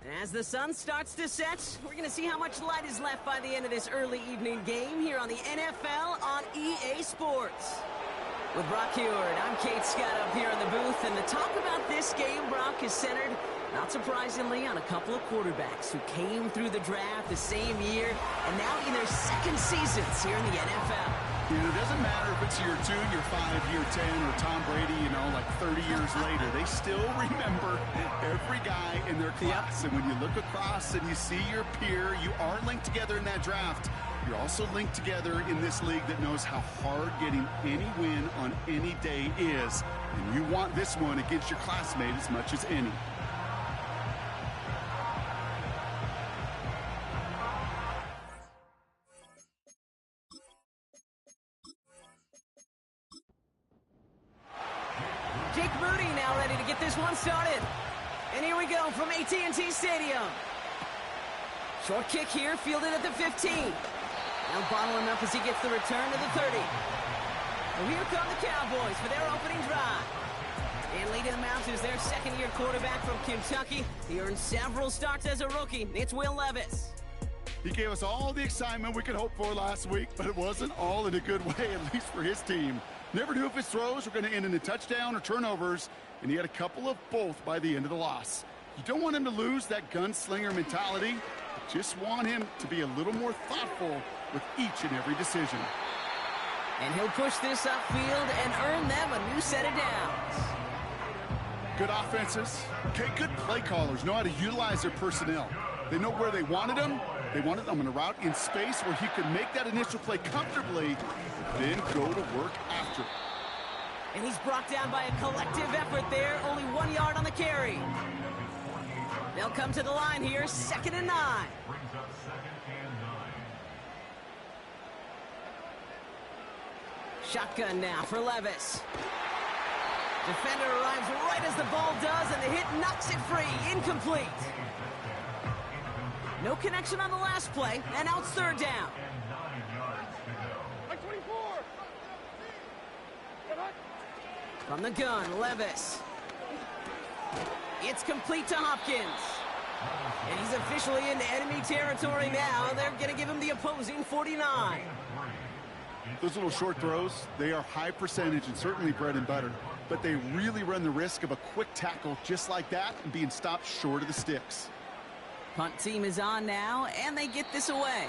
As the sun starts to set, we're going to see how much light is left by the end of this early evening game here on the NFL on EA Sports. With Brock Huard, I'm Kate Scott up here in the booth, and the talk about this game, Brock, is centered, not surprisingly, on a couple of quarterbacks who came through the draft the same year and now in their second seasons here in the NFL. It doesn't matter if it's year 2, year 5, year 10, or Tom Brady, like 30 years later. They still remember every guy in their class. And when you look across and you see your peer, you are linked together in that draft. You're also linked together in this league that knows how hard getting any win on any day is. And you want this one against your classmate as much as any. Jake Moody now ready to get this one started. And here we go from AT&T Stadium. Short kick here, fielded at the 15. Now bottling up as he gets the return to the 30. Well, here come the Cowboys for their opening drive. And leading them out is their second-year quarterback from Kentucky. He earned several starts as a rookie. It's Will Levis. He gave us all the excitement we could hope for last week, but it wasn't all in a good way, at least for his team. Never knew if his throws were going to end in a touchdown or turnovers, and he had a couple of both by the end of the loss. You don't want him to lose that gunslinger mentality. You just want him to be a little more thoughtful with each and every decision. And he'll push this upfield and earn them a new set of downs. Good offenses. Okay, good play callers know how to utilize their personnel. They know where they wanted them. They wanted them on a route in space where he could make that initial play comfortably, then go to work after. And he's brought down by a collective effort there. Only 1 yard on the carry. They'll come to the line here, 2nd and 9. Shotgun now for Levis. Defender arrives right as the ball does, and the hit knocks it free. Incomplete. No connection on the last play, and now it's 3rd down. From the gun, Levis. It's complete to Hopkins. And he's officially into enemy territory now. They're going to give him the opposing 49. Those little short throws, they are high percentage and certainly bread and butter. But they really run the risk of a quick tackle just like that and being stopped short of the sticks. Punt team is on now, and they get this away.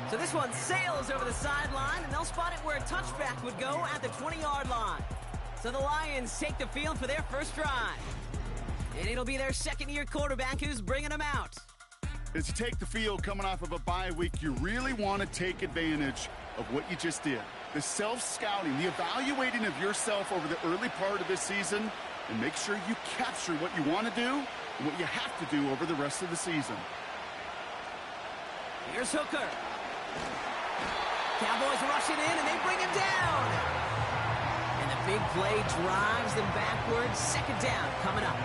So this one sails over the sideline, and they'll spot it where a touchback would go at the 20-yard line. So the Lions take the field for their first drive. And it'll be their second-year quarterback who's bringing them out. As you take the field coming off of a bye week, you really want to take advantage of what you just did. The self-scouting, the evaluating of yourself over the early part of this season, and make sure you capture what you want to do and what you have to do over the rest of the season. Here's Hooker. Cowboys rushing in, and they bring him down. And the big play drives them backwards. 2nd down coming up.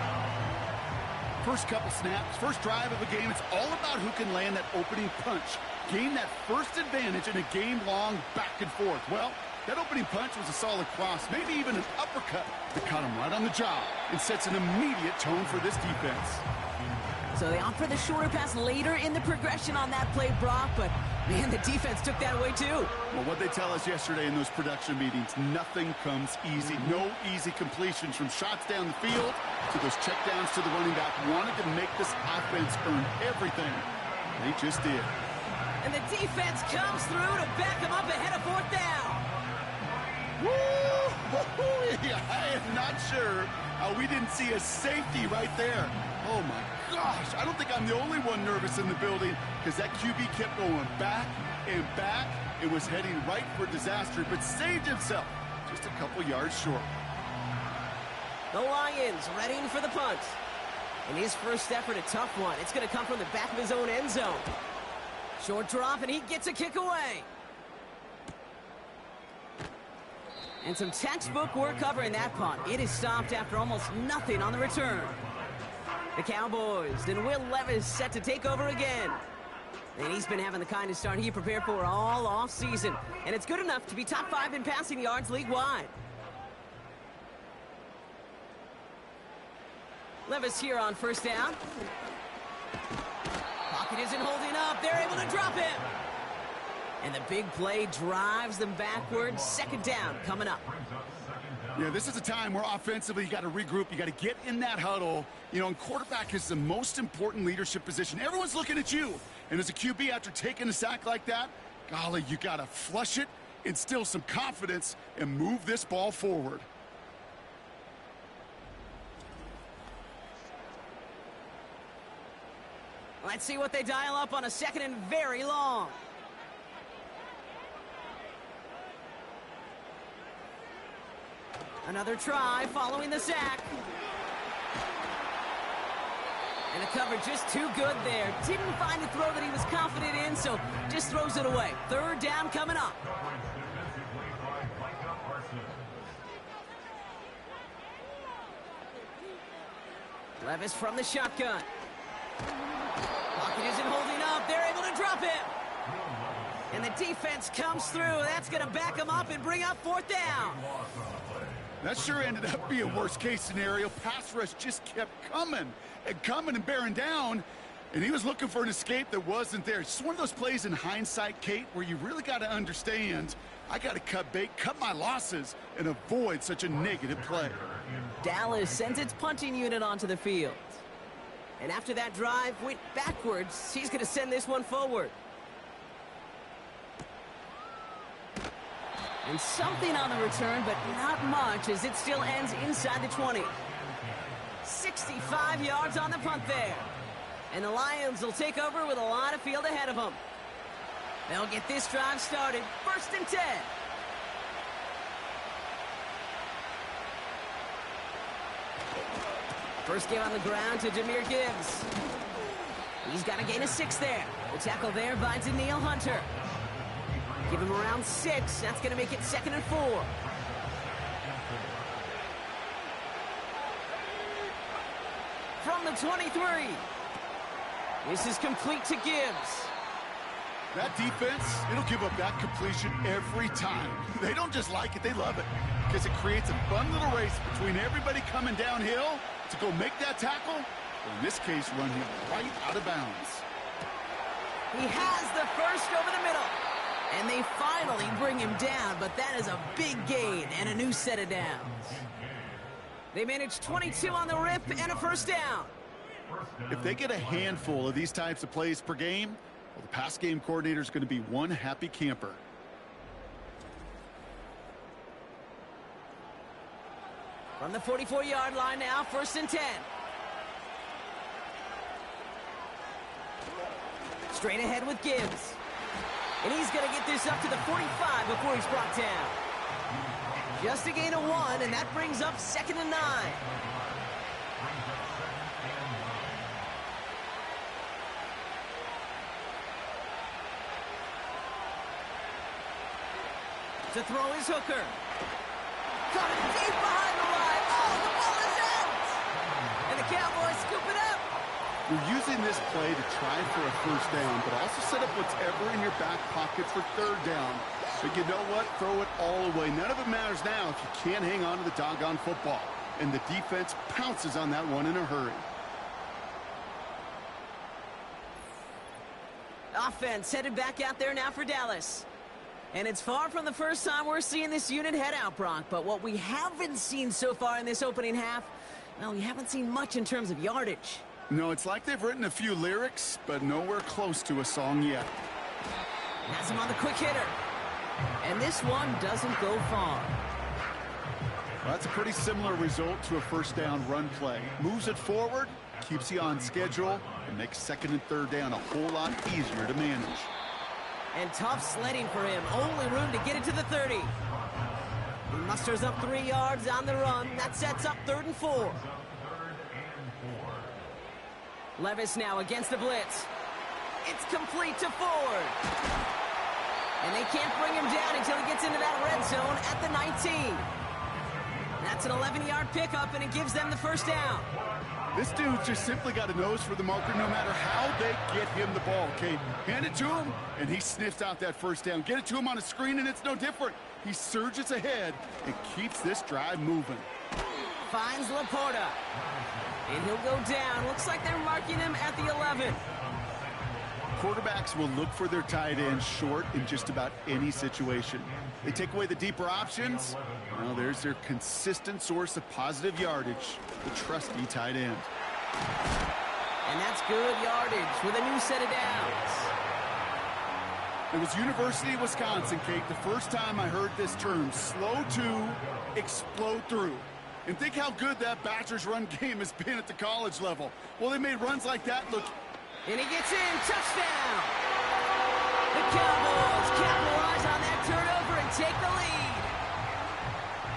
First couple snaps, first drive of a game, it's all about who can land that opening punch. Gain that first advantage in a game-long back and forth. Well, that opening punch was a solid cross, maybe even an uppercut that caught him right on the job and sets an immediate tone for this defense. So they opt for the shorter pass later in the progression on that play, Brock, but man, the defense took that away too. Well, what they tell us yesterday in those production meetings, nothing comes easy. No easy completions from shots down the field to those checkdowns to the running back. Wanted to make this offense earn everything. They just did. And the defense comes through to back them up ahead of 4th down. Woo! I am not sure how we didn't see a safety right there. Oh my gosh, I don't think I'm the only one nervous in the building because that QB kept going back and back. It was heading right for disaster, but saved himself just a couple yards short. The Lions readying for the punt. And his first effort, a tough one. It's going to come from the back of his own end zone. Short drop, and he gets a kick away. And some textbook work covering that punt. It is stopped after almost nothing on the return. The Cowboys, and Will Levis set to take over again. And he's been having the kind of start he prepared for all offseason. And it's good enough to be top 5 in passing yards league-wide. Levis here on 1st down. up. They're able to drop him. And the big play drives them backwards. Second down coming up. Yeah, this is a time where offensively you got to regroup. You got to get in that huddle. You know, and quarterback is the most important leadership position. Everyone's looking at you. And as a QB, after taking a sack like that, golly, you got to flush it, instill some confidence, and move this ball forward. Let's see what they dial up on a second and very long. Another try following the sack. And the coverage just too good there. Didn't find a throw that he was confident in, so just throws it away. Third down coming up. Levis from the shotgun. Pocket isn't holding up. They're able to drop him. And the defense comes through. That's going to back him up and bring up fourth down. That sure ended up being worst-case scenario. Pass rush just kept coming and bearing down, and he was looking for an escape that wasn't there. It's just one of those plays in hindsight, Kate, where you really got to understand, I got to cut bait, cut my losses, and avoid such a negative play. Dallas sends its punting unit onto the field. And after that drive went backwards, he's going to send this one forward. And something on the return, but not much, as it still ends inside the 20. 65 yards on the punt there. And the Lions will take over with a lot of field ahead of them. They'll get this drive started. 1st and 10. First game on the ground to Jahmyr Gibbs. He's got to gain a 6 there. The tackle there by Danielle Hunter. Give him around 6. That's going to make it 2nd and 4. From the 23. This is complete to Gibbs. That defense, it'll give up that completion every time. They don't just like it, they love it. Because it creates a fun little race between everybody coming downhill to go make that tackle, or in this case, run him right out of bounds. He has the first over the middle. And they finally bring him down, but that is a big gain and a new set of downs. They managed 22 on the rip and a first down. If they get a handful of these types of plays per game, well, the pass game coordinator is going to be one happy camper. From the 44-yard line now, 1st and 10. Straight ahead with Gibbs. And he's going to get this up to the 45 before he's brought down. Just a gain of 1, and that brings up 2nd and 9. To throw his hooker. Caught it deep behind the line. Oh, the ball is out! And the Cowboys scoop it up. You're using this play to try for a first down, but also set up whatever in your back pocket for 3rd down. But you know what? Throw it all away. None of it matters now if you can't hang on to the doggone football. And the defense pounces on that one in a hurry. Offense headed back out there now for Dallas. And it's far from the first time we're seeing this unit head out, Brock. But what we haven't seen so far in this opening half, well, we haven't seen much in terms of yardage. No, it's like they've written a few lyrics, but nowhere close to a song yet. Has him on the quick hitter. And this one doesn't go far. Well, that's a pretty similar result to a first down run play. Moves it forward, keeps you on schedule, and makes 2nd and 3rd down a whole lot easier to manage. And tough sledding for him. Only room to get it to the 30. He musters up 3 yards on the run. That sets up 3rd and 4. Levis now against the blitz. It's complete to Ford. And they can't bring him down until he gets into that red zone at the 19. That's an 11-yard pickup, and it gives them the first down. This dude's just simply got a nose for the marker no matter how they get him the ball, Kate. Hand it to him, and he sniffs out that first down. Get it to him on a screen, and it's no different. He surges ahead and keeps this drive moving. Finds Laporta. And he'll go down. Looks like they're marking him at the 11. Quarterbacks will look for their tight end short in just about any situation. They take away the deeper options. Well, there's their consistent source of positive yardage, the trusty tight end. And that's good yardage with a new set of downs. It was University of Wisconsin, Kate, the first time I heard this term, slow to explode through. And think how good that Badgers run game has been at the college level. Well, they made runs like that look... And he gets in, touchdown! The Cowboys capitalize on that turnover and take the lead.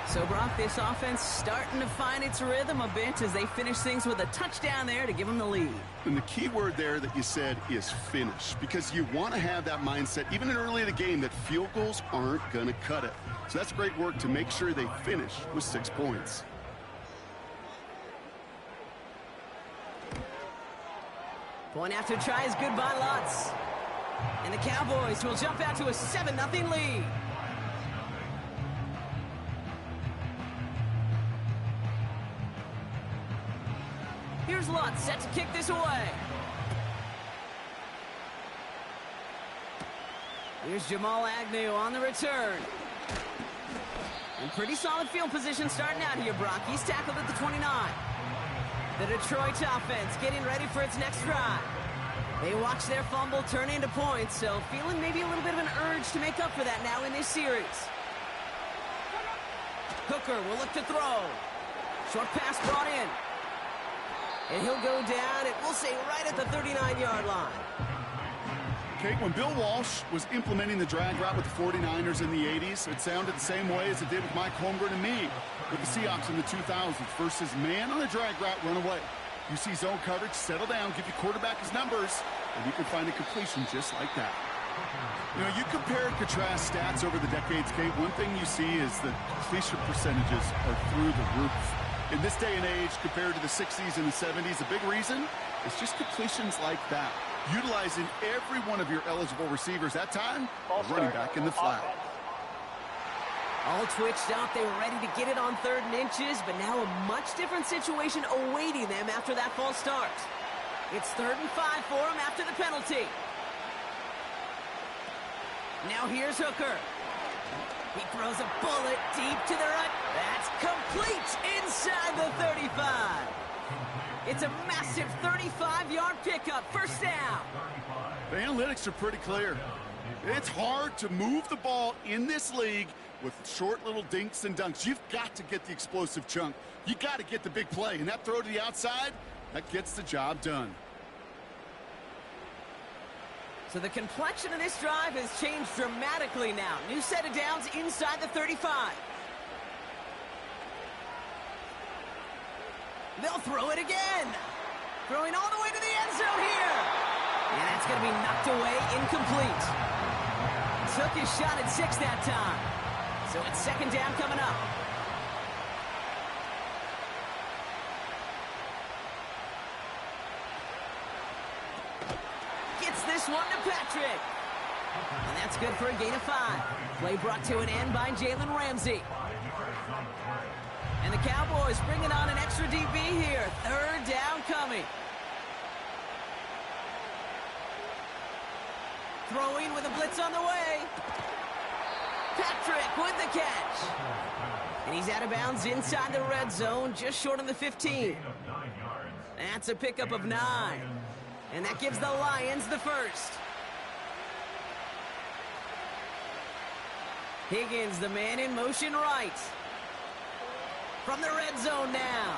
So, Brock, this offense starting to find its rhythm a bit as they finish things with a touchdown there to give them the lead. And the key word there that you said is finish, because you want to have that mindset, even in early in the game, that field goals aren't going to cut it. So that's great work to make sure they finish with 6 points. Point after try is good by Lutz. And the Cowboys will jump out to a 7-0 lead. Here's Lutz set to kick this away. Here's Jamal Agnew on the return. And pretty solid field position starting out here, Brock. He's tackled at the 29. The Detroit offense getting ready for its next drive. They watch their fumble turn into points, so feeling maybe a little bit of an urge to make up for that now in this series. Hooker will look to throw. Short pass brought in. And he'll go down, and we'll say right at the 39-yard line. Kate, when Bill Walsh was implementing the drag route with the 49ers in the 80s, it sounded the same way as it did with Mike Holmgren and me with the Seahawks in the 2000s versus man on the drag route, run away. You see zone coverage, settle down, give your quarterback his numbers, and you can find a completion just like that. You know, you compare and contrast stats over the decades, Kate. One thing you see is that completion percentages are through the roof. In this day and age, compared to the 60s and the 70s, a big reason is just completions like that. Utilizing every one of your eligible receivers that time, running back in the flat. All twitched up, they were ready to get it on 3rd and inches, but now a much different situation awaiting them after that false start. It's 3rd and 5 for them after the penalty. Now here's Hooker. He throws a bullet deep to the right. That's complete inside the 35. It's a massive 35-yard pickup, first down. The analytics are pretty clear. It's hard to move the ball in this league with short little dinks and dunks. You've got to get the explosive chunk. You got to get the big play. And that throw to the outside, that gets the job done. So the complexion of this drive has changed dramatically now. New set of downs inside the 35. They'll throw it again. Throwing all the way to the end zone here. And that's going to be knocked away, incomplete. Took his shot at 6 that time. So it's 2nd down coming up. Gets this one to Patrick. And that's good for a gain of 5. Play brought to an end by Jalen Ramsey. And the Cowboys bringing on an extra DB here. 3rd down coming. Throwing with a blitz on the way. Patrick with the catch. And he's out of bounds inside the red zone, just short of the 15. That's a pickup of 9. And that gives the Lions the first. Higgins, the man in motion right. From the red zone now.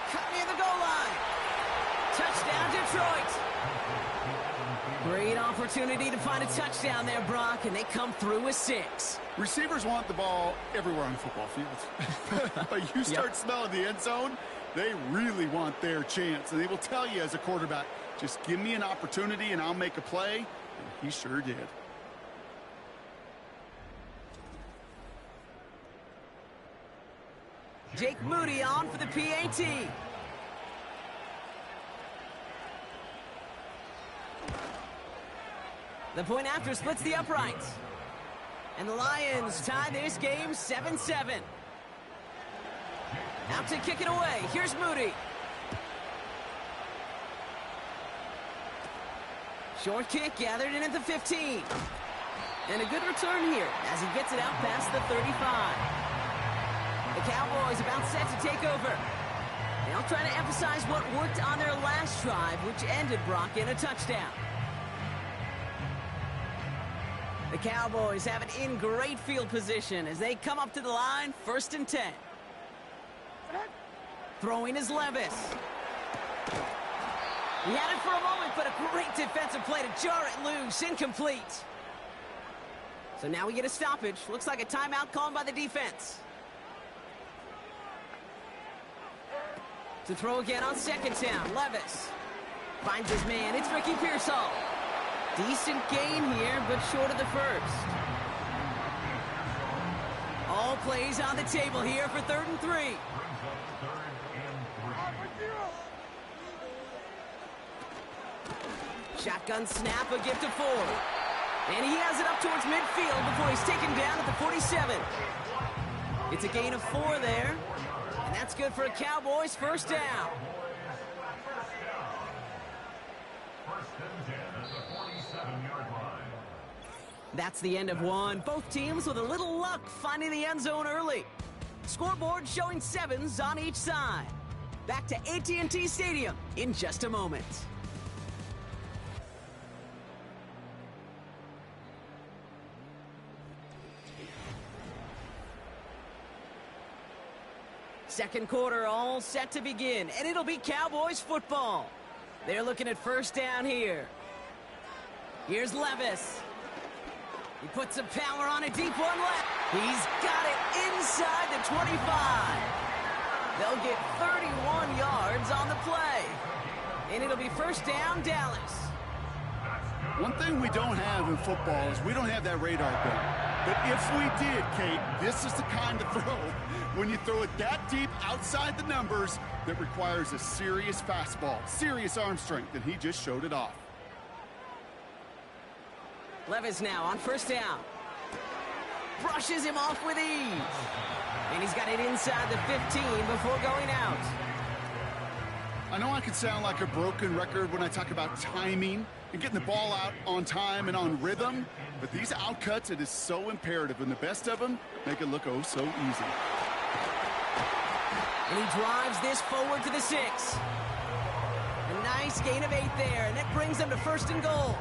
Cut near the goal line. Touchdown, Detroit. Great opportunity to find a touchdown there, Brock, and they come through with 6. Receivers want the ball everywhere on the football field. But you start smelling the end zone, they really want their chance. And they will tell you as a quarterback, just give me an opportunity and I'll make a play. And he sure did. Jake Moody on for the PAT. The point after splits the uprights. And the Lions tie this game 7-7. Out to kick it away. Here's Moody. Short kick gathered in at the 15. And a good return here as he gets it out past the 35. The Cowboys about set to take over. They'll try to emphasize what worked on their last drive, which ended, Brock, in a touchdown. The Cowboys have it in great field position as they come up to the line, 1st and 10. Throwing is Levis. He had it for a moment, but a great defensive play to jar it loose. Incomplete. So now we get a stoppage. Looks like a timeout called by the defense. To throw again on 2nd down, Levis finds his man. It's Ricky Pearsall. Decent gain here, but short of the first. All plays on the table here for 3rd and 3. Shotgun snap, a gift to Ford. And he has it up towards midfield before he's taken down at the 47. It's a gain of 4 there. And that's good for a Cowboys 1st down. That's the end of one. Both teams with a little luck finding the end zone early. Scoreboard showing 7s on each side. Back to AT&T Stadium in just a moment. Second quarter all set to begin, and it'll be Cowboys football. They're looking at 1st down here. Here's Levis. He puts some power on a deep one left. He's got it inside the 25. They'll get 31 yards on the play. And it'll be 1st down, Dallas. One thing we don't have in football is we don't have that radar gun. But if we did, Kate, this is the kind of throw when you throw it that deep outside the numbers that requires a serious fastball, serious arm strength, and he just showed it off. Levis now on 1st down. Brushes him off with ease. And he's got it inside the 15 before going out. I know I can sound like a broken record when I talk about timing and getting the ball out on time and on rhythm, but these outcuts, it is so imperative, and the best of them make it look oh so easy. And he drives this forward to the 6. A nice gain of 8 there, and that brings them to 1st and goal.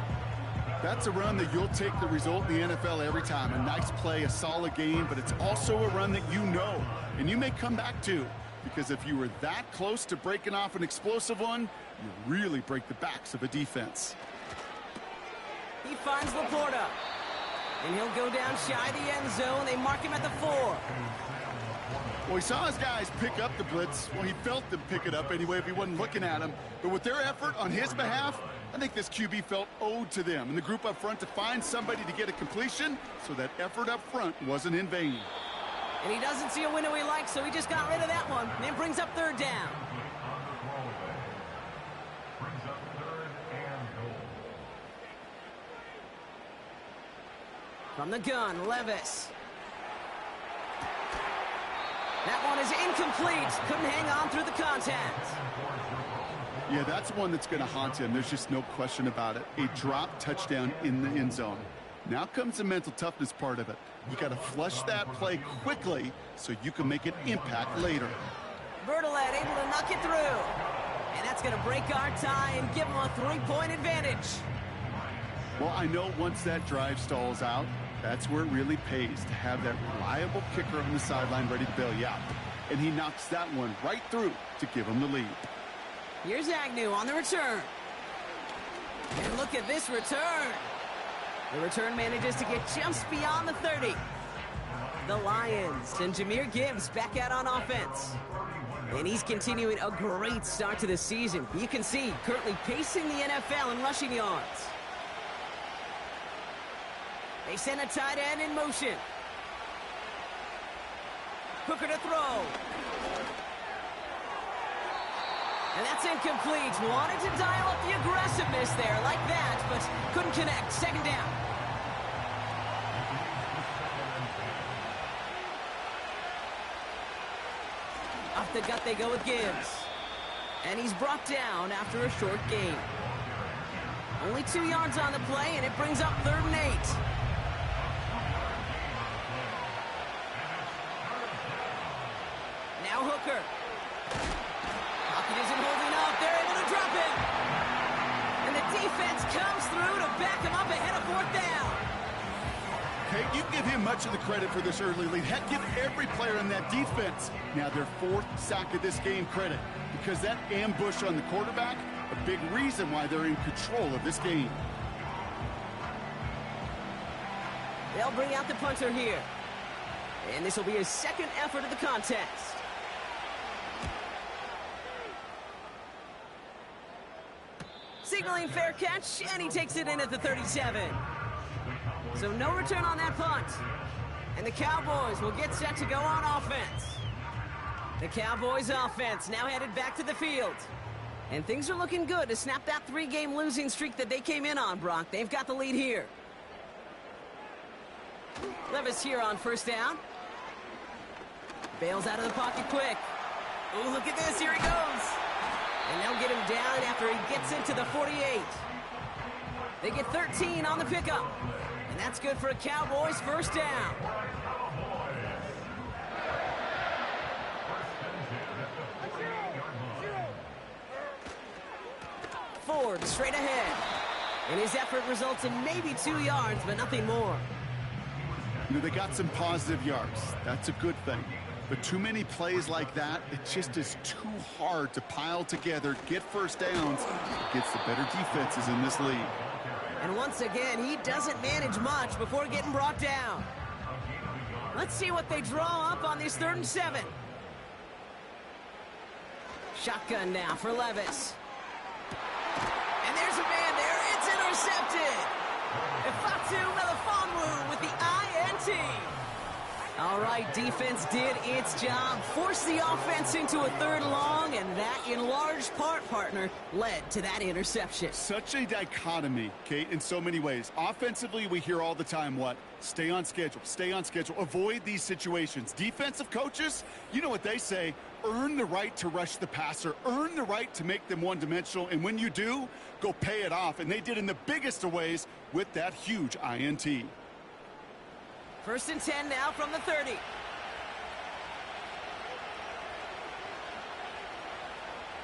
That's a run that you'll take the result in the NFL every time. A nice play, a solid game, but it's also a run that you know, and you may come back to, because if you were that close to breaking off an explosive one, you really break the backs of a defense. He finds Laporta, and he'll go down shy of the end zone. They mark him at the 4. Well, he saw his guys pick up the blitz. Well, he felt them pick it up anyway if he wasn't looking at him. But with their effort on his behalf, I think this QB felt owed to them and the group up front to find somebody to get a completion, so that effort up front wasn't in vain. And he doesn't see a window he likes, so he just got rid of that one. And brings up 3rd down. From the gun, Levis. That one is incomplete. Couldn't hang on through the contact. Yeah, that's one that's going to haunt him. There's just no question about it. A drop touchdown in the end zone. Now comes the mental toughness part of it. You got to flush that play quickly so you can make an impact later. Bertolet able to knock it through. And that's going to break our tie and give him a 3-point advantage. Well, I know once that drive stalls out, that's where it really pays to have that reliable kicker on the sideline ready to bail you out. And he knocks that one right through to give him the lead. Here's Agnew on the return. And look at this return. The return manages to get just beyond the 30. The Lions and Jahmyr Gibbs back out on offense. And he's continuing a great start to the season. You can see currently pacing the NFL in rushing yards. They send a tight end in motion. Hooker to throw. And that's incomplete. Wanted to dial up the aggressiveness there like that, but couldn't connect. 2nd down. Off the gut they go with Gibbs. And he's brought down after a short gain. Only 2 yards on the play, and it brings up 3rd and 8. Now Hooker. Pocket isn't holding up. They're able to drop it. And the defense comes through to back him up ahead of 4th down. Okay, you give him much of the credit for this early lead. Heck, give every player in that defense now their 4th sack of this game credit, because that ambush on the quarterback, a big reason why they're in control of this game. They'll bring out the punter here. And this will be his 2nd effort of the contest. Signaling fair catch, and he takes it in at the 37. So no return on that punt. And the Cowboys will get set to go on offense. The Cowboys offense now headed back to the field. And things are looking good to snap that 3-game losing streak that they came in on, Brock. They've got the lead here. Levis here on 1st down. Bails out of the pocket quick. Oh, look at this. Here he goes. And they'll get him down after he gets into the 48. They get 13 on the pickup. And that's good for a Cowboys 1st down. Ford straight ahead. And his effort results in maybe 2 yards, but nothing more. You know, they got some positive yards. That's a good thing. But too many plays like that, it just is too hard to pile together, get 1st downs against the better defenses in this league. And once again, he doesn't manage much before getting brought down. Let's see what they draw up on this 3rd and 7. Shotgun now for Levis. And there's a man there. It's intercepted. Ifatu Melifonwu with the INT. All right, defense did its job. Forced the offense into a 3rd long, and that, in large part, partner, led to that interception. Such a dichotomy, Kate, in so many ways. Offensively, we hear all the time what? Stay on schedule, avoid these situations. Defensive coaches, you know what they say, earn the right to rush the passer, earn the right to make them one-dimensional, and when you do, go pay it off. And they did in the biggest of ways with that huge INT. 1st and 10 now from the 30.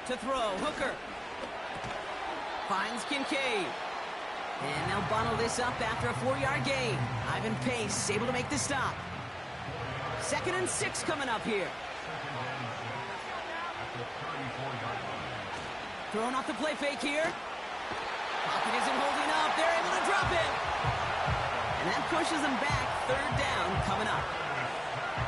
To throw, Hooker. Finds Kincaid. And they'll bundle this up after a 4-yard gain. Ivan Pace able to make the stop. 2nd and 6 coming up here. Throwing off the play fake here. Pocket isn't holding up. They're able to drop it. And that pushes them back. 3rd down coming up.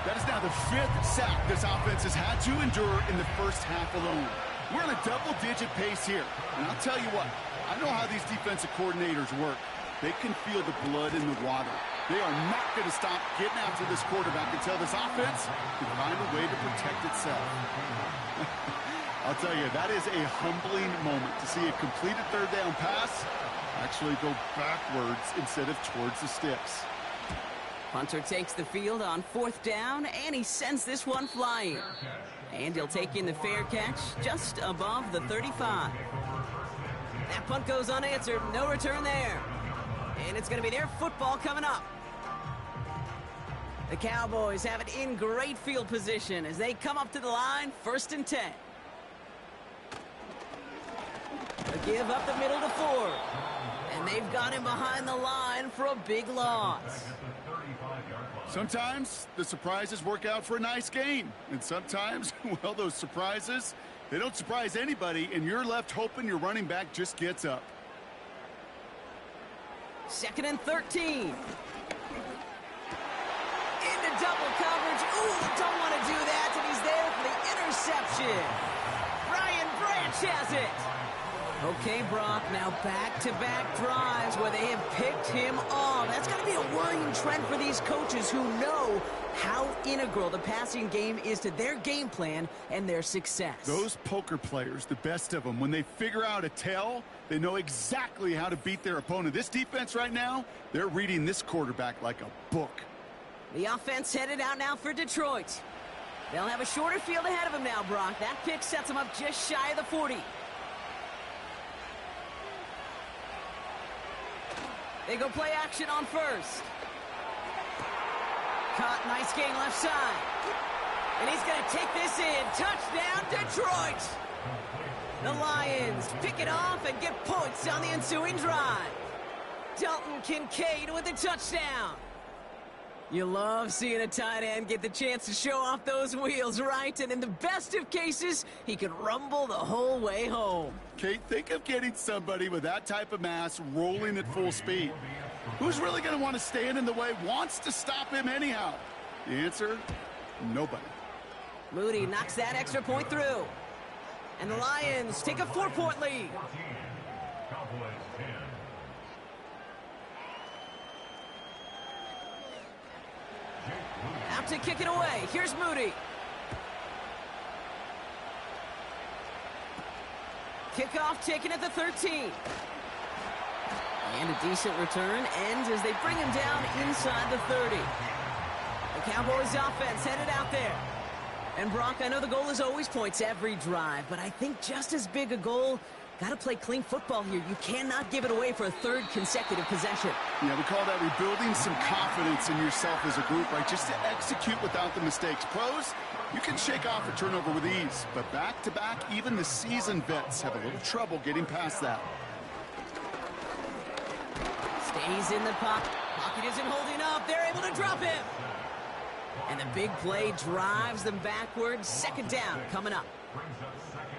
That is now the 5th sack this offense has had to endure in the 1st half alone. We're in a double-digit pace here. And I'll tell you what, I know how these defensive coordinators work. They can feel the blood in the water. They are not going to stop getting after this quarterback until this offense can find a way to protect itself. I'll tell you, that is a humbling moment to see a completed 3rd down pass actually go backwards instead of towards the sticks. Punter takes the field on 4th down, and he sends this one flying. And he'll take in the fair catch just above the 35. That punt goes unanswered. No return there. And it's going to be their football coming up. The Cowboys have it in great field position as they come up to the line, 1st and 10. A give up the middle to Ford. And they've got him behind the line for a big loss. Sometimes the surprises work out for a nice game. And sometimes, well, those surprises, they don't surprise anybody, and you're left hoping your running back just gets up. 2nd and 13. Into double coverage. Ooh, don't want to do that, and he's there for the interception. Brian Branch has it. Okay, Brock, now back-to-back drives where they have picked him off. That's got to be a worrying trend for these coaches who know how integral the passing game is to their game plan and their success. Those poker players, the best of them, when they figure out a tell, they know exactly how to beat their opponent. This defense right now, they're reading this quarterback like a book. The offense headed out now for Detroit. They'll have a shorter field ahead of them now, Brock. That pick sets them up just shy of the 40. They go play action on first. Caught, nice gain left side. And he's going to take this in. Touchdown, Detroit! The Lions pick it off and get points on the ensuing drive. Dalton Kincaid with a touchdown. You love seeing a tight end get the chance to show off those wheels, right? And in the best of cases, he could rumble the whole way home. Kate, think of getting somebody with that type of mass rolling at full speed. Who's really going to want to stand in the way, wants to stop him anyhow? The answer, nobody. Moody knocks that extra point through. And the Lions take a 4-point lead. Out to kick it away. Here's Moody. Kickoff taken at the 13. And a decent return ends as they bring him down inside the 30. The Cowboys offense headed out there. And Brock, I know the goal is always points every drive, but I think just as big a goal, got to play clean football here. You cannot give it away for a third consecutive possession. Yeah, we call that rebuilding some confidence in yourself as a group, right? Just to execute without the mistakes. Pros, you can shake off a turnover with ease, but back-to-back, even the seasoned vets have a little trouble getting past that. Stays in the pocket. Pocket isn't holding up. They're able to drop him. And the big play drives them backwards. Second down coming up.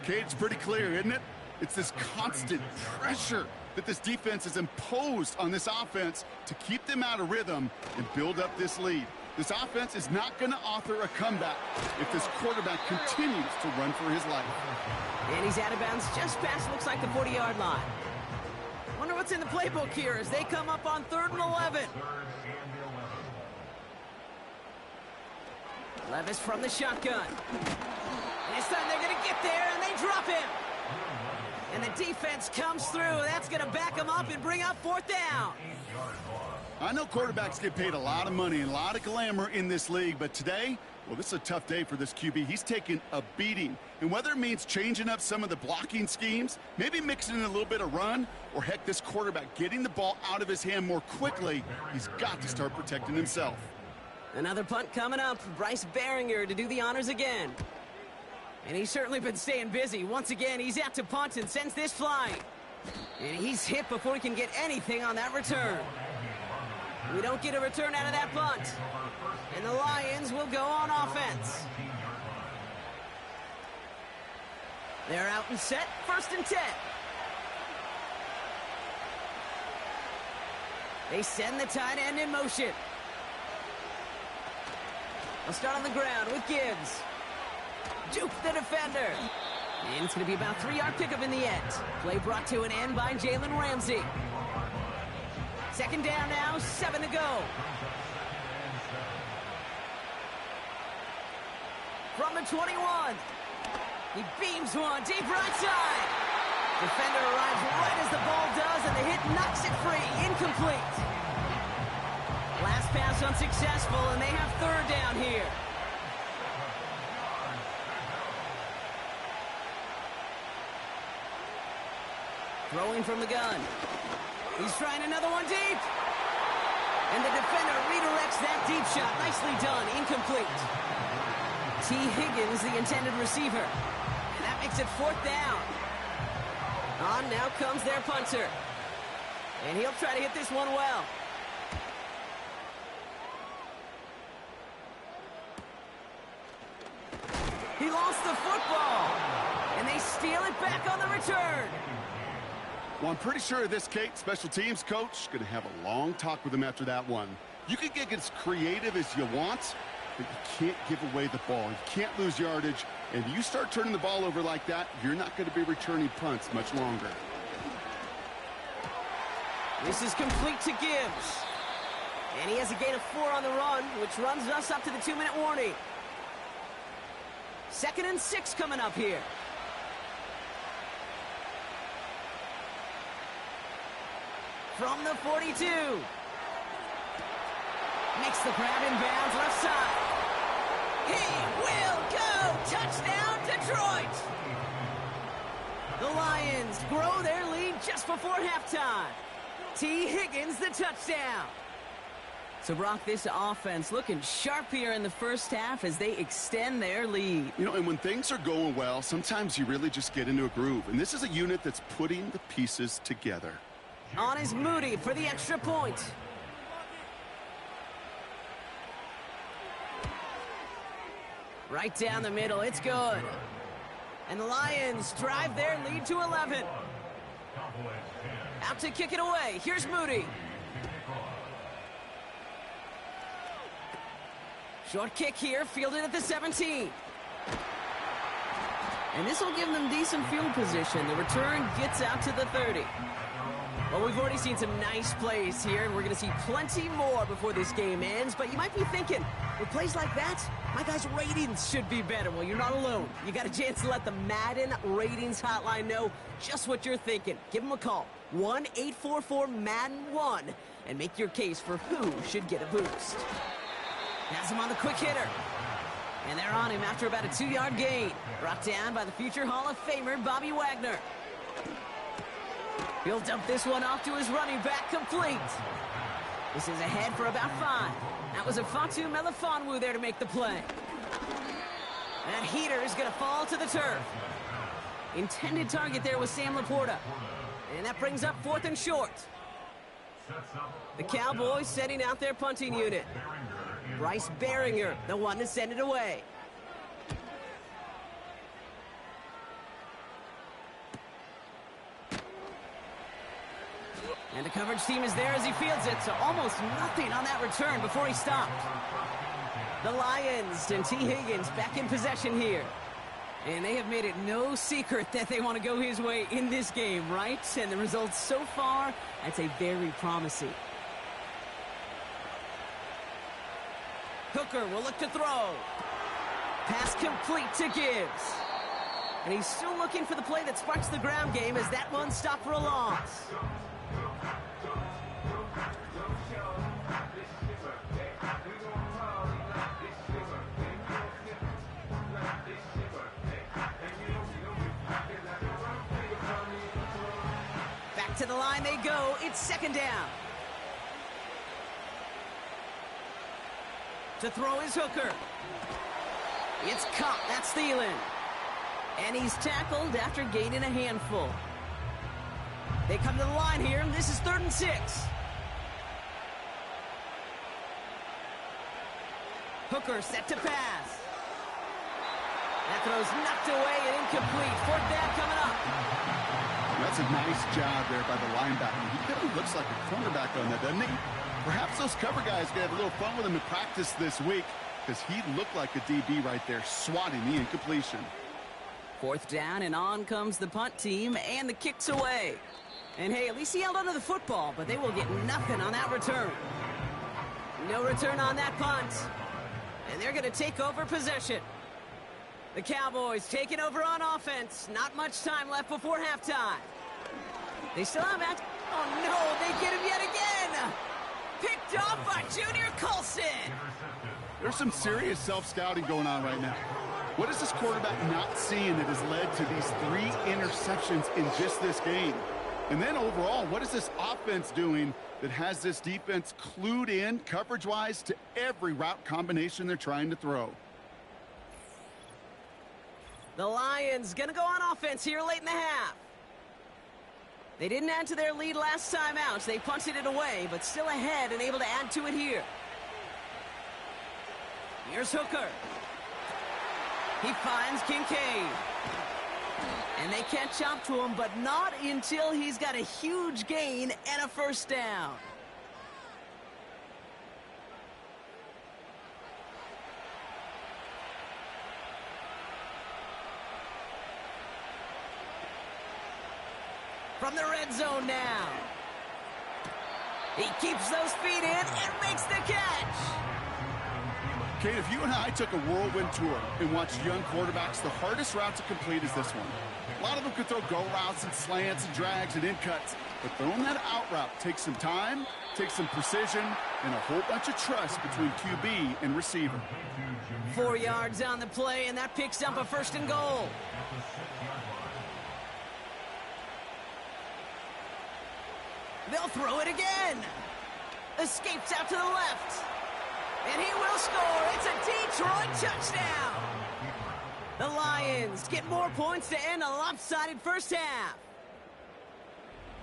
Cade's pretty clear, isn't it? It's this constant pressure that this defense has imposed on this offense to keep them out of rhythm and build up this lead. This offense is not going to author a comeback if this quarterback continues to run for his life. And he's out of bounds just past, looks like, the 40-yard line. Wonder what's in the playbook here as they come up on 3rd and 11. Levis from the shotgun. And this time they're going to get there, and they drop him. And the defense comes through. That's going to back him up and bring up 4th down. I know quarterbacks get paid a lot of money and a lot of glamour in this league, but today, well, this is a tough day for this QB. He's taking a beating. And whether it means changing up some of the blocking schemes, maybe mixing in a little bit of run, or heck, this quarterback getting the ball out of his hand more quickly, he's got to start protecting himself. Another punt coming up. Bryce Baringer to do the honors again. And he's certainly been staying busy. Once again, he's out to punt and sends this flying. And he's hit before he can get anything on that return. We don't get a return out of that punt. And the Lions will go on offense. They're out and set. 1st and 10. They send the tight end in motion. They'll start on the ground with Gibbs. Juke the defender. And it's going to be about 3-yard pickup in the end. Play brought to an end by Jalen Ramsey. 2nd down now, 7 to go. From the 21. He beams one deep right side. Defender arrives right as the ball does, and the hit knocks it free. Incomplete. Last pass unsuccessful, and they have 3rd down here. Throwing from the gun. He's trying another one deep. And the defender redirects that deep shot. Nicely done. Incomplete. T. Higgins, the intended receiver. And that makes it 4th down. On now comes their punter. And he'll try to hit this one well. He lost the football. And they steal it back on the return. Well, I'm pretty sure this Kate special teams coach going to have a long talk with him after that one. You can get as creative as you want, but you can't give away the ball. You can't lose yardage. And you start turning the ball over like that, you're not going to be returning punts much longer. This is complete to Gibbs. And he has a gain of 4 on the run, which runs us up to the 2-minute warning. 2nd and 6 coming up here. From the 42. Makes the grab in bounds left side. He will go! Touchdown, Detroit! The Lions grow their lead just before halftime. T. Higgins, the touchdown. So, Brock, this offense looking sharp here in the first half as they extend their lead. You know, and when things are going well, sometimes you really just get into a groove. And this is a unit that's putting the pieces together. On is Moody for the extra point. Right down the middle, it's good. And the Lions drive their lead to 11. Out to kick it away, here's Moody. Short kick here, fielded at the 17. And this will give them decent field position. The return gets out to the 30. Well, we've already seen some nice plays here, and we're going to see plenty more before this game ends. But you might be thinking, with plays like that, my guys' ratings should be better. Well, you're not alone. You got a chance to let the Madden Ratings Hotline know just what you're thinking. Give them a call, 1-844-MADDEN-1, and make your case for who should get a boost. Has him on the quick hitter. And they're on him after about a 2-yard gain. Brought down by the future Hall of Famer, Bobby Wagner. He'll dump this one off to his running back, complete. This is ahead for about 5. That was a Fatu Melifonwu there to make the play. That heater is going to fall to the turf. Intended target there was Sam Laporta. And that brings up 4th and short. The Cowboys setting out their punting unit. Bryce Baringer, the one to send it away. And the coverage team is there as he fields it, so almost nothing on that return before he stopped. The Lions and T. Higgins back in possession here. And they have made it no secret that they want to go his way in this game, right? And the results so far, I'd say very promising. Hooker will look to throw. Pass complete to Gibbs. And he's still looking for the play that sparks the ground game as that one stopped for a loss. Back to the line they go. It's 2nd down. To throw is Hooker. It's caught. That's Thielen. And he's tackled after gaining a handful. They come to the line here, and this is 3rd and 6. Hooker set to pass. That throw's knocked away and incomplete. 4th down coming up. That's a nice job there by the linebacker. He kind of looks like a cornerback on that, doesn't he? Perhaps those cover guys are going to have a little fun with him in practice this week because he looked like a DB right there, swatting the incompletion. 4th down, and on comes the punt team, and the kick's away. And hey, at least he held onto the football, but they will get nothing on that return. No return on that punt. And they're going to take over possession. The Cowboys taking over on offense. Not much time left before halftime. They still have act. Oh no, they get him yet again. Picked off by Junior Colson. There's some serious self-scouting going on right now. What is this quarterback not seeing that has led to these 3 interceptions in just this game? And then overall, what is this offense doing that has this defense clued in coverage-wise to every route combination they're trying to throw? The Lions going to go on offense here late in the half. They didn't add to their lead last time out. They punted it away, but still ahead and able to add to it here. Here's Hooker. He finds Kincaid. And they catch up to him, but not until he's got a huge gain and a 1st down. From the red zone now. He keeps those feet in and makes the catch. Kate, if you and I took a whirlwind tour and watched young quarterbacks, the hardest route to complete is this one. A lot of them could throw go routes and slants and drags and in cuts, but throwing that out route takes some time, takes some precision, and a whole bunch of trust between QB and receiver. 4 yards on the play, and that picks up a 1st and goal. They'll throw it again. Escapes out to the left. And he will score. It's a Detroit touchdown. The Lions get more points to end a lopsided first half.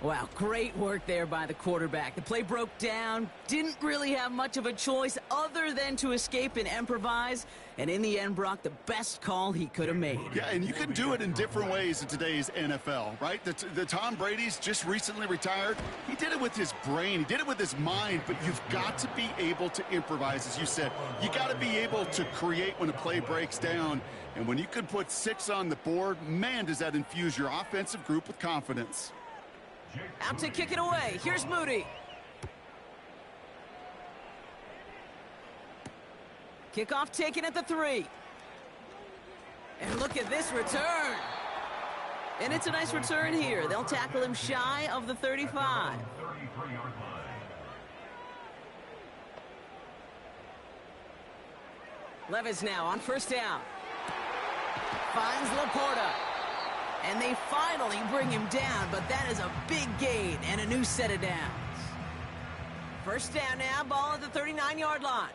Wow, great work there by the quarterback. The play broke down, didn't really have much of a choice other than to escape and improvise, and in the end, Brock, the best call he could have made. Yeah, and you can do it in different ways in today's NFL, right? The Tom Brady's just recently retired. He did it with his brain. He did it with his mind, but you've got to be able to improvise, as you said. You got to be able to create when a play breaks down, and when you can put 6 on the board, man, does that infuse your offensive group with confidence. Out to kick it away. Here's Moody. Kickoff taken at the 3. And look at this return. And it's a nice return here. They'll tackle him shy of the 35. Levis now on first down. Finds Laporta. And they finally bring him down, but that is a big gain and a new set of downs. First down now, ball at the 39-yard line.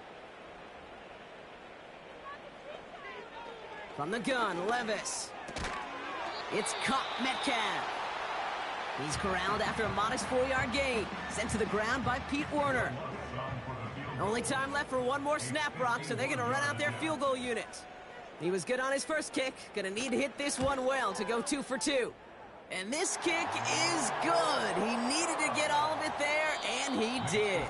From the gun, Levis. It's caught Metcalf. He's corralled after a modest 4-yard gain. Sent to the ground by Pete Werner. Only time left for one more snap, Brock, so they're going to run out their field goal unit. He was good on his first kick. Gonna need to hit this one well to go 2 for 2. And this kick is good. He needed to get all of it there, and he did.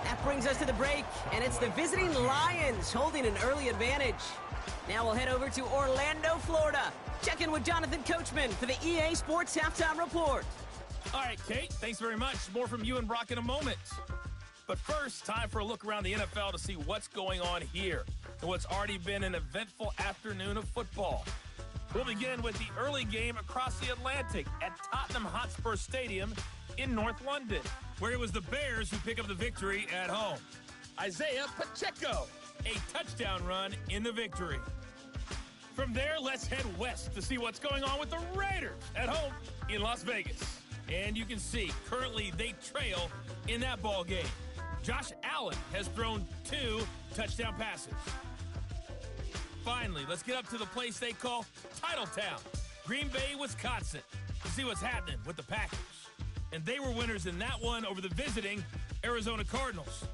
That brings us to the break, and it's the visiting Lions holding an early advantage. Now we'll head over to Orlando, Florida. Check in with Jonathan Coachman for the EA Sports Halftime Report. All right, Kate, thanks very much. More from you and Brock in a moment. But first, time for a look around the NFL to see what's going on here and what's already been an eventful afternoon of football. We'll begin with the early game across the Atlantic at Tottenham Hotspur Stadium in North London, where it was the Bears who pick up the victory at home. Isaiah Pacheco, a touchdown run in the victory. From there, let's head west to see what's going on with the Raiders at home in Las Vegas. And you can see, currently they trail in that ball game. Josh Allen has thrown 2 touchdown passes. Finally, let's get up to the place they call Titletown, Green Bay, Wisconsin, to see what's happening with the Packers. And they were winners in that one over the visiting Arizona Cardinals.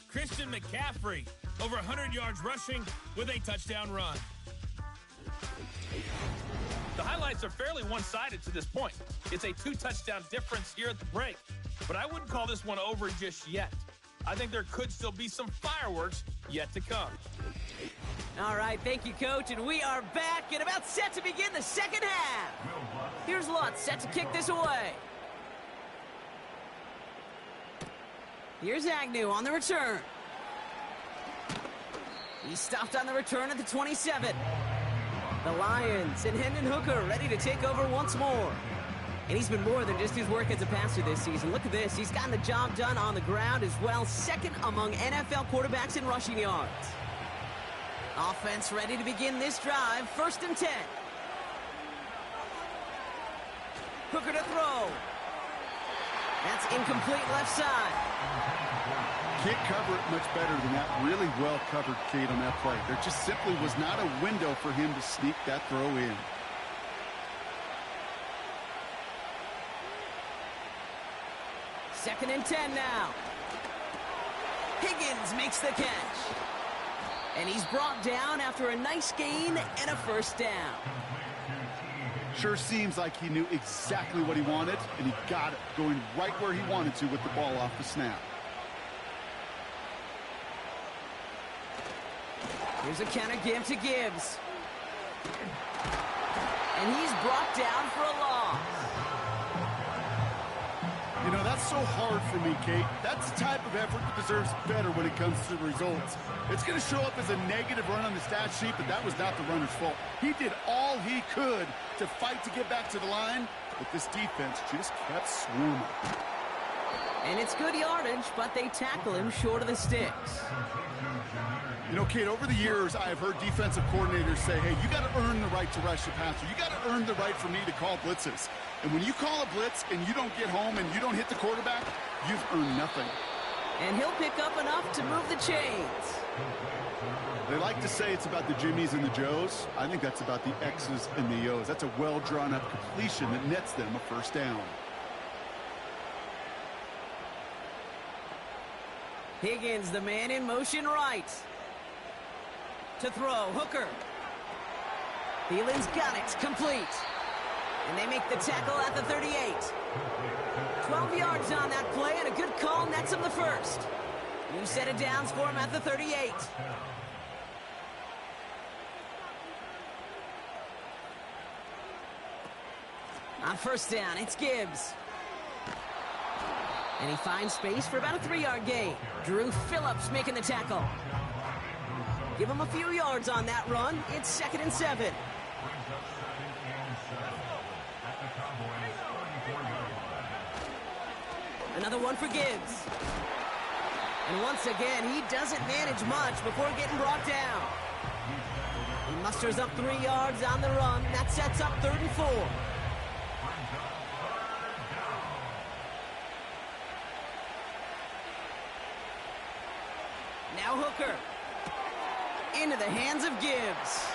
Christian McCaffrey, over 100 yards rushing with a touchdown run. The highlights are fairly one-sided to this point. It's a 2-touchdown difference here at the break, but I wouldn't call this one over just yet. I think there could still be some fireworks yet to come. All right, thank you, Coach, and we are back and about set to begin the second half. Here's Lutz set to kick this away. Here's Agnew on the return. He stopped on the return at the 27. The Lions and Hendon Hooker ready to take over once more. And he's been more than just his work as a passer this season. Look at this. He's gotten the job done on the ground as well. Second among NFL quarterbacks in rushing yards. Offense ready to begin this drive. 1st and 10. Hooker to throw. That's incomplete left side. Can't cover it much better than that. Really well covered, Kate, on that play. There just simply was not a window for him to sneak that throw in. Second and 10 now. Higgins makes the catch. And he's brought down after a nice gain and a first down. Sure seems like he knew exactly what he wanted, and he got it, going right where he wanted to with the ball off the snap. Here's a counter give to Gibbs. And he's brought down for a loss. You know, that's so hard for me, Kate. That's the type of effort that deserves better when it comes to the results. It's going to show up as a negative run on the stat sheet, but that was not the runner's fault. He did all he could to fight to get back to the line, but this defense just kept swarming. And it's good yardage, but they tackle him short of the sticks. You know, Kate, over the years, I have heard defensive coordinators say, hey, you got to earn the right to rush the passer. You got to earn the right for me to call blitzes. And when you call a blitz and you don't get home and you don't hit the quarterback, you've earned nothing. And he'll pick up enough to move the chains. They like to say it's about the Jimmies and the Joes. I think that's about the X's and the O's. That's a well-drawn-up completion that nets them a first down. Higgins, the man in motion right. To throw, Hooker. Thielen's got it, complete. And they make the tackle at the 38. 12 yards on that play, and a good call nets him the first. New set of downs for him at the 38. On first down, it's Gibbs. And he finds space for about a 3-yard gain. Drew Phillips making the tackle. Give him a few yards on that run. It's 2nd and 7. Another one for Gibbs. And once again, he doesn't manage much before getting brought down. He musters up 3 yards on the run. That sets up 3rd and 4. Now Hooker. Into the hands of Gibbs.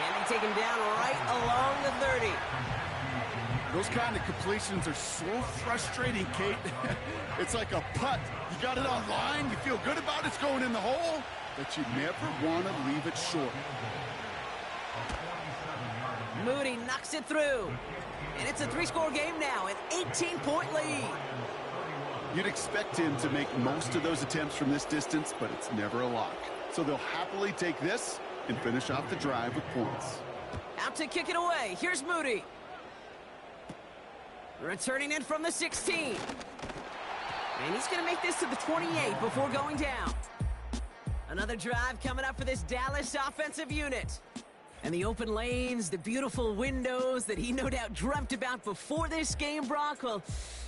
And they take him down right along the 30. Those kind of completions are so frustrating, Kate. It's like a putt. You got it on line, you feel good about it's going in the hole, but you never want to leave it short. Moody knocks it through. And it's a 3-score game now, an 18-point lead. You'd expect him to make most of those attempts from this distance, but it's never a lock. So they'll happily take this and finish off the drive with points. Out to kick it away. Here's Moody. Returning in from the 16. And he's going to make this to the 28 before going down. Another drive coming up for this Dallas offensive unit. And the open lanes, the beautiful windows that he no doubt dreamt about before this game, Brock, well,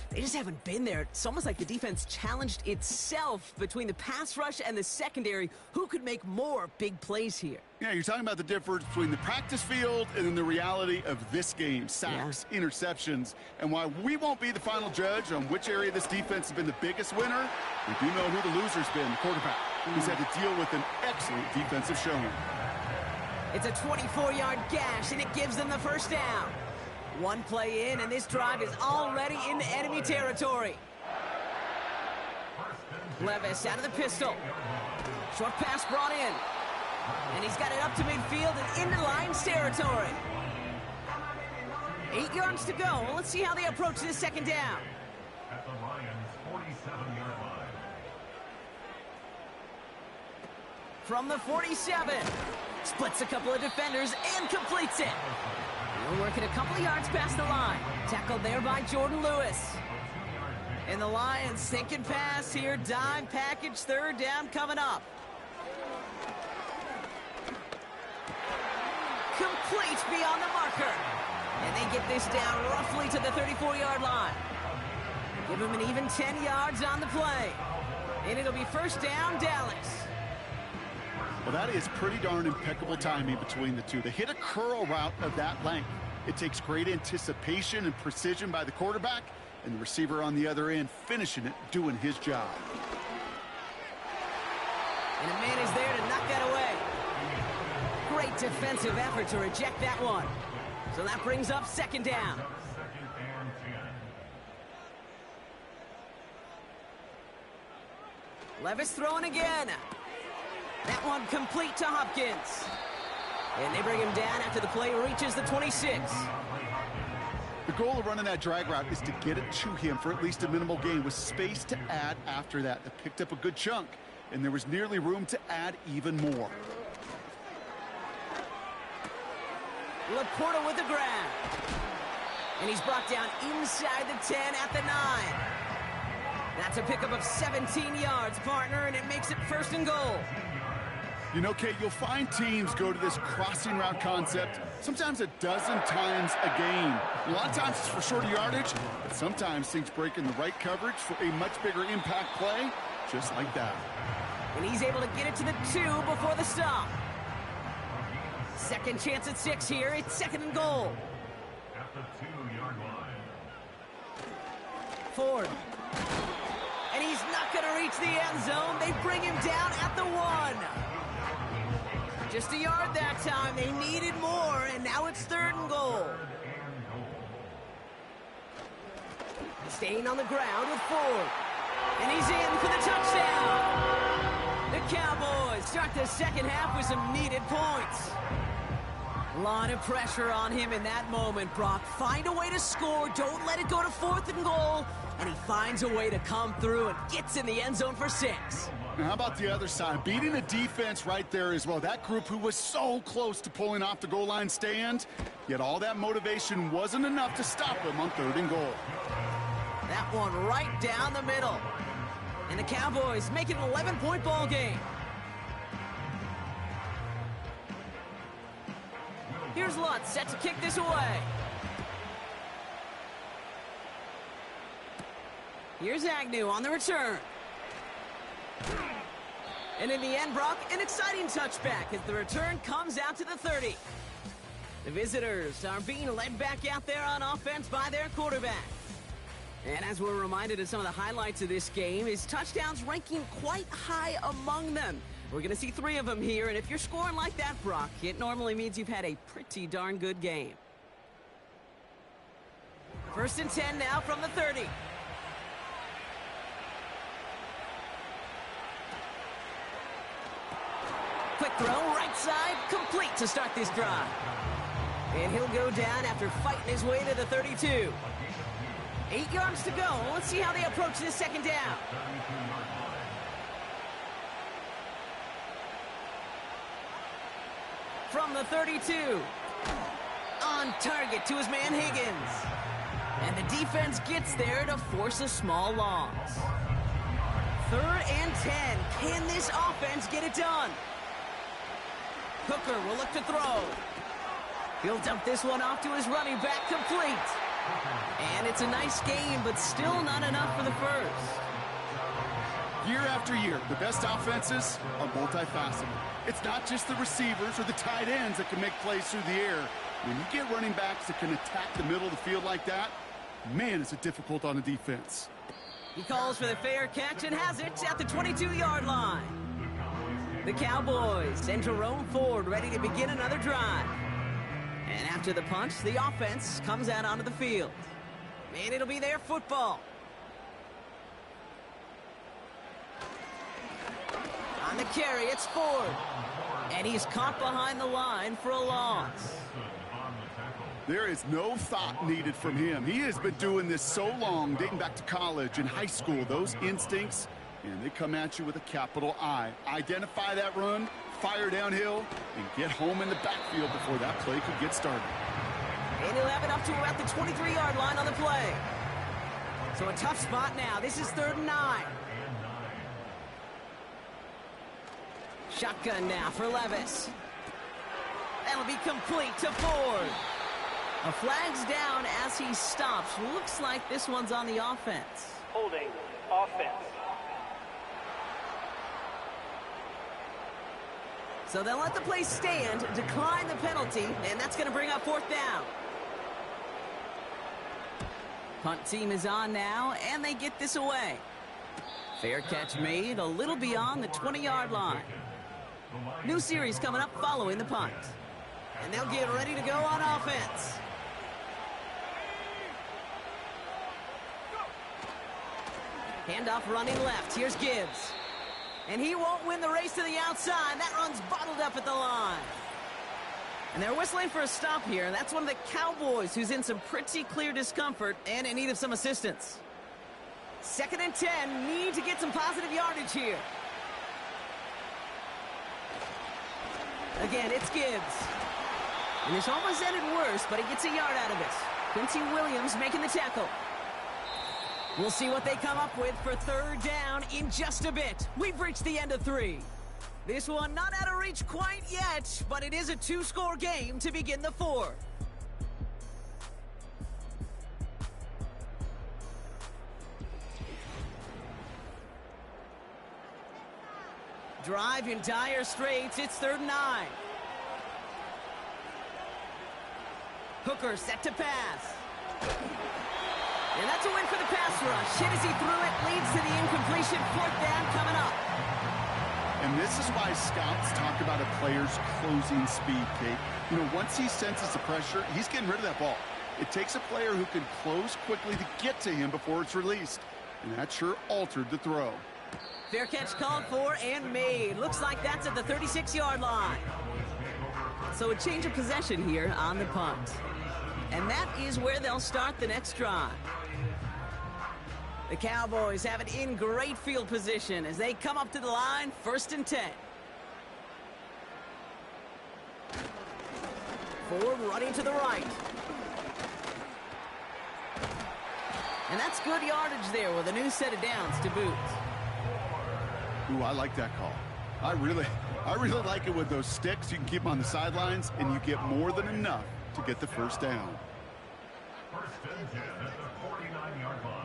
they just haven't been there. It's almost like the defense challenged itself between the pass rush and the secondary. Who could make more big plays here? Yeah, you're talking about the difference between the practice field and then the reality of this game. Sacks, interceptions. And while we won't be the final judge on which area this defense has been the biggest winner, we do know who the loser's been, the quarterback, who's had to deal with an excellent defensive showing. It's a 24-yard gash, and it gives them the first down. One play in, and this drive is already into enemy territory. Levis out of the pistol. Short pass brought in. And he's got it up to midfield and into Lions territory. 8 yards to go. Well, let's see how they approach this second down. At the Lions' 47-yard line. From the 47. Splits a couple of defenders and completes it. He'll work it a couple of yards past the line. Tackled there by Jordan Lewis. And the Lions sinking pass here. Dime package, 3rd down coming up. Complete beyond the marker. And they get this down roughly to the 34-yard line. Give him an even 10 yards on the play. And it'll be first down, Dallas. Well, that is pretty darn impeccable timing between the two. They hit a curl route of that length. It takes great anticipation and precision by the quarterback, and the receiver on the other end finishing it, doing his job. And a man is there to knock that away. Great defensive effort to reject that one. So that brings up second down. Levis throwing again. That one complete to Hopkins. And they bring him down after the play reaches the 26. The goal of running that drag route is to get it to him for at least a minimal gain with space to add after that. They picked up a good chunk, and there was nearly room to add even more. Laporta with the grab. And he's brought down inside the 10 at the 9. That's a pickup of 17 yards, partner, and it makes it 1st and goal. You know, Kate, you'll find teams go to this crossing route concept sometimes a dozen times a game. A lot of times it's for shorter yardage, but sometimes things break in the right coverage for a much bigger impact play, just like that. And he's able to get it to the 2 before the stop. Second chance at 6 here. It's 2nd and goal. At the 2-yard line. Ford. And he's not going to reach the end zone. They bring him down at the 1. Just a yard that time. They needed more, and now it's 3rd and goal. Staying on the ground with Ford. And he's in for the touchdown. The Cowboys start the second half with some needed points. A lot of pressure on him in that moment, Brock. Find a way to score. Don't let it go to 4th and goal. And he finds a way to come through and gets in the end zone for 6. Now, how about the other side? Beating the defense right there as well. That group who was so close to pulling off the goal line stand, yet all that motivation wasn't enough to stop him on 3rd and goal. That one right down the middle. And the Cowboys make it an 11-point ball game. Here's Lutz set to kick this away. Here's Agnew on the return. And in the end, Brock, an exciting touchback as the return comes out to the 30. The visitors are being led back out there on offense by their quarterback. And as we're reminded of some of the highlights of this game, his touchdowns ranking quite high among them. We're going to see 3 of them here, and if you're scoring like that, Brock, it normally means you've had a pretty darn good game. 1st and 10 now from the 30. Quick throw, right side, complete to start this drive. And he'll go down after fighting his way to the 32. 8 yards to go. Let's see how they approach this second down. From the 32. On target to his man Higgins. And the defense gets there to force a small loss. 3rd and 10. Can this offense get it done? Hooker will look to throw. He'll dump this one off to his running back, complete. And it's a nice game, but still not enough for the first. Year after year, the best offenses are multifaceted. It's not just the receivers or the tight ends that can make plays through the air. When you get running backs that can attack the middle of the field like that, man, is it difficult on the defense. He calls for the fair catch and has it at the 22-yard line. The Cowboys send Jerome Ford ready to begin another drive. And after the punch, the offense comes out onto the field. And it'll be their football. On the carry, it's Ford. And he's caught behind the line for a loss. There is no thought needed from him. He has been doing this so long, dating back to college and high school. Those instincts, and they come at you with a capital I. Identify that run, fire downhill, and get home in the backfield before that play could get started. And he'll have it up to about the 23-yard line on the play. So a tough spot now. This is 3rd and 9. Shotgun now for Levis. That'll be complete to Ford. A flag's down as he stops. Looks like this one's on the offense. Holding offense. So they'll let the play stand, decline the penalty, and that's going to bring up 4th down. Punt team is on now, and they get this away. Fair catch made a little beyond the 20-yard line. New series coming up following the punt. And they'll get ready to go on offense. Handoff running left. Here's Gibbs. And he won't win the race to the outside. That run's bottled up at the line. And they're whistling for a stop here. And that's one of the Cowboys who's in some pretty clear discomfort and in need of some assistance. 2nd and 10. Need to get some positive yardage here. Again, it's Gibbs. And this almost ended worse, but he gets a yard out of it. Quincy Williams making the tackle. We'll see what they come up with for 3rd down in just a bit. We've reached the end of 3. This one not out of reach quite yet, but it is a 2-score game to begin the 4th. Drive in dire straits. It's 3rd and 9. Hooker set to pass. And that's a win for the pass rush. Hit as he threw it, leads to the incompletion. 4th down coming up. And this is why scouts talk about a player's closing speed, Kate. You know, once he senses the pressure, he's getting rid of that ball. It takes a player who can close quickly to get to him before it's released. And that sure altered the throw. Fair catch called for and made. Looks like that's at the 36-yard line. So a change of possession here on the punt. And that is where they'll start the next drive. The Cowboys have it in great field position as they come up to the line, 1st and 10. Ford running to the right. And that's good yardage there with a new set of downs to boot. Ooh, I like that call. I really like it with those sticks. You can keep them on the sidelines, and you get more than enough to get the 1st down. 1st and 10 at the 49-yard line.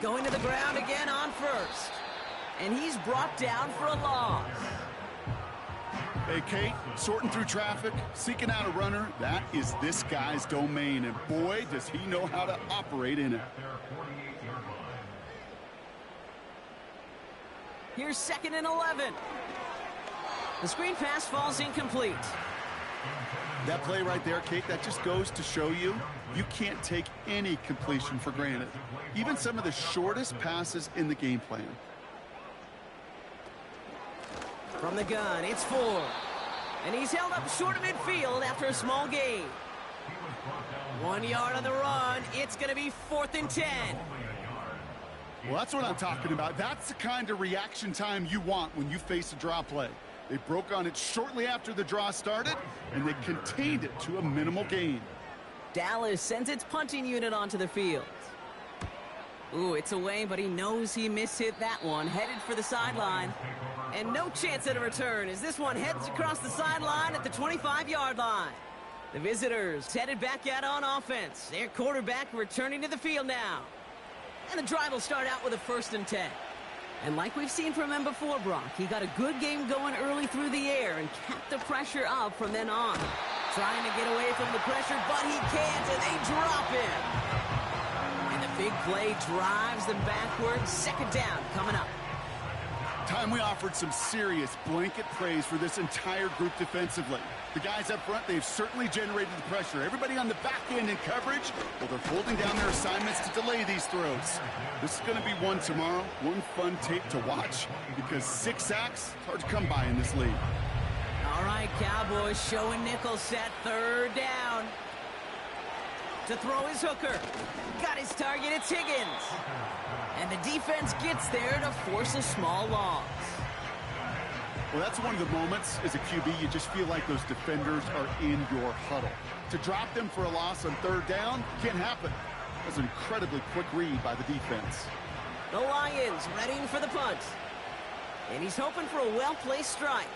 Going to the ground again on 1st. And he's brought down for a loss. Hey, Kate, sorting through traffic, seeking out a runner, that is this guy's domain. And boy, does he know how to operate in it. At their 48-yard line. Here's 2nd and 11. The screen pass falls incomplete. That play right there, Kate, that just goes to show you, you can't take any completion for granted. Even some of the shortest passes in the game plan. From the gun, it's Ford. And he's held up short of midfield after a small gain. 1 yard on the run. It's going to be 4th and 10. Well, that's what I'm talking about. That's the kind of reaction time you want when you face a draw play. They broke on it shortly after the draw started, and they contained it to a minimal gain. Dallas sends its punting unit onto the field. Ooh, it's away, but he knows he mishit that one. Headed for the sideline. And no chance at a return as this one heads across the sideline at the 25-yard line. The visitors headed back out on offense. Their quarterback returning to the field now. And the drive will start out with a 1st and 10. And like we've seen from him before, Brock, he got a good game going early through the air and kept the pressure up from then on. Trying to get away from the pressure, but he can't, and they drop him. And the big play drives them backwards. 2nd down coming up. Time we offered some serious blanket praise for this entire group defensively. The guys up front, they've certainly generated the pressure. Everybody on the back end in coverage, well, they're holding down their assignments to delay these throws. This is going to be one tomorrow, one fun tape to watch, because 6 sacks, hard to come by in this league. All right, Cowboys showing nickel set, 3rd down. To throw his hooker. Got his target, it's Higgins. And the defense gets there to force a small loss. Well, that's one of the moments as a QB you just feel like those defenders are in your huddle. To drop them for a loss on 3rd down can't happen. That's an incredibly quick read by the defense. The Lions ready for the punt. And he's hoping for a well-placed strike.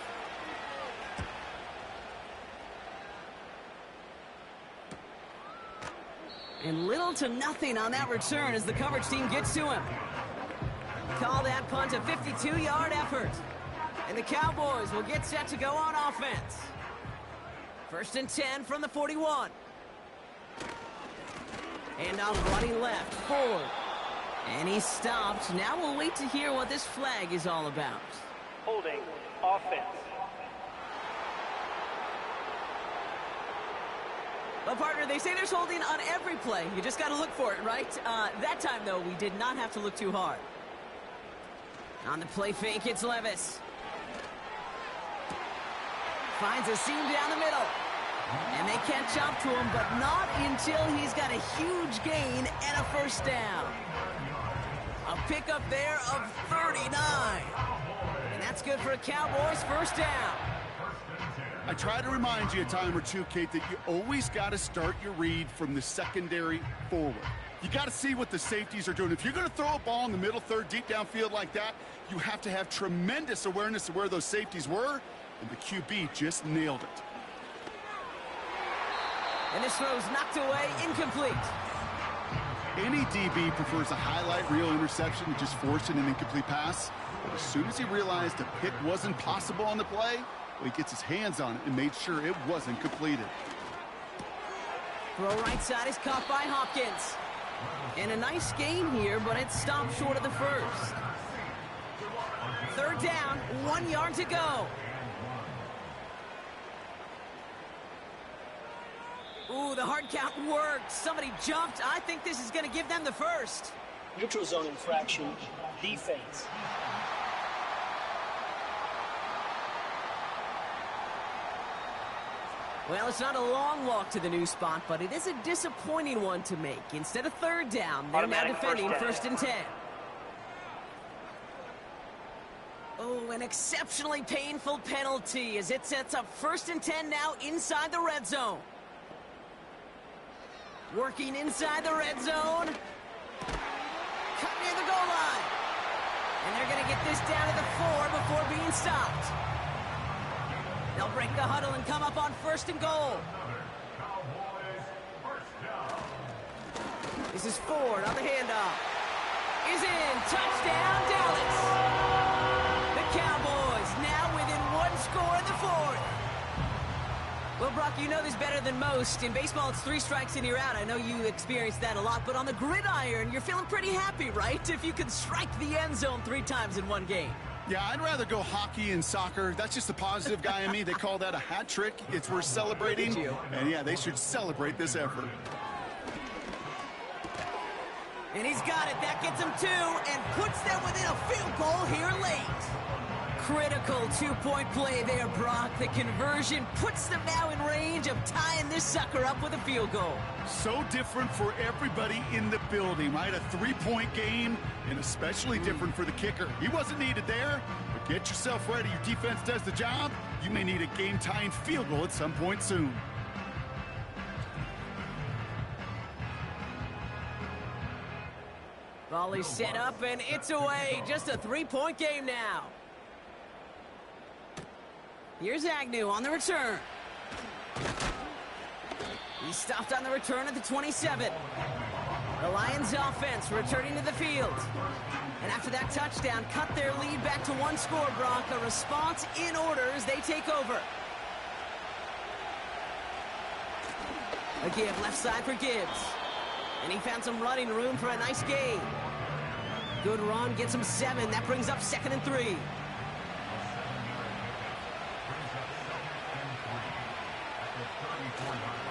And little to nothing on that return as the coverage team gets to him. Call that punt a 52-yard effort. And the Cowboys will get set to go on offense. 1st and 10 from the 41. And off running left, Ford. And he stopped. Now we'll wait to hear what this flag is all about. Holding offense. Well, partner, they say there's holding on every play. You just got to look for it, right? That time, though, we did not have to look too hard. On the play fake, it's Levis. Finds a seam down the middle. And they catch up to him, but not until he's got a huge gain and a 1st down. A pickup there of 39. And that's good for a Cowboys 1st down. I try to remind you a time or two, Kate, that you always got to start your read from the secondary forward. You got to see what the safeties are doing. If you're going to throw a ball in the middle third, deep downfield like that, you have to have tremendous awareness of where those safeties were, and the QB just nailed it. And this throw's knocked away, incomplete. Any DB prefers a highlight reel interception to just forcing an incomplete pass. But as soon as he realized a pick wasn't possible on the play, well, he gets his hands on it and made sure it wasn't completed. Throw right side is caught by Hopkins. And a nice gain here, but it stopped short of the first. Third down, 1 yard to go. Ooh, the hard count worked. Somebody jumped. I think this is going to give them the first. Neutral zone infraction, defense. Well, it's not a long walk to the new spot, but it is a disappointing one to make. Instead of third down, they're now defending first and 10. Oh, an exceptionally painful penalty as it sets up first and 10 now inside the red zone. Working inside the red zone. Cut near the goal line. And they're going to get this down to the 4 before being stopped. They'll break the huddle and come up on first and goal. This is Ford on the handoff. Is in. Touchdown, Dallas. The Cowboys now within 1 score in the 4th. Well, Brock, you know this better than most. In baseball, it's 3 strikes and you're out. I know you experienced that a lot, but on the gridiron, you're feeling pretty happy, right? If you could strike the end zone 3 times in one game. Yeah, I'd rather go hockey and soccer. That's just the positive guy in me. They call that a hat trick. It's worth celebrating. And yeah, they should celebrate this effort. And he's got it. That gets him 2 and puts them within a field goal here late. Critical 2-point play there, Brock. The conversion puts them now in range of tying this sucker up with a field goal. So different for everybody in the building, right? A 3-point game, and especially different for the kicker. He wasn't needed there, but get yourself ready. Your defense does the job. You may need a game-tying field goal at some point soon. Volley set up, and it's away. Just a 3-point game now. Here's Agnew on the return. He's stopped on the return at the 27. The Lions offense returning to the field. And after that touchdown, cut their lead back to 1 score, Brock. A response in order as they take over. A give left side for Gibbs. And he found some running room for a nice gain. Good run, gets him 7. That brings up 2nd and 3.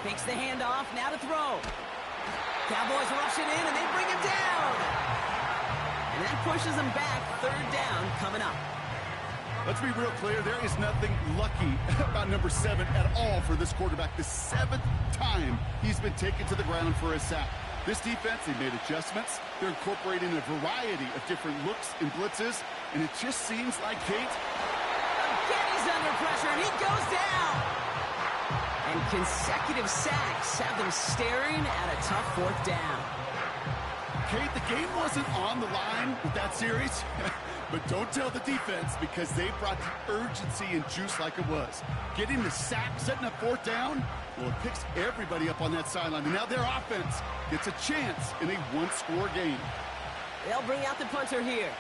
Takes the handoff, now to throw. Cowboys rush it in, and they bring him down. And that pushes them back. 3rd down coming up. Let's be real clear. There is nothing lucky about number 7 at all for this quarterback. The 7th time he's been taken to the ground for a sack. This defense, they made adjustments. They're incorporating a variety of different looks and blitzes, and it just seems like, Kate, again he's under pressure, and he goes down. And consecutive sacks have them staring at a tough 4th down. Kate, the game wasn't on the line with that series, but don't tell the defense because they brought the urgency and juice like it was. Getting the sack, setting up 4th down, well, it picks everybody up on that sideline. And now their offense gets a chance in a 1-score game. They'll bring out the punter here.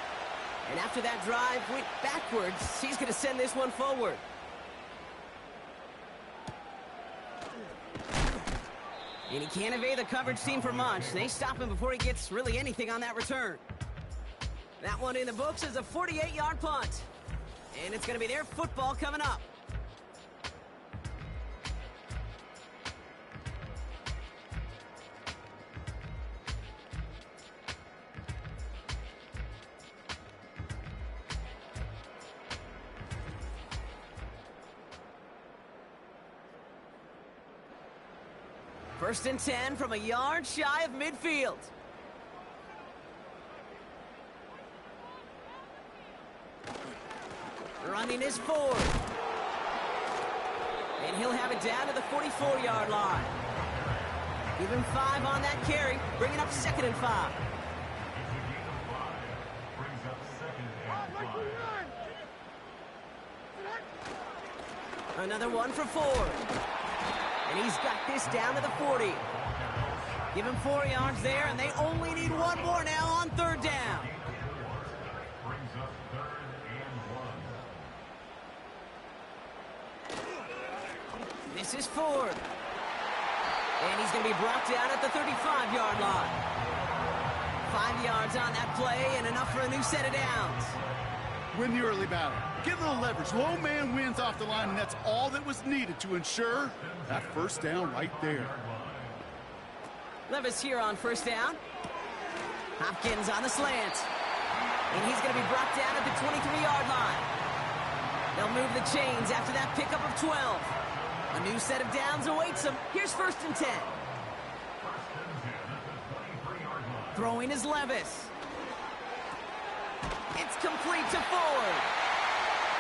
And after that drive went backwards, he's going to send this one forward. And he can't evade the coverage team for much. They stop him before he gets really anything on that return. That one in the books is a 48-yard punt. And it's going to be their football coming up. First and 10 from a yard shy of midfield. Running is Ford. And he'll have it down to the 44-yard line. Give him 5 on that carry, bringing up 2nd and 5. Another one for Ford. And he's got this down to the 40. Give him 4 yards there, and they only need 1 more now on 3rd down. This is Ford. And he's going to be brought down at the 35-yard line. 5 yards on that play and enough for a new set of downs. Win the early battle. Get a little leverage. Low man wins off the line, and that's all that was needed to ensure that first down right there. Levis here on first down. Hopkins on the slant. And he's going to be brought down at the 23-yard line. They'll move the chains after that pickup of 12. A new set of downs awaits them. Here's first and 10. Throwing is Levis. It's complete to Ford.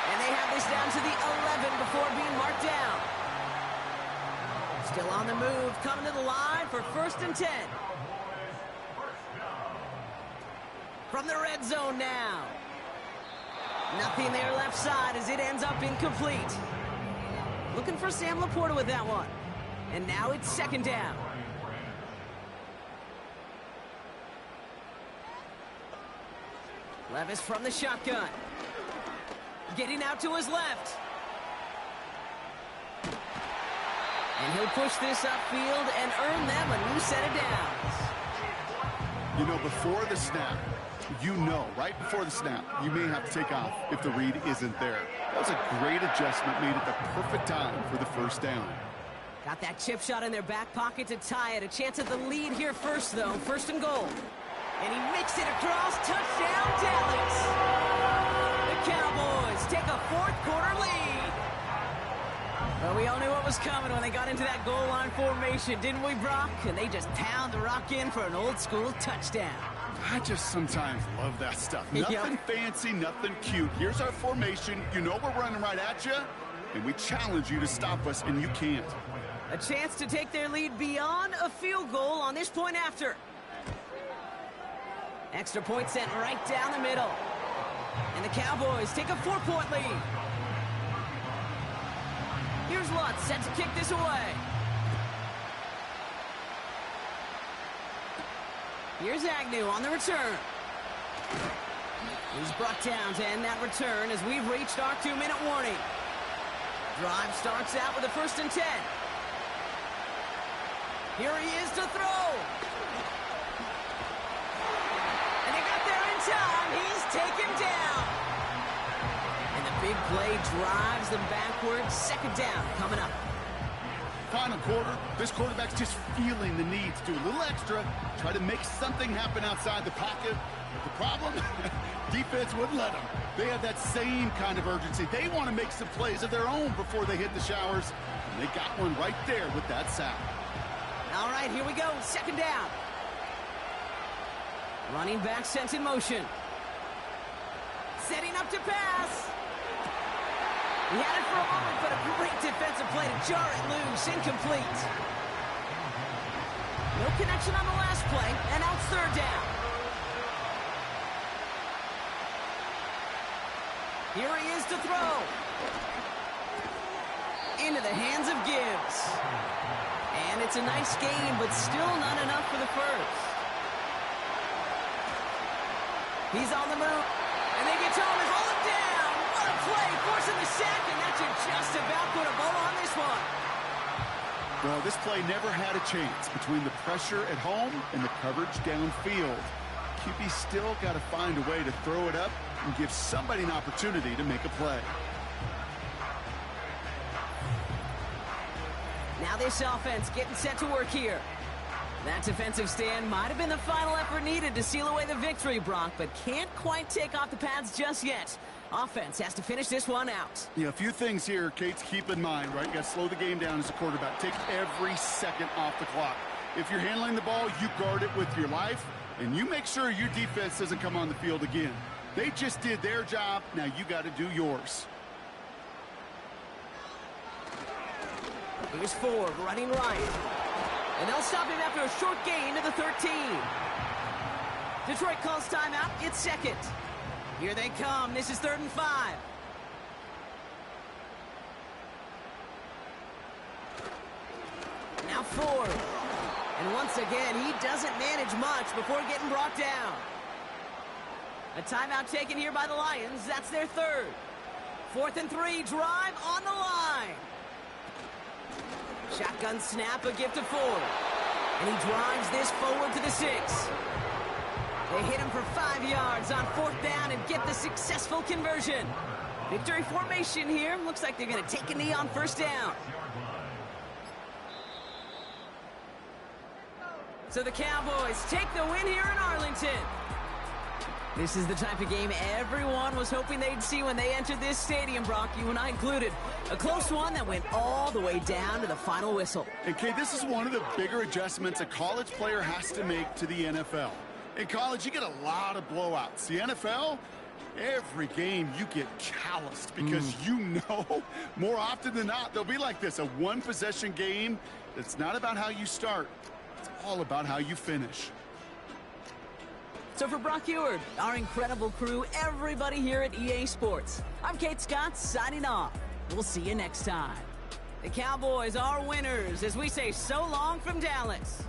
And they have this down to the 11 before being marked down. Still on the move, coming to the line for first and 10. From the red zone now. Nothing there left side as it ends up incomplete. Looking for Sam Laporta with that one. And now it's second down. Levis from the shotgun. Getting out to his left. And he'll push this upfield and earn them a new set of downs. You know, before the snap, right before the snap, you may have to take off if the read isn't there. That was a great adjustment made at the perfect time for the first down. Got that chip shot in their back pocket to tie it. A chance at the lead here first, though. First and goal. And he makes it across. Touchdown, Dallas. The Cowboys take a fourth-quarter lead. Well, we all knew what was coming when they got into that goal line formation, didn't we, Brock? And they just pound the rock in for an old-school touchdown. I just sometimes love that stuff. Nothing fancy, nothing cute. Here's our formation. You know we're running right at you, and we challenge you to stop us, and you can't. A chance to take their lead beyond a field goal on this point after. Extra point sent right down the middle. And the Cowboys take a 4-point lead. Here's Lutz set to kick this away. Here's Agnew on the return. He's brought down to end that return as we've reached our 2-minute warning. Drive starts out with a first and 10. Here he is to throw. And they got there in time. He's taken down. And the big play drives them backwards. Second down coming up. Final quarter, this quarterback's just feeling the need to do a little extra, try to make something happen outside the pocket. But the problem, defense wouldn't let them. They have that same kind of urgency. They want to make some plays of their own before they hit the showers. And they got one right there with that sack. All right, here we go. Second down. Running back sent in motion. Setting up to pass. He had it for a moment, but a great defensive play to jar it loose. Incomplete. No connection on the last play, and now it's third down. Here he is to throw. Into the hands of Gibbs. And it's a nice game, but still not enough for the first. He's on the move, and they get to him and hold him down. What a play, forcing the sack, and that should just about put a bow on this one. Well, this play never had a chance between the pressure at home and the coverage downfield. QB still got to find a way to throw it up and give somebody an opportunity to make a play. Now this offense getting set to work here. That defensive stand might have been the final effort needed to seal away the victory, Brock, but can't quite take off the pads just yet. Offense has to finish this one out. Yeah, a few things here, Kate, to keep in mind, right? You got to slow the game down as a quarterback. Take every second off the clock. If you're handling the ball, you guard it with your life, and you make sure your defense doesn't come on the field again. They just did their job. Now you got to do yours. Here's Ford running right. And they'll stop him after a short gain to the 13. Detroit calls timeout. It's second. Here they come. This is 3rd and 5. Now Ford. And once again, he doesn't manage much before getting brought down. A timeout taken here by the Lions. That's their 3rd. 4th and 3. Drive on the line. Shotgun snap, a gift to Ford. And he drives this forward to the 6. They hit him for 5 yards on 4th down and get the successful conversion. Victory formation here. Looks like they're going to take a knee on 1st down. So the Cowboys take the win here in Arlington. This is the type of game everyone was hoping they'd see when they entered this stadium, Brock, you and I included. A close one that went all the way down to the final whistle. And, Kate, this is one of the bigger adjustments a college player has to make to the NFL. In college, you get a lot of blowouts. The NFL, every game you get calloused because you know more often than not they'll be like this, a one-possession game. It's not about how you start. It's all about how you finish. So for Brock Huard, our incredible crew, everybody here at EA Sports, I'm Kate Scott signing off. We'll see you next time. The Cowboys are winners as we say so long from Dallas.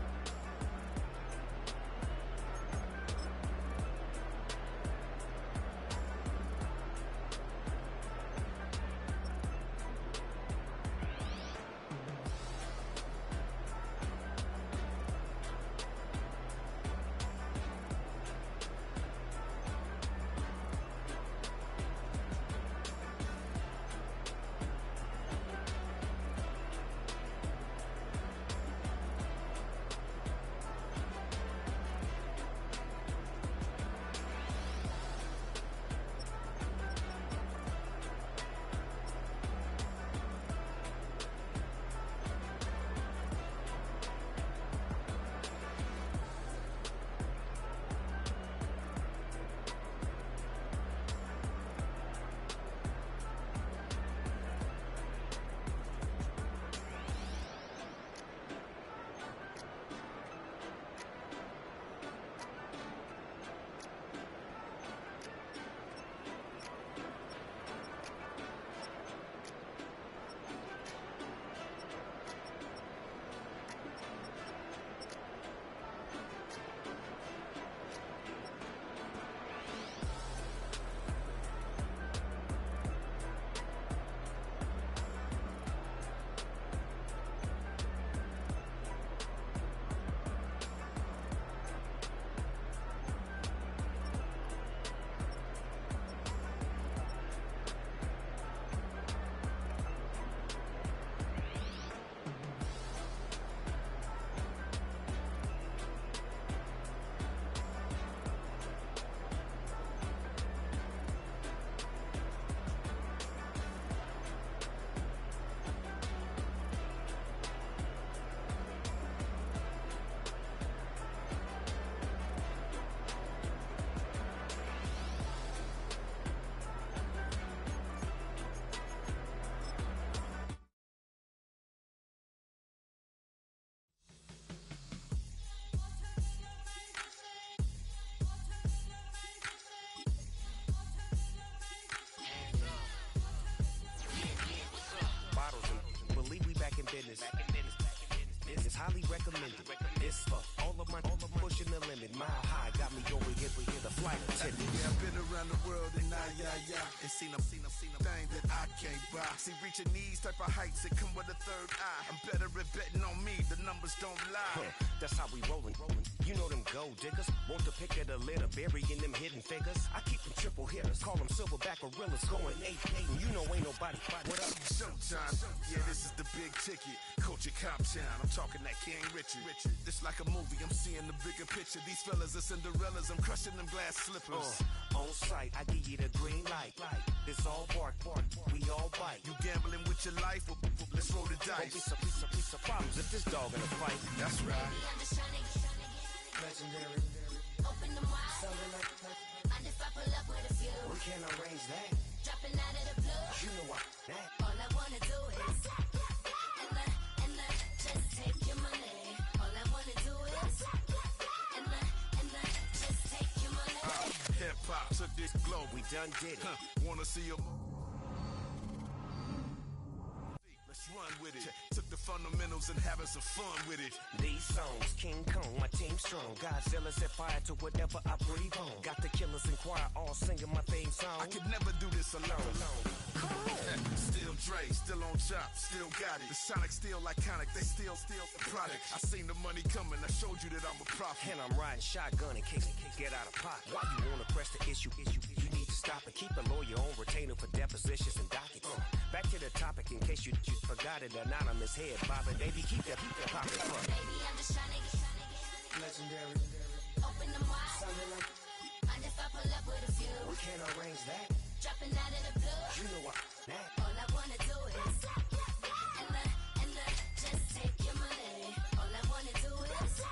business. It's highly recommended. It's for all of my pushing the limit. Mile high got me over here the flight attendant. Yeah, I've been around the world and and seen them things that I can't buy. See, reaching these type of heights, it come with a third eye. I'm better at betting on me, the numbers don't lie. That's how we rollin'. You know them gold diggers, want to pick at a litter, burying them hidden figures. I keep them triple hitters, call them silverback gorillas, going 8-8, and you know ain't nobody. What up? Showtime. Yeah, this is the big ticket. Culture Cop Town. I'm talking that King Richard. This like a movie. I'm seeing the bigger picture. These fellas are Cinderellas. I'm crushing them glass slippers. On sight, I give you the green light. It's all bark. We all bite. You gambling with your life? Let's roll the dice. Don't be piece of problems if this dog in a fight. That's right. Legendary. Open them wide. Something like Mind if I pull up with a few? we can't arrange that. Dropping out of the blue. You know what? That. All I wanna do is and just take your money. All I wanna do is and just take your money. Hip hop took this globe. We done did it. Wanna see you? Let's run with it. Took the fundamentals and having some fun with it. These songs, King Kong, my team strong. Godzilla set fire to whatever I breathe on. Got the killers in choir all singing my theme song. I could never do this alone. Still Dre, still on top, still got it. The Sonic still iconic, they still the product. I seen the money coming, I showed you that I'm a prophet. And I'm riding shotgun in case get out of pocket. Why you wanna press the issue? You need to stop and keep a lawyer on retainer for depositions and dockets. Back to the topic in case you forgot it. Anonymous head bobbing, baby, keep that popping. Baby, I'm just trying to get Legendary. open them wide. Sounding like Mind if I pull up with a few? we can't arrange that. Dropping out of the blue. You know what? That. All I wanna do is and just take your money. All I wanna do is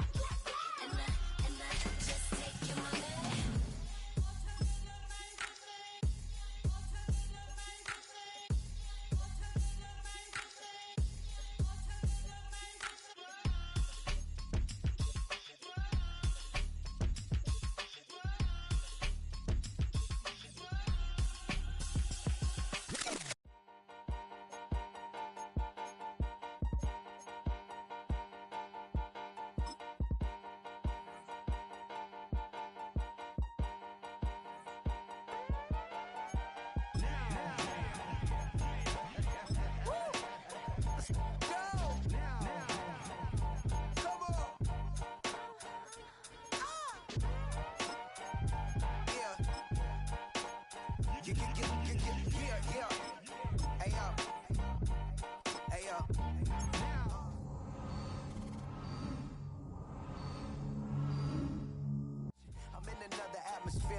and just take your money.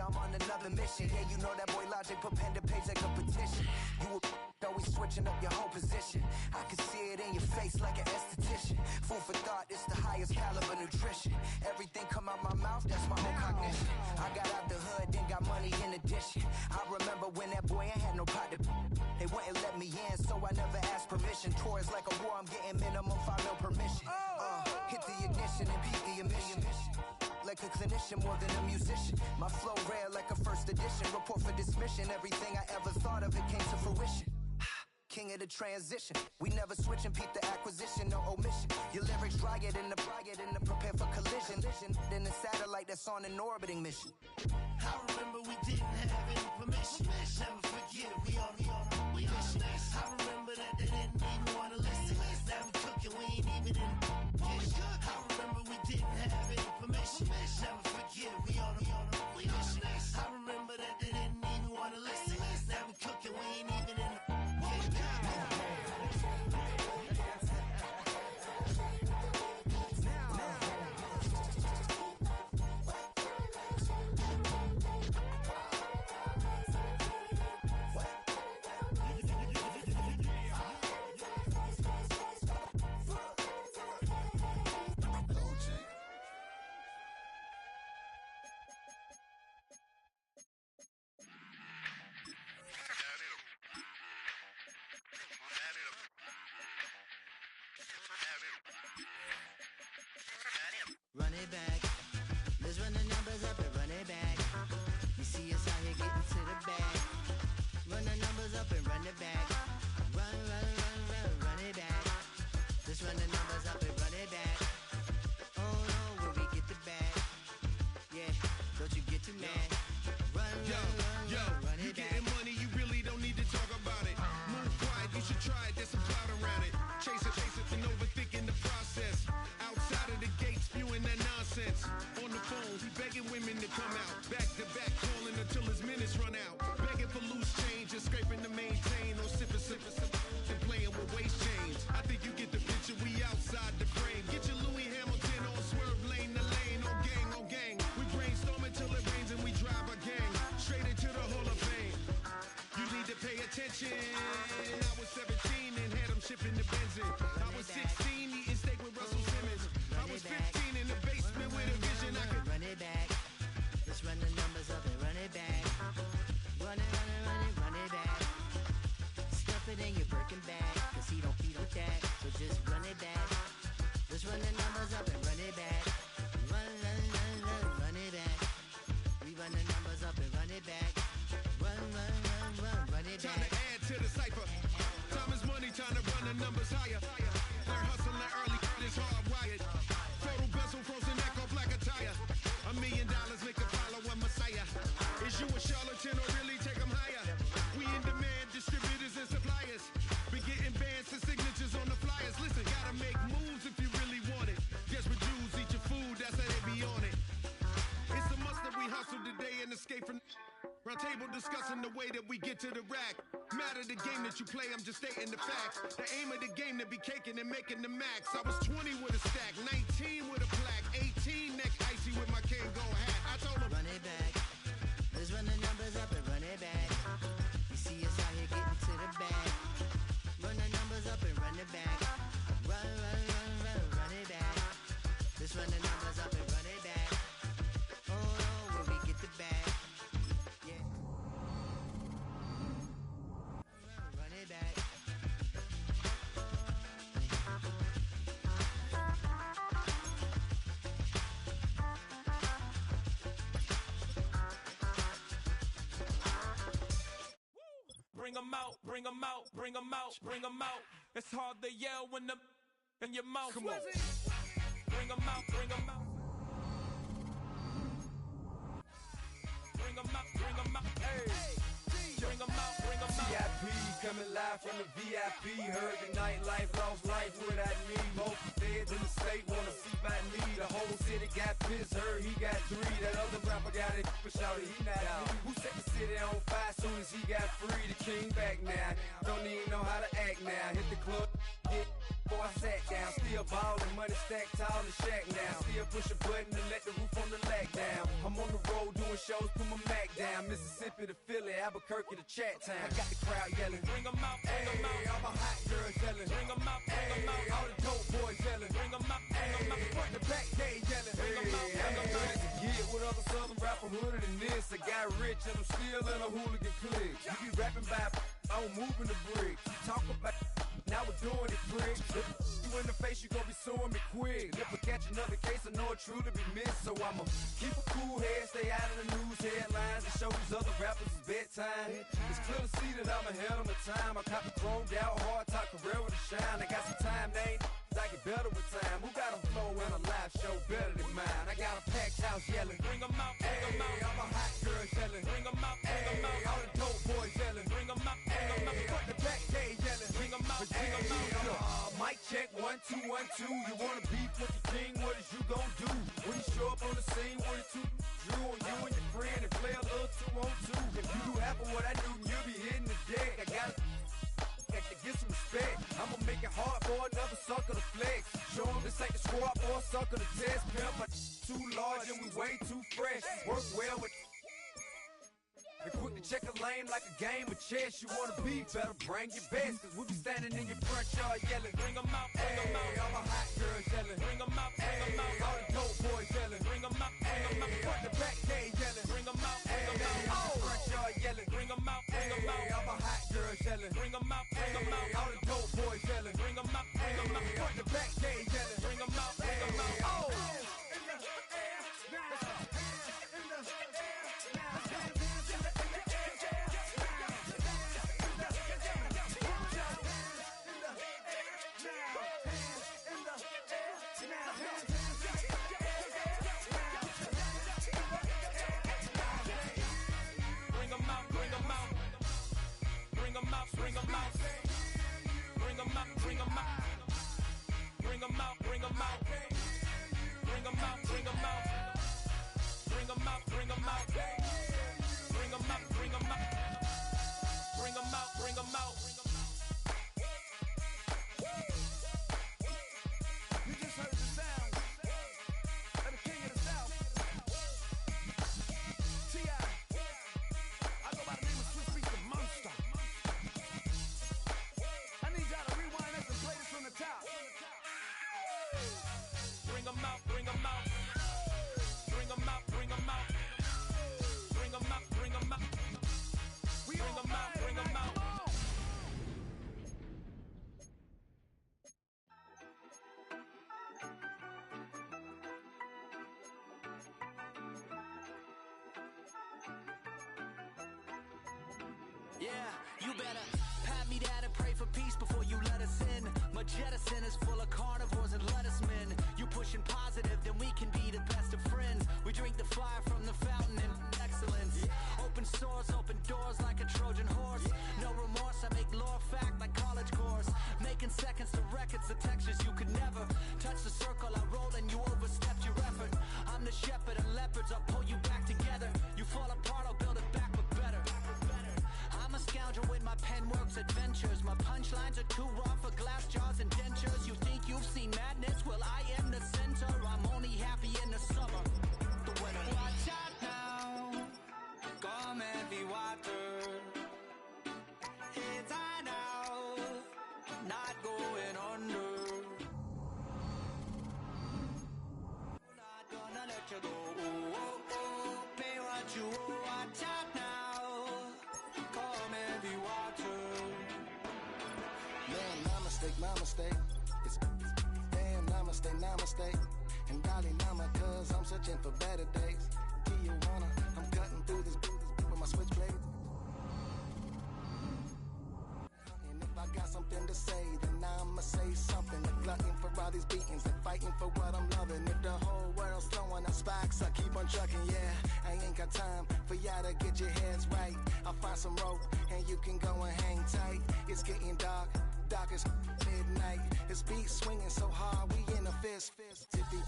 I'm on another mission. Yeah, you know that boy Logic put pen to page like a petition. You were always switching up your whole position. I can see it in your face like an esthetician. Food for thought, it's the highest caliber nutrition. Everything come out my mouth, that's my own cognition. I got out the hood, then got money in addition. I remember when that boy ain't had no pot to. They wouldn't let me in, so I never asked permission. Tours like a war, I'm getting minimum 5 mil permission. Hit the ignition and beat the emission. Like a clinician more than a musician. My flow rare like a first edition. Report for dismission. Everything I ever thought of, it came to fruition. King of the transition. We never switch and peep the acquisition, no omission. Your lyrics dry it in the prepare for collision. Then the satellite that's on an orbiting mission. I remember we didn't have any permission. Never forget we on mission. I remember that they didn't even want to listen. Now we cooking, we ain't even in the kitchen. I remember we didn't have any permission. Never forget we on mission. I remember that they didn't even want to listen. Now we cooking, we ain't even in the Run it back. Let's run the numbers up and run it back. You see us out here getting to the bag. Run the numbers up and run it back. Run it back. Let's run the numbers up and run it back. Oh no, when we get the bag. Yeah, don't you get too mad. Run it you back. getting money, you really don't need to talk about it. Move quiet, you should try it, there's some clout around it. Chase it, and overthinking the process. Outside of the gate, spewing that nonsense. On the phone, he begging women to come out. Back to back, calling until his minutes run out. Begging for loose change and scraping to maintain. Or sipping, and playing with waist chains. I think you get the picture, we outside the frame. Get your Louis Hamilton on swerve lane to lane. On gang. We brainstorm until it rains and we drive a gang. Straight into the Hall of Fame. You need to pay attention. I was 17 and had him shipping the benzine. I was 16 eating steak with Russell Simmons. I was 15 in the basement with a vision. I could run it back. Let's run the numbers up and run it back. Run it back. Stuff it in your Birkin bag, cause he don't with that. So just run it back. Let's run the numbers up and run it back. Run it back. We run the numbers up and run it back. Run it back. time to add to the cipher. Time is money, time to run the numbers higher. Learn hustling early, it's hardwired. Total bezel, frozen neck off like a tire. $1 million make a follow a messiah. Is you a charlatan or really take them higher? We in demand, distributors hustle today and escape from. Round table discussing the way that we get to the rack. Matter the game that you play, I'm just stating the facts. The aim of the game to be caking and making the max. I was 20 with a stack, 19 with a plaque, 18 neck icy with my Kango hat. I told him, run it back. Let's run the numbers up and run it back. You see us out here getting to the bag. Run the numbers up and run it back. Run, run, run, run, run it back. Let's run the numbers up and run it back. Oh no, where we get the bag. Yeah. Run it back. Bring 'em out, bring 'em out, bring 'em out, bring 'em out. It's hard to yell when the in your mouth. Come on. Bring 'em out, bring 'em out. Bring 'em out, bring 'em out. Hey. Bring 'em out, bring 'em out. VIP coming live from the VIP. Heard the nightlife, lost life without me. Most feds in the state wanna see by me. The whole city got pissed, heard he got 3. That other rapper got it, but shouted he not out. Who set the city on fire soon as he got free? The king back now, don't even know how to act now. Hit the club, hit before I sat down. Still ballin', money stacked tall in the shack now. Still push a button to let the roof on the lag down. I'm on the road doing shows, put my Mac down. Mississippi to Philly, Albuquerque to Chat Town. I got the crowd yelling, bring 'em out, bring 'em out. All my hot girls yelling, bring 'em out, bring 'em out. All the dope boys yelling, bring 'em out, bring 'em out. Front the back, they yelling, bring 'em out, bring 'em out. To get with other southern rapper hooded than this. I got rich and I'm still in a hooligan clique. You be rapping by, I'm moving the bricks. You talk about, now we're doing it quick. You in the face, you gon' be suing me quick. If I catch another case, I know it truly be missed. So I'ma keep a cool head, stay out of the news headlines, and show these other rappers it's bedtime. It's clear to see that I'm ahead of my time. I cop the chromed out, hard top career with a shine. I got some time, they ain't I get better with time. Who got a flow and a live show better than mine? I got a packed house yelling, bring 'em out, bring 'em out. All my hot girls yelling, bring 'em out, bring 'em out. All the dope boys yelling, bring 'em out, bring 'em out. Front the back, they yelling, bring 'em out, bring 'em out. Mic check, 1 2 1 2. You wanna beef with the king? What is you gon' do when you show up on the scene with a 2 Drew on you and your friend and play a little 2-on-2? If you do half of what I do, you'll be hitting the deck. I got to get some respect. I'ma make it hard for another sucker to flex. Show 'em this ain't the squad or a sucker to test. Pimp, but too large and we way too fresh. Work well with. And quick to check a lane like a game of chess. You wanna be better, bring your best. Cause we be standing in your front yard yelling, bring 'em out, bring 'em out. All my hot girls yelling, bring 'em out, bring 'em out. All the dope boys yelling, bring 'em out, bring 'em out. Front the back, they yelling, bring 'em out, bring 'em out. Front yard yelling, bring 'em out, bring 'em out. All my hot girls yelling, bring 'em out, bring 'em out. All the dope boys yelling, bring 'em out, bring 'em out. Front the back, they yelling, bring 'em out, bring 'em out. Bring 'em out, bring 'em out. Bring 'em out, bring 'em out. Bring 'em out, bring 'em out. Bring 'em out, bring 'em out. Bring 'em out, bring 'em out. Bring 'em out, bring 'em out. Bring 'em out, bring 'em out. Bring 'em out, bring 'em out. you just heard the sound of the king of the South. T.I. I go by the name of Swiss Beats the Monster. I need y'all to rewind this and play this from the top. Bring 'em out, bring 'em out. Bring 'em out, bring 'em out. Bring 'em out, bring 'em out. Bring 'em out, bring 'em out. Yeah, you better pat me that and pray for peace before you let us in. My jettison is full of carnivores and lettuce men. You pushing positive, then we can be the best of friends. We drink the fire from the fountain in excellence. Open sores, open doors like a Trojan horse. No remorse, I make lore fact like college course. Making seconds to records, the textures you could never touch the circle I roll and you overstepped your effort. I'm the shepherd and leopards, I'll pull you back together. Too rough for glass jars and dentures. You think you've seen madness? Well, I am the center. I'm only happy in the summer. The winter. Watch out now. Come heavy water. It's high now. Not going under. Not gonna let you go. Oh, oh, oh. Pay what you owe. Watch out now. Come heavy water. Man, my mistake. It's damn, namaste. And golly, nama, cause I'm searching for better days. Tijuana, I'm cutting through this with my switchblade. And if I got something to say, then I'ma say something. A glutton for all these beatings and fighting for what I'm loving. If the whole world's throwing up sparks, I keep on trucking, yeah. I ain't got time for y'all to get your heads right. I'll find some rope and you can go and hang tight. It's getting dark as midnight. This beat swinging so hard, we in a fist.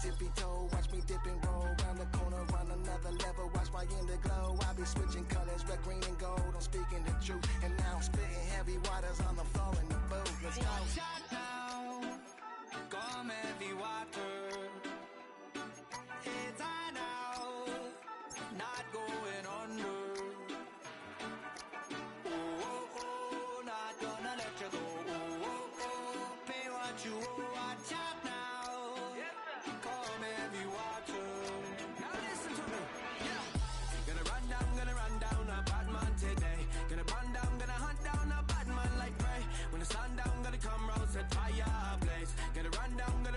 Tippy toe, watch me dip and roll. Round the corner, run another level. Watch my glow. I be switching colors, red, green, and gold. I'm speaking the truth, and now I'm spitting heavy waters on the floor in the booth. Let's go. Watch out now. Come heavy water. It's high now. Not going under. Oh, oh, oh. Not gonna let you go. You watch out now. Come heavy water. Now listen to me. Yeah. Gonna run down a bad man today. Gonna hunt down a bad man like prey. When the sun down, gonna come round, set fire ablaze. Gonna run down a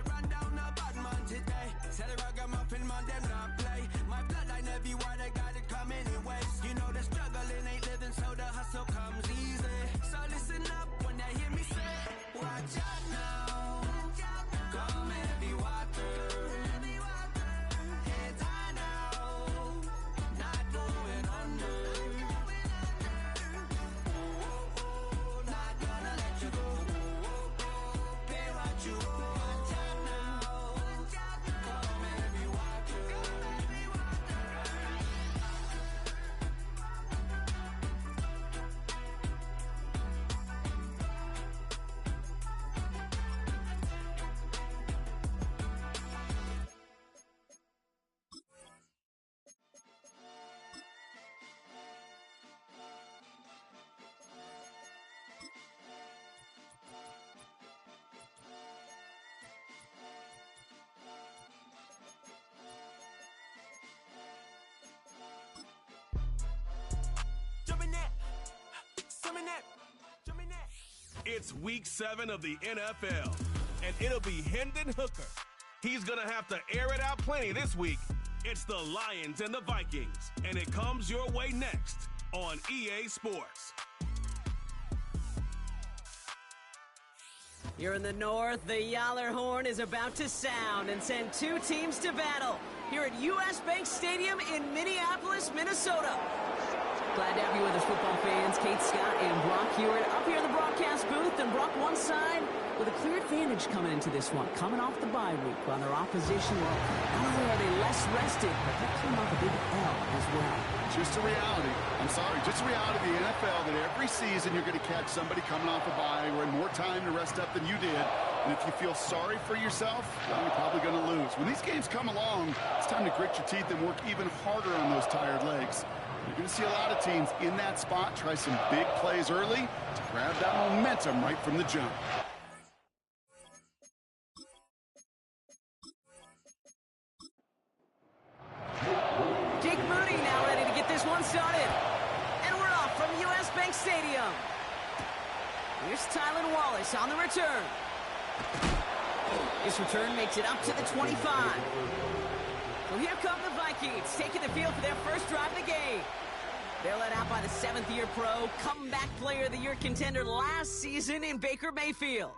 bad man today. Tell the ragamuffin man, them not play. My bloodline heavy water, got it coming in waves. You know the struggling ain't living, so the hustle comes easy. So listen up when they hear me say, watch out now. Come heavy water. Heads high now. Not going under. Oh, oh, oh. Not gonna let you go. Oh, oh, oh. Pay what you owe. Watch out now. Come heavy water. It's week 7 of the NFL, and it'll be Hendon Hooker. He's going to have to air it out plenty this week. It's the Lions and the Vikings, and it comes your way next on EA Sports. Here in the north, the Yaller horn is about to sound and send two teams to battle here at US Bank Stadium in Minneapolis, Minnesota. Glad to have you with us, football fans. Kate Scott and Brock Hewitt up here in the broadcast booth, and Brock one side with a clear advantage coming into this one, coming off the bye week on their opposition. Well, not only are they less rested, but they came off a big L as well. Just a reality. I'm sorry, just a reality of the NFL that every season you're going to catch somebody coming off a bye who had more time to rest up than you did. And if you feel sorry for yourself, well, you're probably going to lose. When these games come along, it's time to grit your teeth and work even harder on those tired legs. You're going to see a lot of teams in that spot try some big plays early to grab that momentum right from the jump. Jake Moody now ready to get this one started. And we're off from US Bank Stadium. Here's Tylan Wallace on the return. This return makes it up to the 25. So here come the Vikings, taking the field for their first drive of the game. They're led out by the 7th-year pro, comeback player of the year contender last season in Baker Mayfield.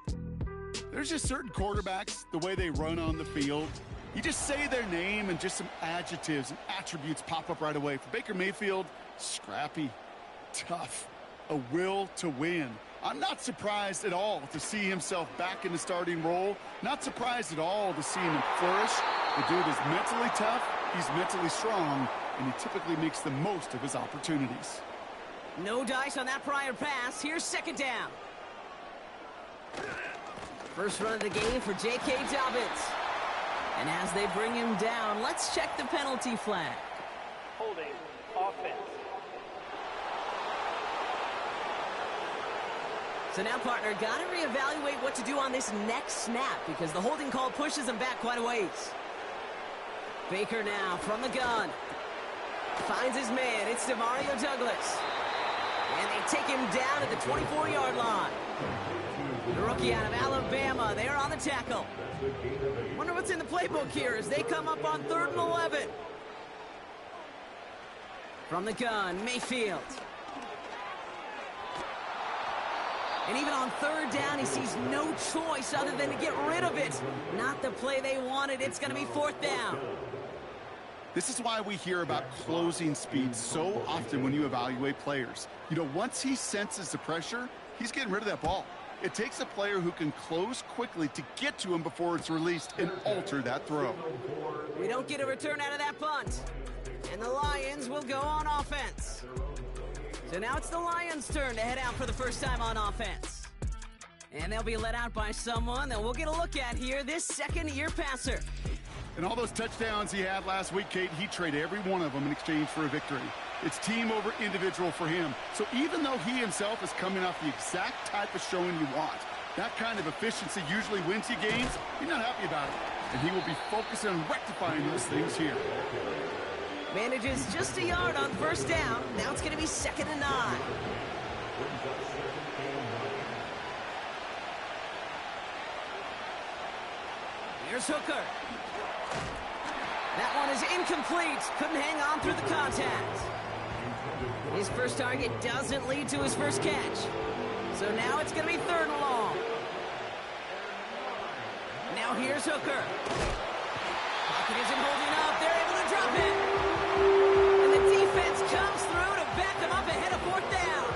There's just certain quarterbacks, the way they run on the field. You just say their name and just some adjectives and attributes pop up right away. For Baker Mayfield, scrappy, tough, a will to win. I'm not surprised at all to see himself back in the starting role. Not surprised at all to see him flourish. The dude is mentally tough, he's mentally strong, and he typically makes the most of his opportunities. No dice on that prior pass. Here's second down. First run of the game for J.K. Dobbins. And as they bring him down, let's check the penalty flag. Holding offense. So now, partner, got to reevaluate what to do on this next snap because the holding call pushes him back quite a ways. Baker now from the gun. Finds his man. It's Demario Douglas. And they take him down at the 24-yard line. The rookie out of Alabama, they're on the tackle. Wonder what's in the playbook here as they come up on 3rd and 11. From the gun, Mayfield. And even on 3rd down, he sees no choice other than to get rid of it. Not the play they wanted. It's going to be 4th down. This is why we hear about closing speed so often when you evaluate players. You know, once he senses the pressure, he's getting rid of that ball. It takes a player who can close quickly to get to him before it's released and alter that throw. We don't get a return out of that punt. And the Lions will go on offense. So now it's the Lions' turn to head out for the first time on offense. And they'll be let out by someone that we'll get a look at here, this second-year passer. And all those touchdowns he had last week, Kate, he traded every one of them in exchange for a victory. It's team over individual for him. So even though he himself is coming off the exact type of showing you want, that kind of efficiency usually wins you games, you're not happy about it. And he will be focusing on rectifying those things here. Manages just a yard on 1st down. Now it's going to be 2nd and 9. Here's Hooker. That one is incomplete. Couldn't hang on through the contact. His first target doesn't lead to his first catch. So now it's going to be 3rd and long. Now here's Hooker. Pocket isn't holding up. They're able to drop it. And the defense comes through to back them up ahead of 4th down.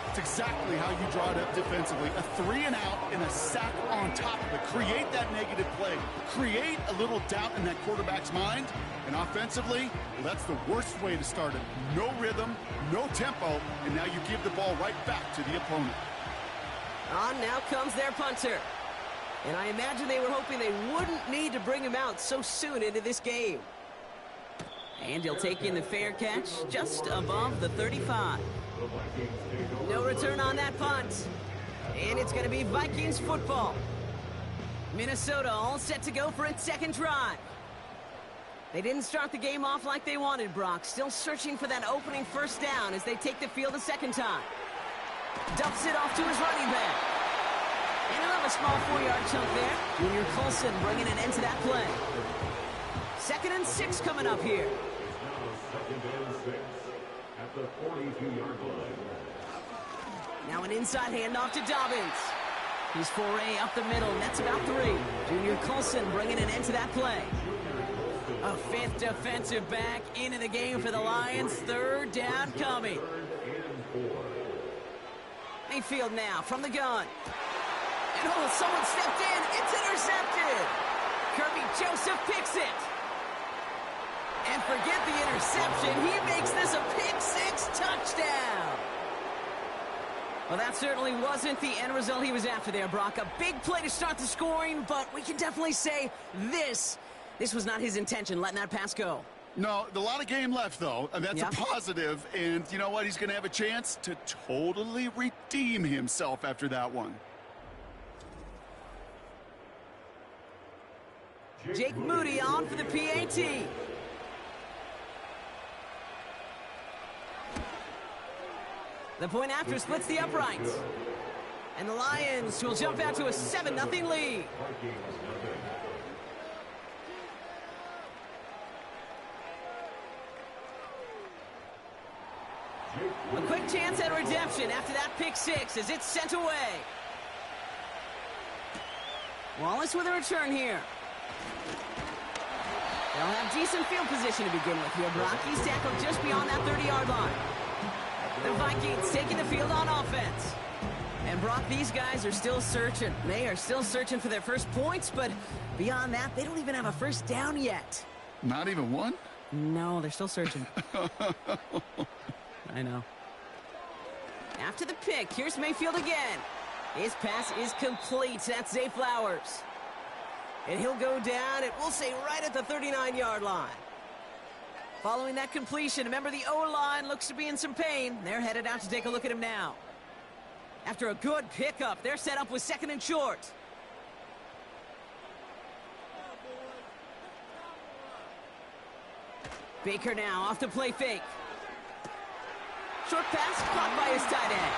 It's exactly how you draw it up defensively. A 3 and out and a sack on top of it. Create that negative play. Create a little doubt in that quarterback's mind. And offensively, well, that's the worst way to start it. No rhythm, no tempo, and now you give the ball right back to the opponent. On now comes their punter. And I imagine they were hoping they wouldn't need to bring him out so soon into this game. And he'll take in the fair catch just above the 35. No return on that punt. And it's going to be Vikings football. Minnesota all set to go for its second drive. They didn't start the game off like they wanted, Brock. Still searching for that opening 1st down as they take the field a second time. Dumps it off to his running back. And another small 4-yard chunk there. Junior Colson bringing an end to that play. 2nd and 6 coming up here. At the 42-yard line. Now an inside handoff to Dobbins. His foray up the middle, that's about 3. Junior Colson bringing an end to that play. A 5th defensive back into the game for the Lions. 3rd down coming. Mayfield now from the gun. And oh, someone stepped in. It's intercepted. Kirby Joseph picks it. And forget the interception. He makes this a pick-6 touchdown. Well, that certainly wasn't the end result he was after there, Brock. A big play to start the scoring, but we can definitely say this was not his intention, letting that pass go. No, a lot of game left, though, and that's a positive. And you know what? He's going to have a chance to totally redeem himself after that one. Jake Moody on for the PAT. The point after splits the uprights. And the Lions will jump out to a 7-0 lead. A quick chance at redemption after that pick-6 as it's sent away. Wallace with a return here. They'll have decent field position to begin with here. Brock, he's tackled just beyond that 30-yard line. The Vikings taking the field on offense. And Brock, these guys are still searching. They are still searching for their first points, but beyond that, they don't even have a first down yet. Not even one? No, they're still searching. I know. After the pick, here's Mayfield again. His pass is complete. That's Zay Flowers. And he'll go down, and we'll say right at the 39-yard line. Following that completion, remember the O-line looks to be in some pain. They're headed out to take a look at him now. After a good pickup, they're set up with 2nd and short. Baker now off the play fake. Short pass caught by his tight end.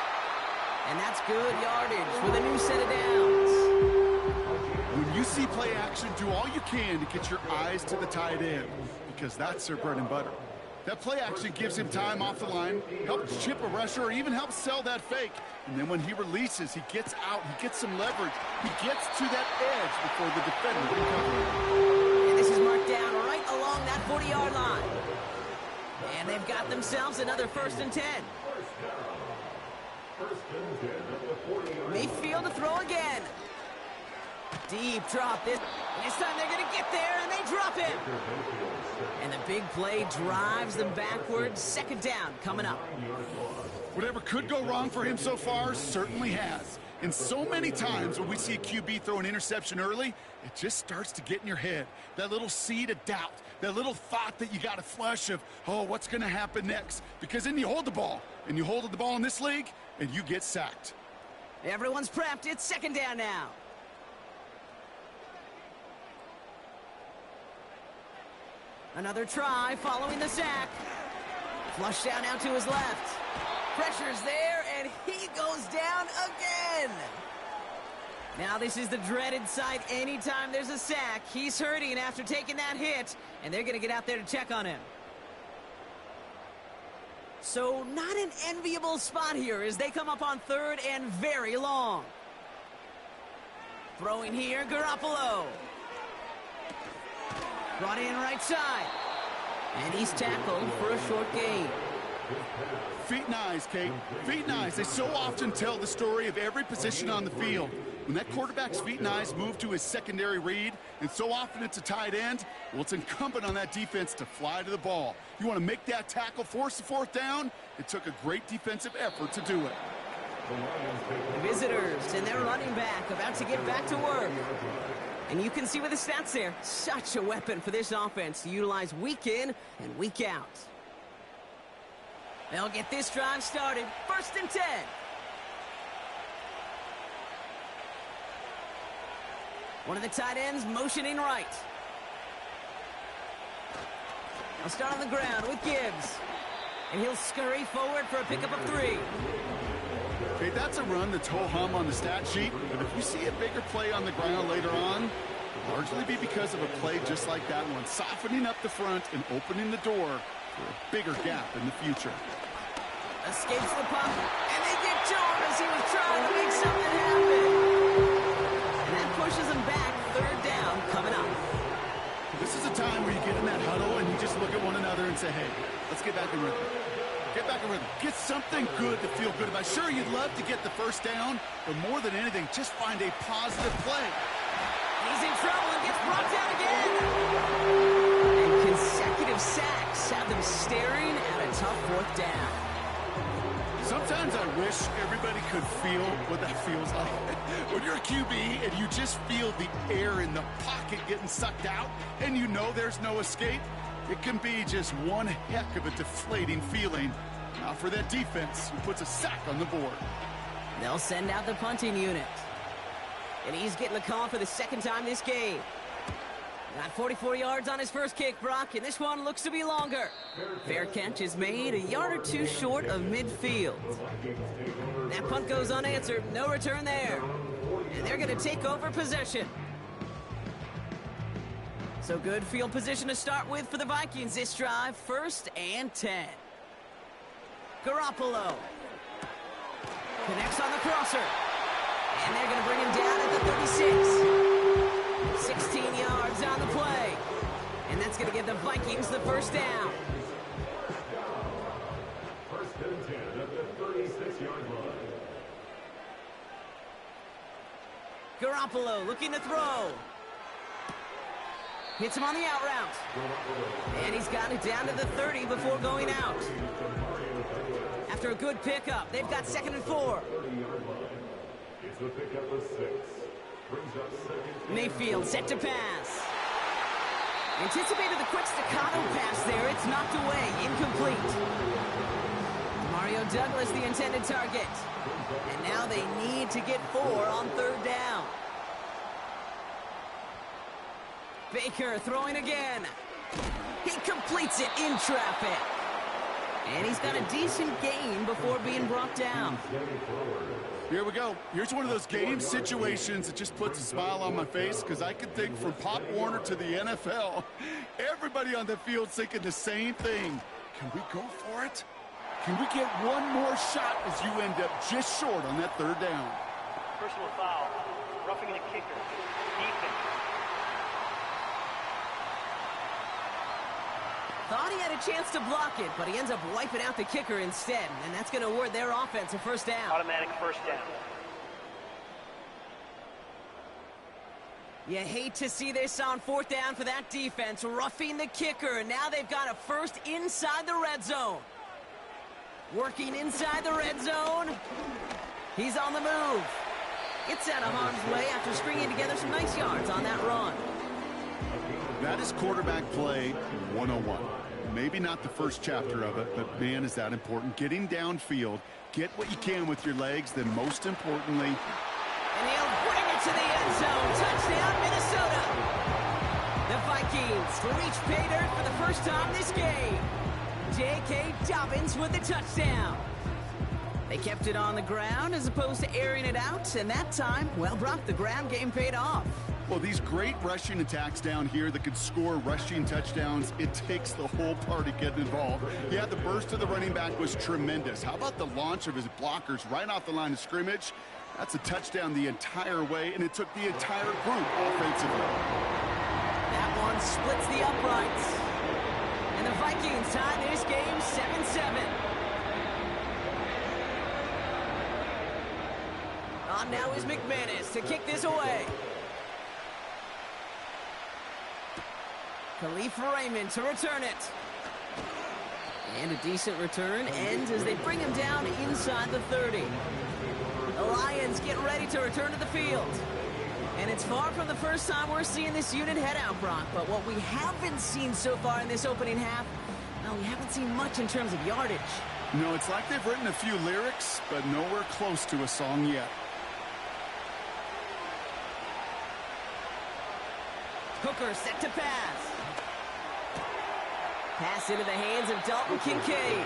And that's good yardage with a new set of downs. When you see play action, do all you can to get your eyes to the tight end, because that's their bread and butter. That play action gives him time off the line, helps chip a rusher, or even helps sell that fake. And then when he releases, he gets out, he gets some leverage. He gets to that edge before the defender can cover. And this is marked down right along that 40-yard line. And they've got themselves another 1st and 10. Mayfield to throw again. Deep drop. This time they're going to get there, and they drop him. And the big play drives them backwards. 2nd down coming up. Whatever could go wrong for him so far certainly has. And so many times when we see a QB throw an interception early, it just starts to get in your head. That little seed of doubt, that little thought that you got to flush of, oh, what's going to happen next? Because then you hold the ball, and you hold the ball in this league, and you get sacked. Everyone's prepped. It's 2nd down now. Another try following the sack. Flush down out to his left. Pressure's there, and he goes down again. Now this is the dreaded sight anytime there's a sack. He's hurting after taking that hit, and they're going to get out there to check on him. So not an enviable spot here as they come up on 3rd and very long. Throwing here, Garoppolo. Brought in right side. And he's tackled for a short gain. Feet and eyes, Kate. Feet and eyes. They so often tell the story of every position on the field. When that quarterback's feet and eyes move to his secondary read, and so often it's a tight end, well, it's incumbent on that defense to fly to the ball. You want to make that tackle, force the 4th down? It took a great defensive effort to do it. Visitors and their running back about to get back to work. And you can see with the stats there, such a weapon for this offense to utilize week in and week out. They'll get this drive started. 1st and 10. One of the tight ends motioning right. They'll start on the ground with Gibbs. And he'll scurry forward for a pickup of 3. Okay, that's a run that's ho-hum on the stat sheet, but if you see a bigger play on the ground later on, it'll largely be because of a play just like that one, softening up the front and opening the door for a bigger gap in the future. Escapes the pump, and they get to him as he was trying to make something happen. And that pushes him back. 3rd down coming up. This is a time where you get in that huddle and you just look at one another and say, hey, let's get back in rhythm. Get back in rhythm. Get something good to feel good about. Sure, you'd love to get the 1st down, but more than anything, just find a positive play. He's in trouble and gets brought down again. And consecutive sacks have them staring at a tough 4th down. Sometimes I wish everybody could feel what that feels like. When you're a QB and you just feel the air in the pocket getting sucked out and you know there's no escape, it can be just one heck of a deflating feeling. Now for that defense who puts a sack on the board. They'll send out the punting unit. And he's getting the call for the 2nd time this game. Got 44 yards on his first kick, Brock, and this one looks to be longer. Fair catch is made, a yard or 2 short of midfield. That punt goes unanswered, no return there. And they're going to take over possession. So good field position to start with for the Vikings this drive, 1st and 10. Garoppolo connects on the crosser. And they're going to bring him down at the 36. 16 yards on the play. And that's going to give the Vikings the 1st down. 1st and 10 at the 36-yard line. Garoppolo looking to throw. Hits him on the out route. And he's got it down to the 30 before going out. After a good pickup, they've got 2nd and 4. It's the pickup of 6. Brings up second. Mayfield set to pass. Anticipated the quick staccato pass there. It's knocked away. Incomplete. Mario Douglas, the intended target. And now they need to get 4 on 3rd down. Baker throwing again. He completes it in traffic. And he's got a decent gain before being brought down. Here we go. Here's one of those game situations that just puts a smile on my face because I can think from Pop Warner to the NFL. Everybody on the field's thinking the same thing. Can we go for it? Can we get one more shot as you end up just short on that 3rd down? Personal foul. Roughing the kicker. Defense. Thought he had a chance to block it, but he ends up wiping out the kicker instead, and that's going to award their offense a 1st down. Automatic 1st down. You hate to see this on 4th down for that defense, roughing the kicker. Now they've got a 1st inside the red zone. Working inside the red zone. He's on the move. Gets out of harm's way after stringing together some nice yards on that run. That is quarterback play 101. Maybe not the first chapter of it, but man, is that important. Getting downfield, get what you can with your legs, then most importantly... And he'll bring it to the end zone. Touchdown, Minnesota. The Vikings reach pay dirt for the first time this game. J.K. Dobbins with the touchdown. They kept it on the ground as opposed to airing it out, and that time, well, Brock, the ground game paid off. Well, these great rushing attacks down here that could score rushing touchdowns, it takes the whole party getting involved. Yeah, the burst of the running back was tremendous. How about the launch of his blockers right off the line of scrimmage? That's a touchdown the entire way, and it took the entire group offensively. That one splits the uprights. And the Vikings tie this game 7-7. On now is McManus to kick this away. Khalif Raymond to return it. And a decent return ends as they bring him down inside the 30. The Lions get ready to return to the field. And it's far from the first time we're seeing this unit head out, Brock. But what we haven't seen so far in this opening half, well, we haven't seen much in terms of yardage. No, it's like they've written a few lyrics, but nowhere close to a song yet. Hooker set to pass. Pass into the hands of Dalton Kincaid.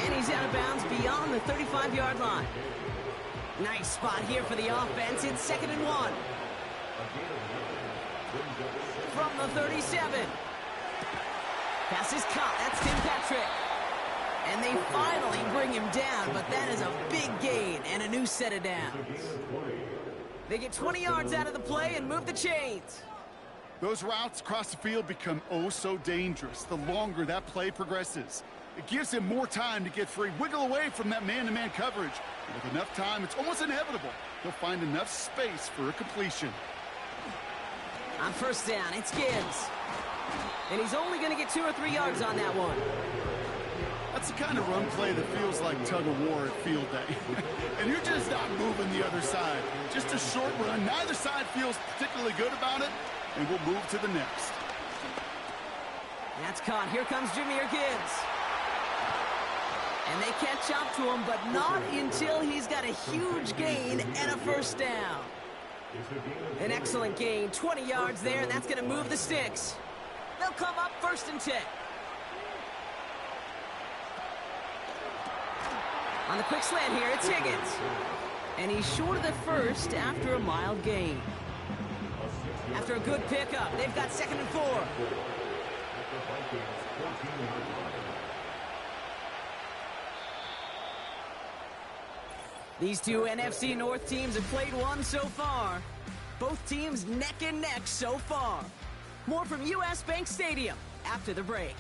And he's out of bounds beyond the 35-yard line. Nice spot here for the offense. It's 2nd and 1. From the 37. Pass is caught. That's Tim Patrick. And they finally bring him down, but that is a big gain and a new set of downs. They get 20 yards out of the play and move the chains. Those routes across the field become oh so dangerous the longer that play progresses. It gives him more time to get free, wiggle away from that man-to-man coverage. And with enough time, it's almost inevitable. He'll find enough space for a completion. On 1st down, it's Gibbs. And he's only going to get 2 or 3 yards on that one. That's the kind of run play that feels like tug-of-war at field day. And you're just not moving the other side. Just a short run. Neither side feels particularly good about it. And we'll move to the next. That's caught. Here comes Jahmyr Gibbs. And they catch up to him, but not until he's got a huge gain and a 1st down. An excellent gain. 20 yards there, and that's going to move the sticks. They'll come up 1st and 10. On the quick slant here, it's Higgins. And he's short of the 1st after a mild gain. After a good pickup, they've got 2nd and 4. These two NFC North teams have played one so far. Both teams neck and neck so far. More from U.S. Bank Stadium after the break.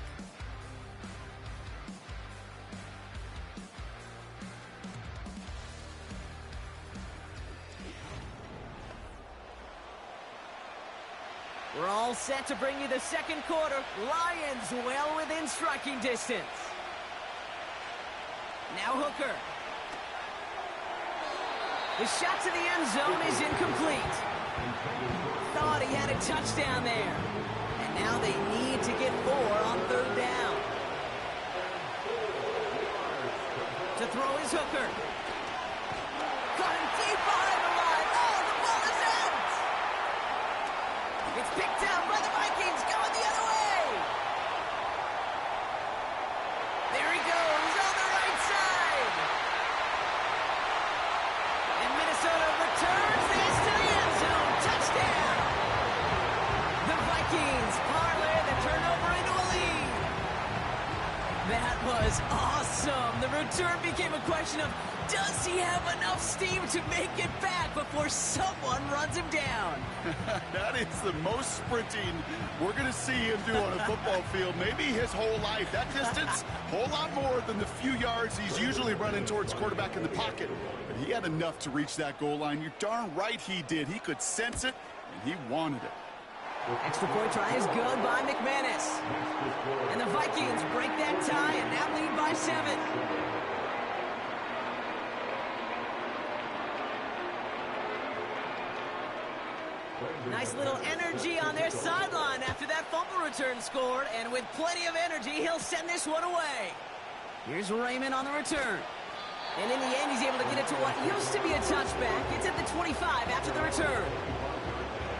We're all set to bring you the 2nd quarter. Lions well within striking distance. Now Hooker. The shot to the end zone is incomplete. Thought he had a touchdown there. And now they need to get 4 on 3rd down. To throw is Hooker. Got him deep behind the line. Oh, the ball is out. It's picked up by the Vikings, going the other way. There he goes on the right side. And Minnesota returns this to the end zone. Touchdown. The Vikings parlay the turnover into a lead. That was awesome. The return became a question of, does he have enough steam to make it back before someone runs him down? That is the most sprinting we're going to see him do on a football field. Maybe his whole life. That distance, a whole lot more than the few yards he's usually running towards quarterback in the pocket. But he had enough to reach that goal line. You're darn right he did. He could sense it, and he wanted it. Extra point try is good by McManus. And the Vikings break that tie and now lead by 7. Nice little energy on their sideline after that fumble return scored. And with plenty of energy, he'll send this one away. Here's Raymond on the return. And in the end, he's able to get it to what used to be a touchback. It's at the 25 after the return.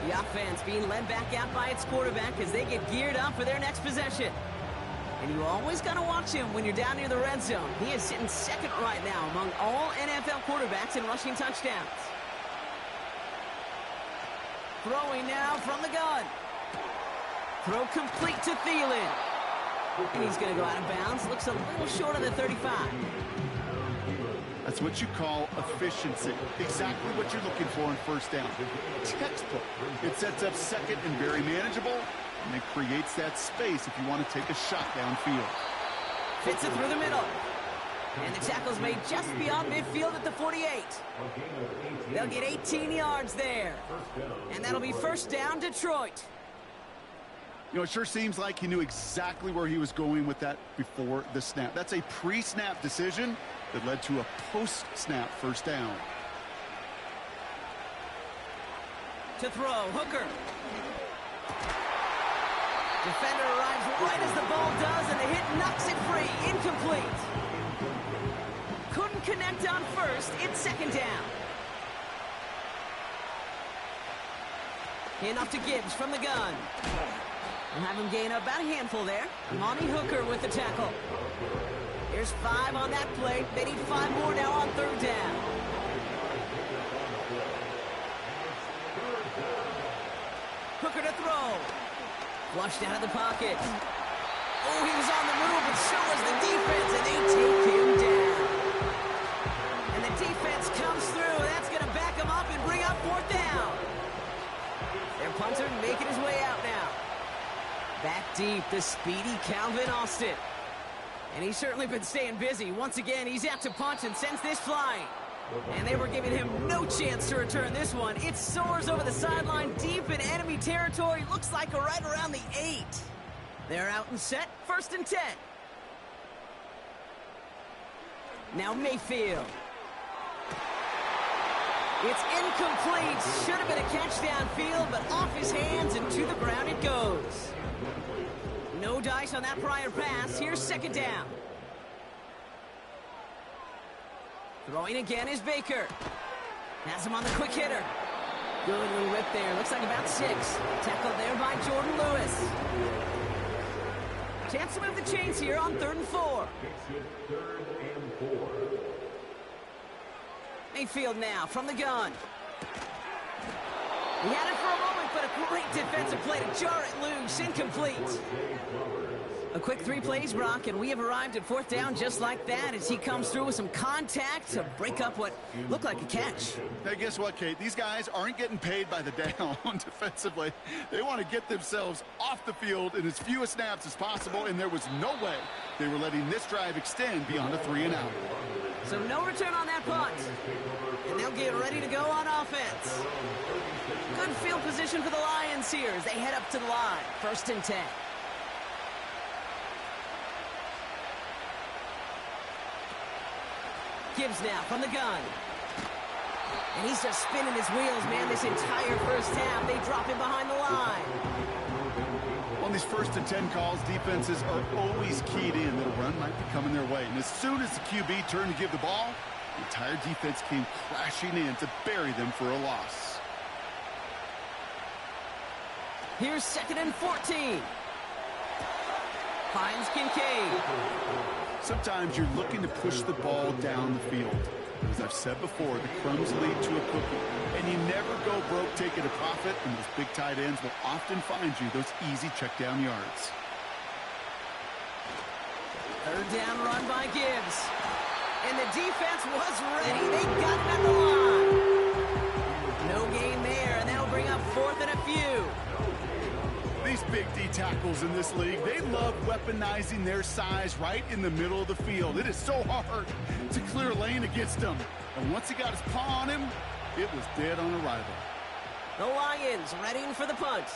The offense being led back out by its quarterback as they get geared up for their next possession. And you always got to watch him when you're down near the red zone. He is sitting second right now among all NFL quarterbacks in rushing touchdowns. Throwing now from the gun. Throw complete to Thielen. And he's going to go out of bounds. Looks a little short of the 35. That's what you call efficiency. Exactly what you're looking for in first down. Textbook. It sets up second and very manageable, and it creates that space if you want to take a shot downfield. Fits it through the middle. And the tackle's made just beyond midfield at the 48. They'll get 18 yards there. And that'll be first down, Detroit. You know, it sure seems like he knew exactly where he was going with that before the snap. That's a pre-snap decision that led to a post-snap first down. To throw, Hooker. Defender arrives right as the ball does, and the hit knocks it free. Incomplete. Couldn't connect on first. It's second down. Hand off to Gibbs from the gun. We'll have him gain about a handful there. Amani Hooker with the tackle. Here's 5 on that play. They need 5 more now on third down. Hooker to throw. Flushed out of the pocket. Oh, he was on the move, and so was the defense, and they take him down. And the defense comes through. That's going to back him up and bring up fourth down. Their punter making his way out now. Back deep, the speedy Calvin Austin. And he's certainly been staying busy. Once again, he's out to punt and sends this flying. And they were giving him no chance to return this one. It soars over the sideline deep in enemy territory. Looks like right around the 8. They're out and set. First and 10. Now Mayfield. It's incomplete. Should have been a catch downfield, but off his hands and to the ground it goes. No dice on that prior pass. Here's second down. Throwing again is Baker. Has him on the quick hitter. Good little rip there. Looks like about 6. Tackled there by Jordan Lewis. Chance to move the chains here on 3rd and 4. Mayfield now from the gun. He had it for a moment, but a great defensive play to jar it loose. Incomplete. A quick 3 plays, Brock, and we have arrived at fourth down just like that as he comes through with some contact to break up what looked like a catch. Hey, guess what, Kate? These guys aren't getting paid by the down defensively. They want to get themselves off the field in as few snaps as possible, and there was no way they were letting this drive extend beyond a 3-and-out. So no return on that punt. And they'll get ready to go on offense. Good field position for the Lions here as they head up to the line. First and 10. Gibbs now from the gun. And he's just spinning his wheels, man, this entire first half. They drop him behind the line. On these 1st and 10 calls, defenses are always keyed in that a run might be coming their way. And as soon as the QB turned to give the ball, the entire defense came crashing in to bury them for a loss. Here's 2nd and 14. Finds Kincaid. Sometimes you're looking to push the ball down the field. As I've said before, the crumbs lead to a cookie. And you never go broke taking a profit, and those big tight ends will often find you those easy check down yards. 3rd down run by Gibbs. And the defense was ready. They got him at the line. No gain there, and that'll bring up 4th and a few. These big D tackles in this league, they love weaponizing their size right in the middle of the field. It is so hard to clear lane against them. And once he got his paw on him, it was dead on arrival. The Lions readying for the punt.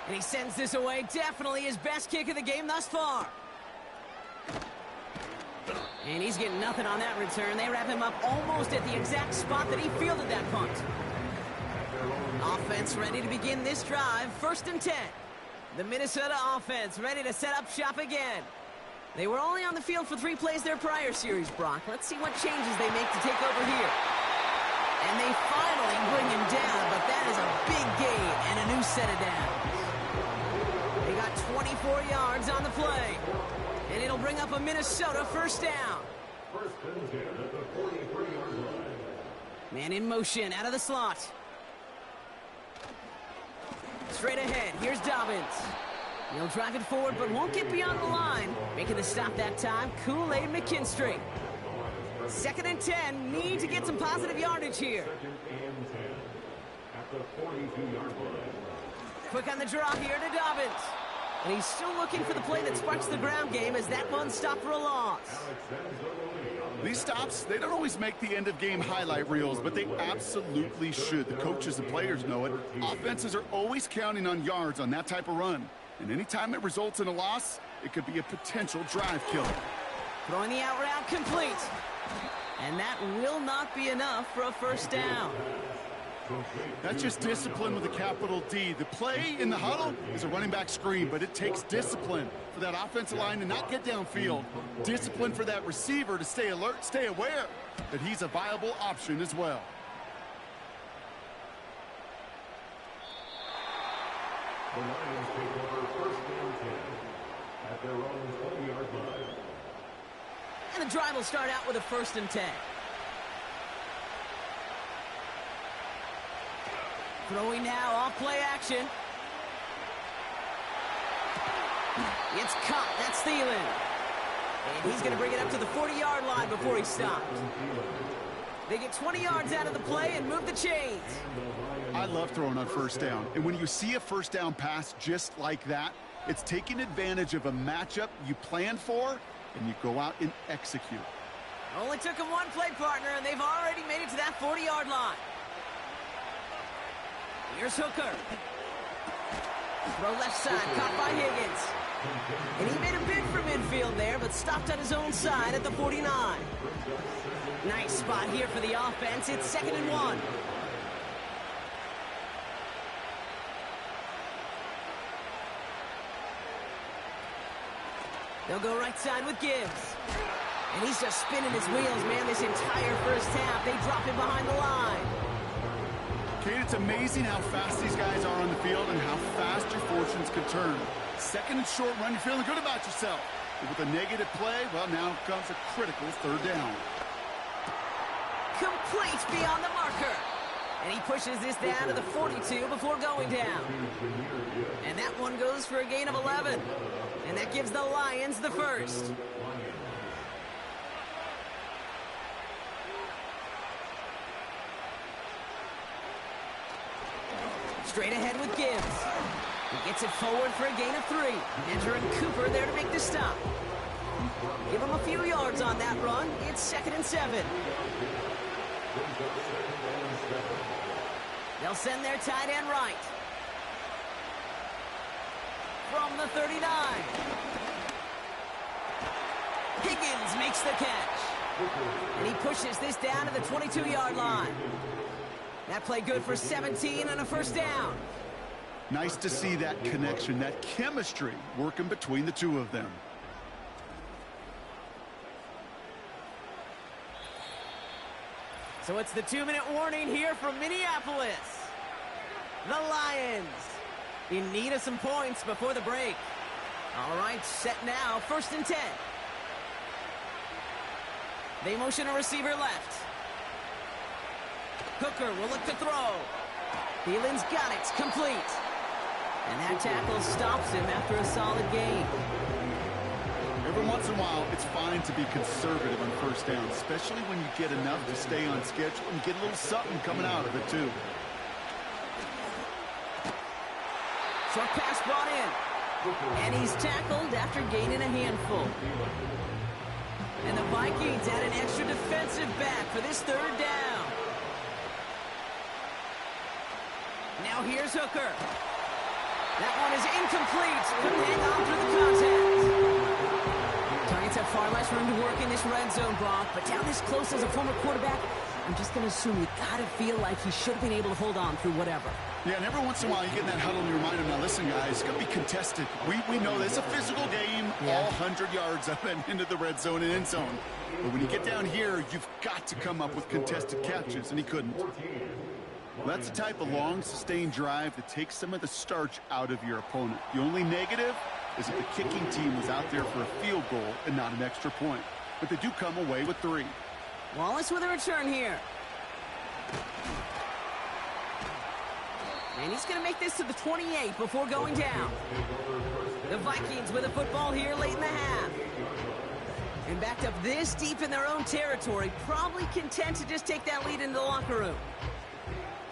And he sends this away. Definitely his best kick of the game thus far. And he's getting nothing on that return. They wrap him up almost at the exact spot that he fielded that punt. Offense ready to begin this drive. 1st and 10. The Minnesota offense ready to set up shop again. They were only on the field for 3 plays their prior series, Brock. Let's see what changes they make to take over here. And they finally bring him down, but that is a big gain and a new set of downs. They got 24 yards on the play. And it'll bring up a Minnesota 1st down. Man in motion out of the slot. Straight ahead, here's Dobbins. He'll drive it forward, but won't get beyond the line. Making the stop that time, Kool-Aid McKinstry. 2nd and 10, need to get some positive yardage here. Quick on the draw here to Dobbins. And he's still looking for the play that sparks the ground game as that one stopped for a loss. These stops, they don't always make the end-of-game highlight reels, but they absolutely should. The coaches and players know it. Offenses are always counting on yards on that type of run. And anytime it results in a loss, it could be a potential drive killer. Throwing the out route complete. And that will not be enough for a 1st down. That's just discipline with a capital D. The play in the huddle is a running back screen, but it takes discipline for that offensive line to not get downfield. Discipline for that receiver to stay alert, stay aware that he's a viable option as well. The Lions take over 1st and 10 at their own 20-yard line. And the drive will start out with a 1st and 10. Throwing now, off play action. It's caught, that's Thielen. And he's going to bring it up to the 40-yard line before he stopped. They get 20 yards out of the play and move the chains. I love throwing on 1st down. And when you see a 1st down pass just like that, it's taking advantage of a matchup you planned for, and you go out and execute. Only took him 1 play, partner, and they've already made it to that 40-yard line. Here's Hooker. Throw left side, caught by Higgins. And he made a bid for midfield there, but stopped on his own side at the 49. Nice spot here for the offense. It's 2nd and 1. They'll go right side with Gibbs. And he's just spinning his wheels, man, this entire first half. They drop him behind the line. Kate, it's amazing how fast these guys are on the field and how fast your fortunes can turn. 2nd and short run, you're feeling good about yourself. But with a negative play, well, now comes a critical 3rd down. Complete beyond the marker. And he pushes this down to the 42 before going down. And that one goes for a gain of 11. And that gives the Lions the 1st. Straight ahead with Gibbs. He gets it forward for a gain of 3. Enter and Cooper there to make the stop. Give him a few yards on that run. It's 2nd and 7. They'll send their tight end right. From the 39. Higgins makes the catch. And he pushes this down to the 22-yard line. That play good for 17 and a first down. Nice to see that connection, that chemistry working between the two of them. So it's the 2-minute warning here from Minneapolis. The Lions in need of some points before the break. All right, set now, 1st and 10. They motion a receiver left. Hooker will look to throw. Thielen's got it, complete. And that tackle stops him after a solid gain. Every once in a while, it's fine to be conservative on first down, especially when you get enough to stay on schedule and get a little something coming out of it, too. Short pass brought in. And he's tackled after gaining a handful. And the Vikings add an extra defensive back for this 3rd down. Now here's Hooker. That one is incomplete. Couldn't hang on through the contact. Giants have far less room to work in this red zone, Brock. But down this close as a former quarterback, I'm just going to assume you got to feel like he should have been able to hold on through whatever. Yeah, and every once in a while you get in that huddle and you remind him, now listen, guys, it's going to be contested. We know this is a physical game, all 100 yards up and into the red zone and end zone. But when you get down here, you've got to come up with contested catches, and he couldn't. Well, that's the type of long, sustained drive that takes some of the starch out of your opponent. The only negative is that the kicking team was out there for a field goal and not an extra point. But they do come away with 3. Wallace with a return here. And he's going to make this to the 28 before going down. The Vikings with a football here late in the half. And backed up this deep in their own territory, probably content to just take that lead into the locker room.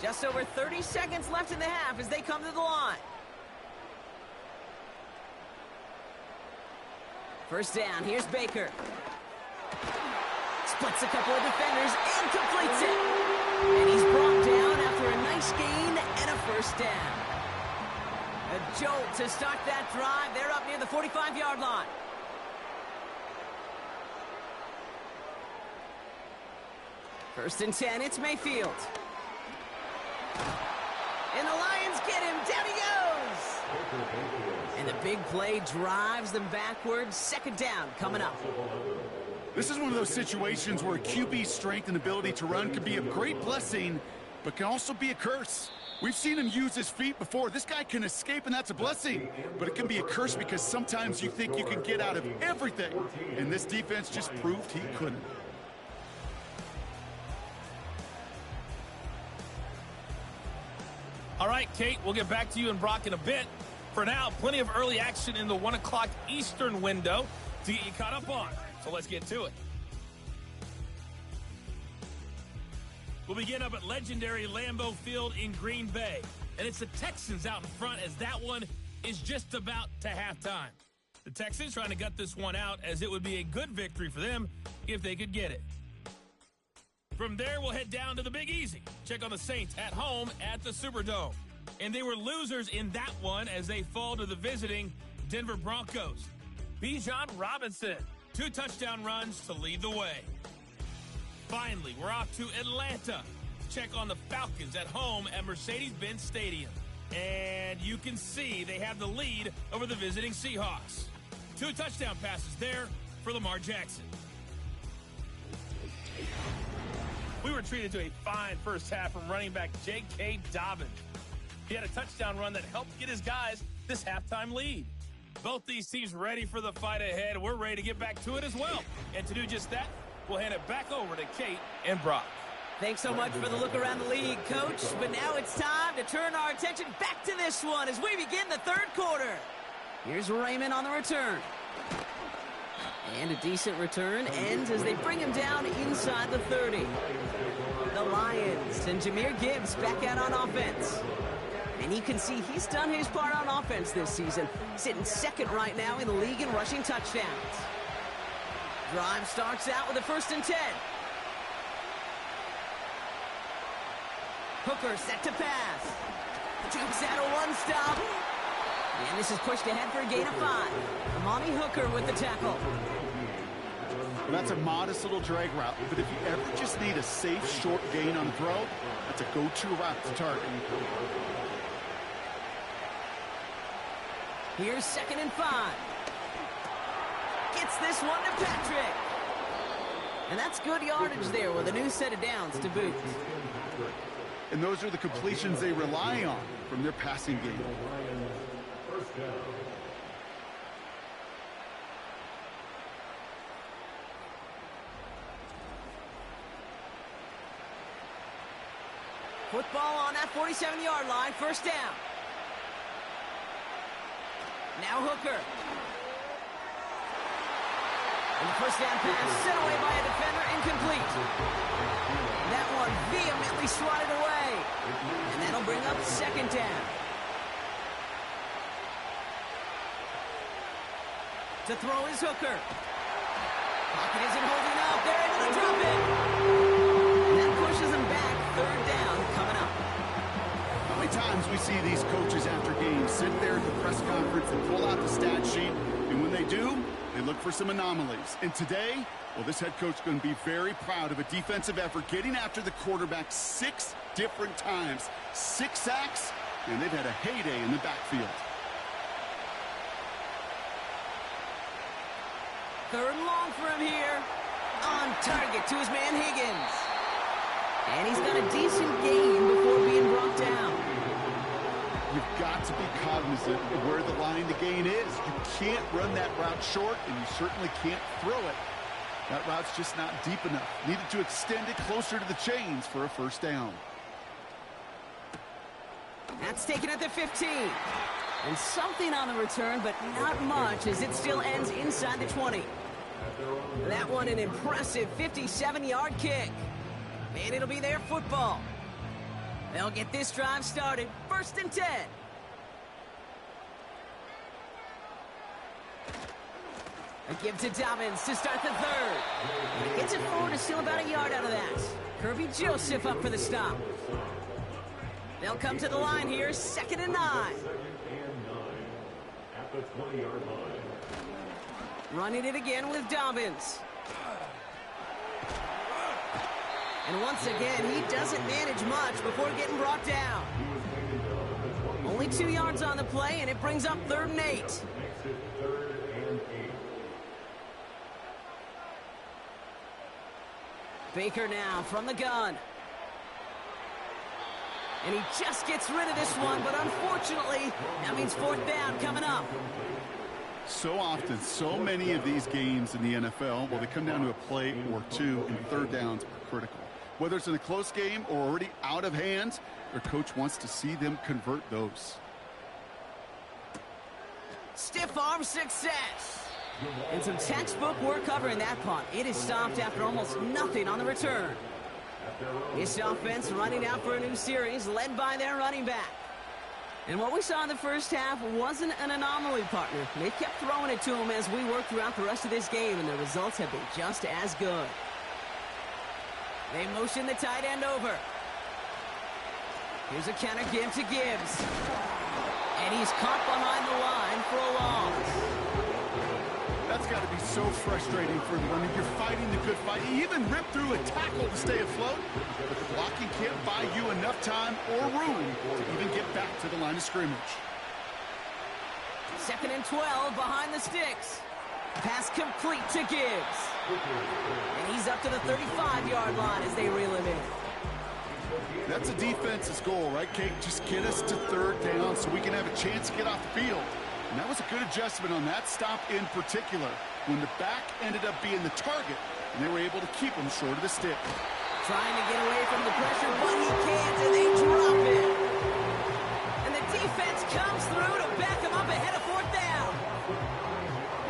Just over 30 seconds left in the half as they come to the line. First down, here's Baker. Splits a couple of defenders and completes it. And he's brought down after a nice gain and a first down. A jolt to start that drive. They're up near the 45-yard line. First and 10, it's Mayfield. And the Lions get him. Down he goes. And the big play drives them backwards. 2nd down coming up. This is one of those situations where QB's strength and ability to run can be a great blessing, but can also be a curse. We've seen him use his feet before. This guy can escape, and that's a blessing. But it can be a curse because sometimes you think you can get out of everything. And this defense just proved he couldn't. All right, Kate, we'll get back to you and Brock in a bit. For now, plenty of early action in the 1 o'clock Eastern window to get you caught up on. So let's get to it. We'll begin up at legendary Lambeau Field in Green Bay. And it's the Texans out in front as that one is just about to halftime. The Texans trying to gut this one out as it would be a good victory for them if they could get it. From there, we'll head down to the Big Easy. Check on the Saints at home at the Superdome. And they were losers in that one as they fall to the visiting Denver Broncos. Bijan Robinson, 2 touchdown runs to lead the way. Finally, we're off to Atlanta. Check on the Falcons at home at Mercedes-Benz Stadium. And you can see they have the lead over the visiting Seahawks. 2 touchdown passes there for Lamar Jackson. We were treated to a fine first half from running back J.K. Dobbins. He had a touchdown run that helped get his guys this halftime lead. Both these teams ready for the fight ahead. We're ready to get back to it as well. And to do just that, we'll hand it back over to Kate and Brock. Thanks so much for the look around the league, Coach. But now it's time to turn our attention back to this one as we begin the 3rd quarter. Here's Raymond on the return. And a decent return ends as they bring him down inside the 30. The Lions and Jahmyr Gibbs back out on offense. And you can see he's done his part on offense this season, sitting 2nd right now in the league in rushing touchdowns. Drive starts out with a 1st and 10. Hooker set to pass. Jukes out a 1-stop. And this is pushed ahead for a gain of 5. Amani Hooker with the tackle. Well, that's a modest little drag route, but if you ever just need a safe, short gain on the throw, that's a go-to route to target. Here's 2nd and 5. Gets this one to Patrick. And that's good yardage there with a new set of downs to boot. And those are the completions they rely on from their passing game. First down. Football on that 47-yard line, 1st down. Now Hooker. And the 1st down pass sent away by a defender, incomplete. That one vehemently swatted away. And that'll bring up 2nd down. To throw is Hooker. Pocket isn't holding up. They're able to drop it. And that pushes him back. 3rd down coming up. How many times we see these coaches after games sit there at the press conference and pull out the stat sheet, and when they do, they look for some anomalies. And today, well, this head coach is going to be very proud of a defensive effort getting after the quarterback 6 different times. 6 sacks, and they've had a heyday in the backfield. 3rd and long for him here. On target to his man Higgins. And he's got a decent gain before being brought down. You've got to be cognizant of where the line to gain is. You can't run that route short, and you certainly can't throw it. That route's just not deep enough. Needed to extend it closer to the chains for a 1st down. That's taken at the 15. And something on the return, but not much, as it still ends inside the 20. That one an impressive 57-yard kick. And it'll be their football. They'll get this drive started. 1st and 10. A give to Dobbins to start the 3rd. And he gets it forward to steal about a yard out of that. Kirby Joseph up for the stop. They'll come to the line here, 2nd and 9. At the 20-yard line. Running it again with Dobbins. And once again, he doesn't manage much before getting brought down. Only 2 yards on the play, and it brings up 3rd and 8. Makes it 3rd and 8. Baker now from the gun. And he just gets rid of this one, but unfortunately, that means 4th down coming up. So often, so many of these games in the NFL, well, they come down to a play or 2, and 3rd downs are critical. Whether it's in a close game or already out of hand, their coach wants to see them convert those. Stiff arm success. And some textbook work covering that punt. It is stopped after almost nothing on the return. This offense running out for a new series, led by their running back. And what we saw in the 1st half wasn't an anomaly, partner. They kept throwing it to him as we worked throughout the rest of this game, and the results have been just as good. They motion the tight end over. Here's a counter give to Gibbs. And he's caught behind the line for a loss. That's got to be so frustrating for them. I mean, you're fighting the good fight. You even rip through a tackle to stay afloat, but the blocking can't buy you enough time or room to even get back to the line of scrimmage. 2nd and 12 behind the sticks. Pass complete to Gibbs. And he's up to the 35-yard line as they reel him in. That's a defense's goal, right, Kate? Just get us to 3rd down so we can have a chance to get off the field. And that was a good adjustment on that stop in particular, when the back ended up being the target, and they were able to keep him short of the stick. Trying to get away from the pressure, but he can't, and they drop it. And the defense comes through to back him up ahead of 4th down.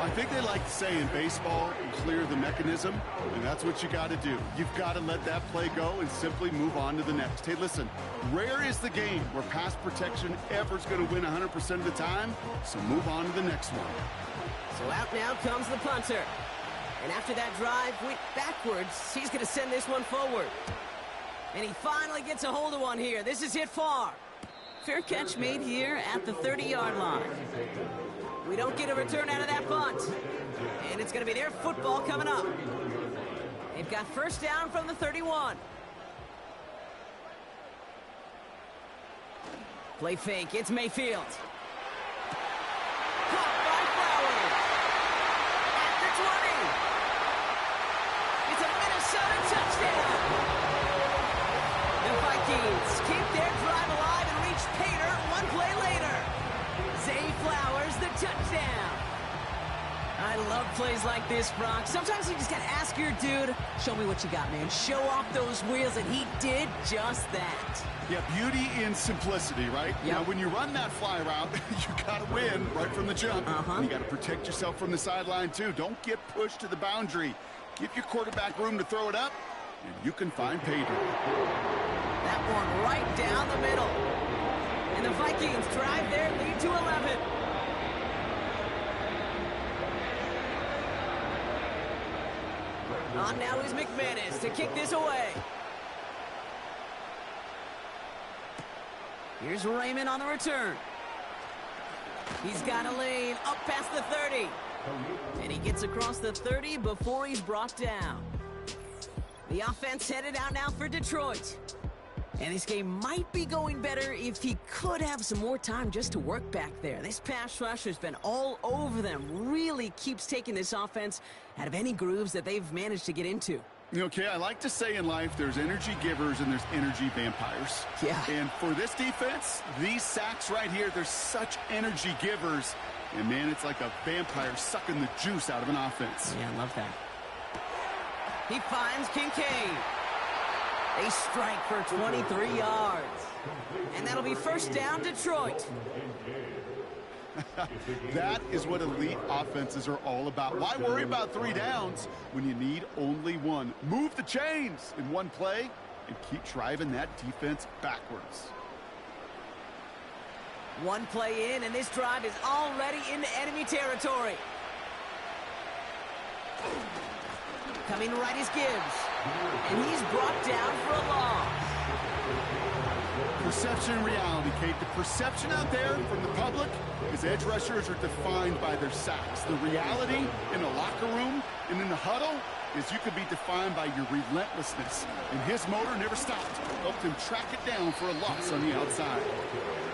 I think they like to say in baseball, clear the mechanism, and that's what you got to do. You've got to let that play go and simply move on to the next. Hey, listen, rare is the game where pass protection ever's going to win 100% of the time, so move on to the next one. So out now comes the punter. And after that drive went backwards, he's going to send this one forward. And he finally gets a hold of one here. This is hit far. Fair catch made here at the 30-yard line. We don't get a return out of that punt. And it's going to be their football coming up. They've got first down from the 31. Play fake. It's Mayfield. Caught by Flowers. At the 20. It's a Minnesota touchdown. The Vikings keep their drive alive and reach Pater one play later. Zay Flowers, the touchdown. I love plays like this, Brock. Sometimes you just got to ask your dude, show me what you got, man. Show off those wheels, and he did just that. Yeah, beauty in simplicity, right? Yep. Now, when you run that fly route, you got to win right from the jump. And you got to protect yourself from the sideline, too. Don't get pushed to the boundary. Give your quarterback room to throw it up, and you can find pay dirt. That one right down the middle. And the Vikings drive their lead to 11. On now is McManus to kick this away. Here's Raymond on the return. He's got a lane up past the 30. And he gets across the 30 before he's brought down. The offense headed out now for Detroit. And this game might be going better if he could have some more time just to work back there. This pass rush has been all over them. Really keeps taking this offense out of any grooves that they've managed to get into. Okay, I like to say in life there's energy givers and there's energy vampires. Yeah. And for this defense, these sacks right here, they're such energy givers. And, man, it's like a vampire sucking the juice out of an offense. Yeah, I love that. He finds Kincaid. A strike for 23 yards. And that'll be first down, Detroit. That is what elite offenses are all about. Why worry about 3 downs when you need only one? Move the chains in one play and keep driving that defense backwards. One play in, and this drive is already into enemy territory. Coming right is Gibbs. And he's brought down for a loss. Perception and reality, Kate. The perception out there from the public is edge rushers are defined by their sacks. The reality in the locker room and in the huddle is you could be defined by your relentlessness. And his motor never stopped. Helped him track it down for a loss on the outside.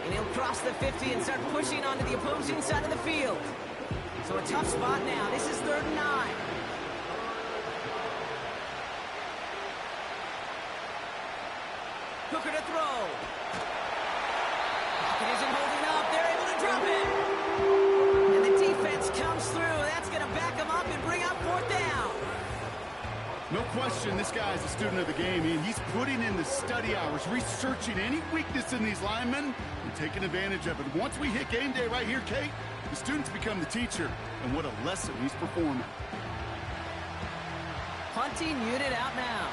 And he'll cross the 50 and start pushing onto the opposing side of the field. So a tough spot now. This is 3rd and 9. Hooker to throw. Pocket isn't holding up. They're able to drop it. And the defense comes through. That's going to back them up and bring up 4th down. No question, this guy is a student of the game. I mean, he's putting in the study hours, researching any weakness in these linemen and taking advantage of it. Once we hit game day right here, Kate, the students become the teacher. And what a lesson he's performing. Punting unit out now.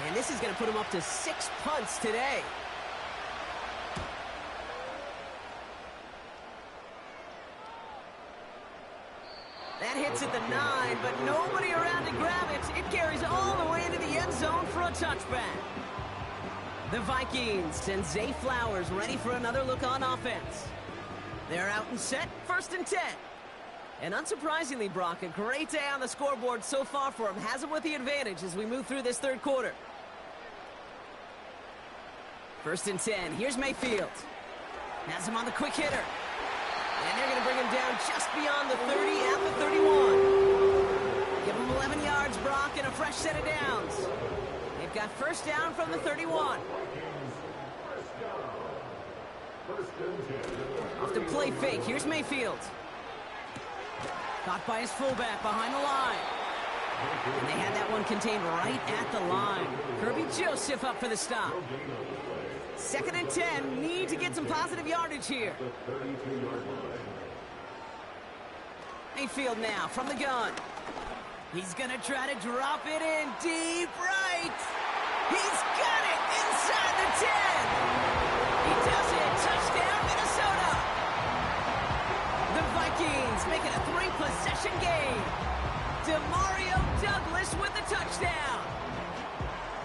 And this is going to put him up to 6 punts today. That hits at the 9, but nobody around to grab it. It carries all the way into the end zone for a touchback. The Vikings send Zay Flowers ready for another look on offense. They're out and set, 1st and 10. And unsurprisingly, Brock, a great day on the scoreboard so far for him. Has him with the advantage as we move through this 3rd quarter. 1st and 10. Here's Mayfield. Has him on the quick hitter. And they're going to bring him down just beyond the 30 at the 31. Give him 11 yards, Brock, and a fresh set of downs. They've got first down from the 31. Off the play fake. Here's Mayfield. Caught by his fullback behind the line. And they had that one contained right at the line. Kirby Joseph up for the stop. 2nd and 10. Need to get some positive yardage here. Mayfield now from the gun. He's going to try to drop it in deep right. He's got it inside the 10. He does it. Touchdown, Minnesota. The Vikings make it a 3-possession game. DeMario Douglas with the touchdown.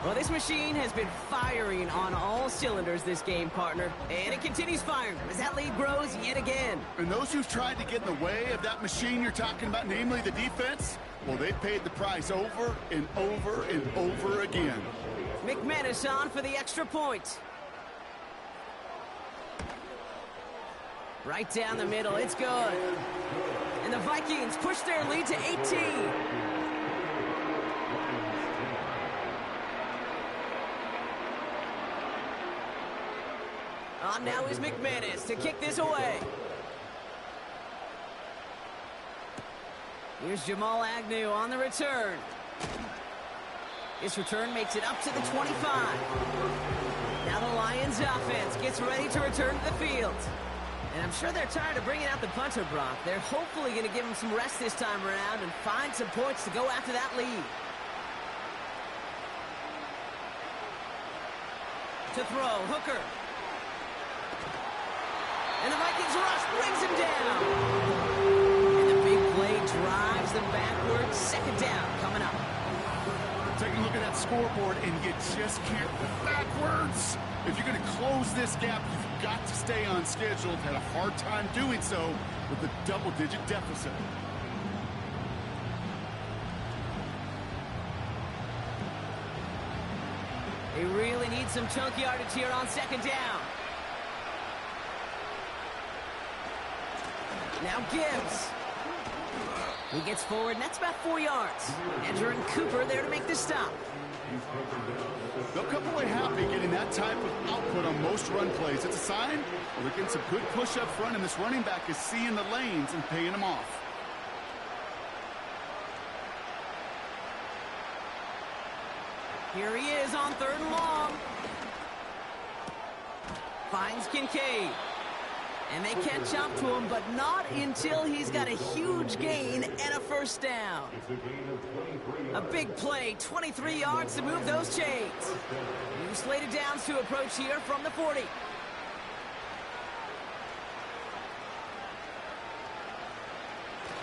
Well, this machine has been firing on all cylinders this game, partner. And it continues firing as that lead grows yet again. And those who've tried to get in the way of that machine you're talking about, namely the defense, well, they've paid the price over and over and over again. McManus on for the extra point. Right down the middle, it's good. And the Vikings push their lead to 18. On now is McManus to kick this away. Here's Jamal Agnew on the return. This return makes it up to the 25. Now the Lions offense gets ready to return to the field. And I'm sure they're tired of bringing out the punter, Brock. They're hopefully going to give him some rest this time around and find some points to go after that lead. To throw, Hooker. And the Vikings rush brings him down. And the big play drives them backwards. Second down coming up. Take a look at that scoreboard, and you just can't go backwards. If you're going to close this gap, you've got to stay on schedule. Had a hard time doing so with a double-digit deficit. They really need some chunk yardage here on second down. Now Gibbs. He gets forward, and that's about 4 yards. Edger and Cooper there to make the stop. They'll come away happy getting that type of output on most run plays. It's a sign they're getting some good push up front, and this running back is seeing the lanes and paying them off. Here he is on third and long. Finds Kincaid. And they catch up to him, but not until he's got a huge gain and a first down. A big play, 23 yards to move those chains. New slated downs to approach here from the 40.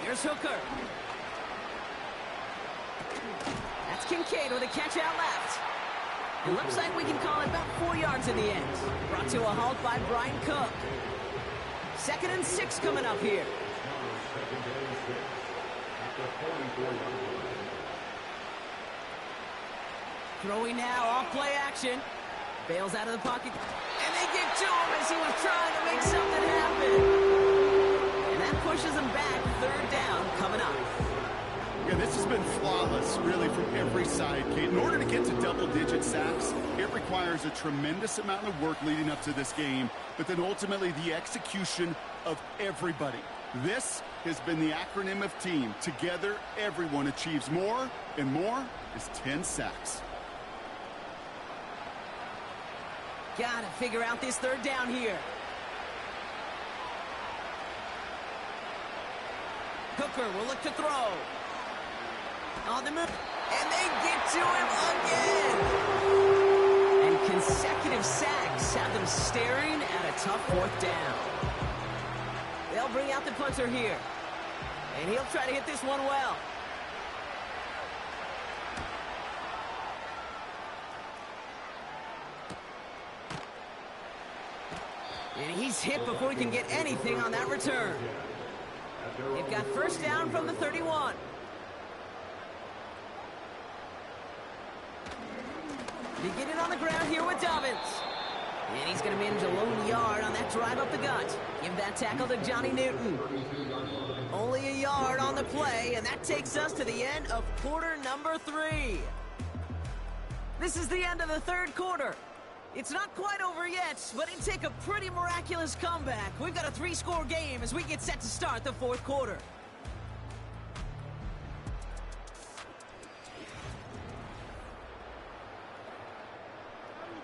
Here's Hooker. That's Kincaid with a catch out left. It looks like we can call it about 4 yards in the end. Brought to a halt by Brian Cook. 2nd and 6 coming up here. Throwing now, off play action. Bails out of the pocket. And they get to him as he was trying to make something happen. And that pushes him back. Third down coming up. Yeah, this has been flawless, really, from every side, Kate. In order to get to double-digit sacks, it requires a tremendous amount of work leading up to this game, but then ultimately the execution of everybody. This has been the acronym of team. Together, everyone achieves more, and more is 10 sacks. Gotta figure out this third down here. Hooker will look to throw. On the move, and they get to him again. And consecutive sacks have them staring at a tough fourth down. They'll bring out the punter here. And he'll try to hit this one well. And he's hit before he can get anything on that return. They've got first down from the 31. Beginning on the ground here with Dobbins. And he's going to manage a lone yard on that drive up the gut. Give that tackle to Johnny Newton. Only a yard on the play, and that takes us to the end of quarter number 3. This is the end of the third quarter. It's not quite over yet, but it'd take a pretty miraculous comeback. We've got a 3-score game as we get set to start the fourth quarter.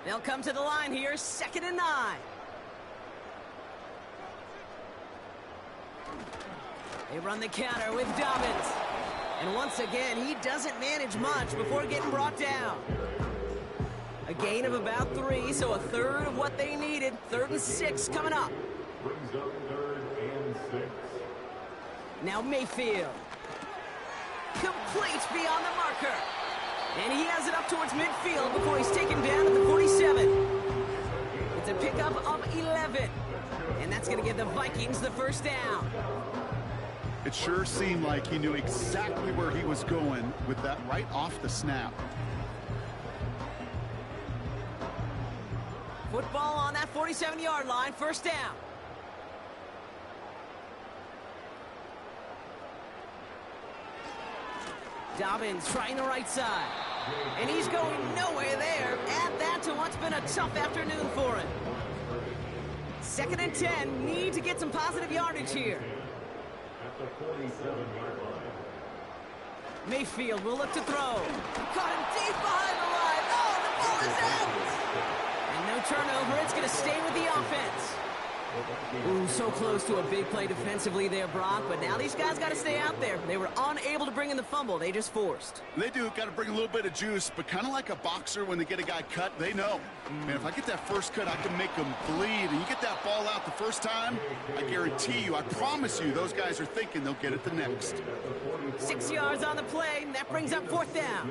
They'll come to the line here, 2nd and 9. They run the counter with Dobbins. And once again, he doesn't manage much before getting brought down. A gain of about 3, so a third of what they needed. 3rd and 6 coming up. Brings up 3rd and 6. Now Mayfield. Complete beyond the marker. And he has it up towards midfield before he's taken down at the 47. It's a pickup of 11. And that's going to give the Vikings the first down. It sure seemed like he knew exactly where he was going with that right off the snap. Football on that 47-yard line, first down. Dobbins trying the right side. And he's going nowhere there. Add that to what's been a tough afternoon for him. 2nd and 10. Need to get some positive yardage here. At the 47-yard line. Mayfield will look to throw. Caught him deep behind the line. Oh, the ball is out. And no turnover. It's going to stay with the offense. Ooh, so close to a big play defensively there, Brock. But now these guys got to stay out there. They were unable to bring in the fumble. They just forced. They do. Got to bring a little bit of juice, but kind of like a boxer when they get a guy cut, they know. Man, if I get that first cut, I can make them bleed. And you get that ball out the first time, I guarantee you, I promise you, those guys are thinking they'll get it the next. 6 yards on the play, and that brings up 4th down.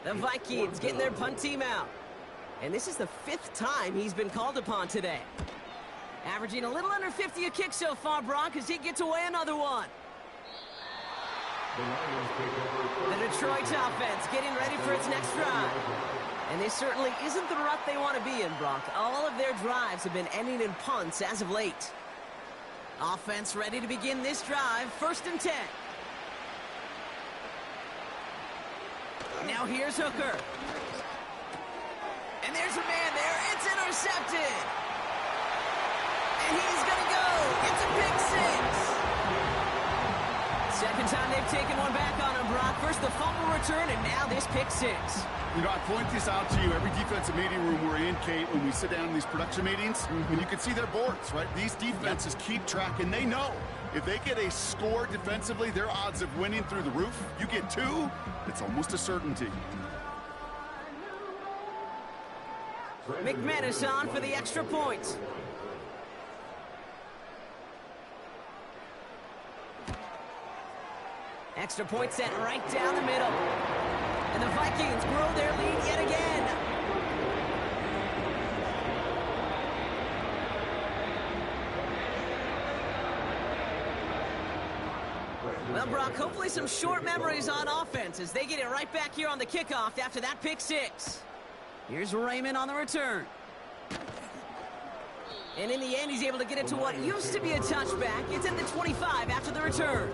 The Vikings getting their punt team out. And this is the 5th time he's been called upon today. Averaging a little under 50 a kick so far, Brock, as he gets away another one. The Detroit offense getting ready for its next drive. And this certainly isn't the rut they want to be in, Brock. All of their drives have been ending in punts as of late. Offense ready to begin this drive, 1st and 10. Now here's Hooker. And there's a man there. It's intercepted. And he's going to go. It's a pick 6. Second time they've taken one back on him, Brock. First the fumble return, and now this pick 6. You know, I point this out to you every defensive meeting room we're in, Kate, when we sit down in these production meetings, and you can see their boards, right? These defenses keep track, and they know if they get a score defensively, their odds of winning through the roof. You get 2, it's almost a certainty. McManus on for the extra point. Extra point set right down the middle. And the Vikings grow their lead yet again. Well, Brock, hopefully some short memories on offense as they get it right back here on the kickoff after that pick 6. Here's Raymond on the return. And in the end, he's able to get it to what used to be a touchback. It's at the 25 after the return.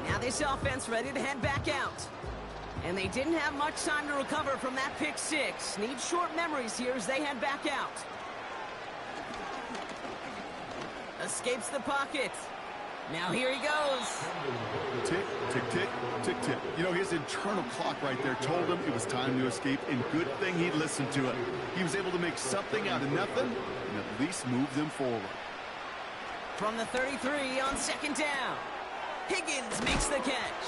Now this offense ready to head back out. And they didn't have much time to recover from that pick 6. Need short memories here as they head back out. Escapes the pocket. Now here he goes. Tick, tick, tick, tick, tick. You know, his internal clock right there told him it was time to escape, and good thing he listened to it. He was able to make something out of nothing and at least move them forward. From the 33 on 2nd down. Higgins makes the catch.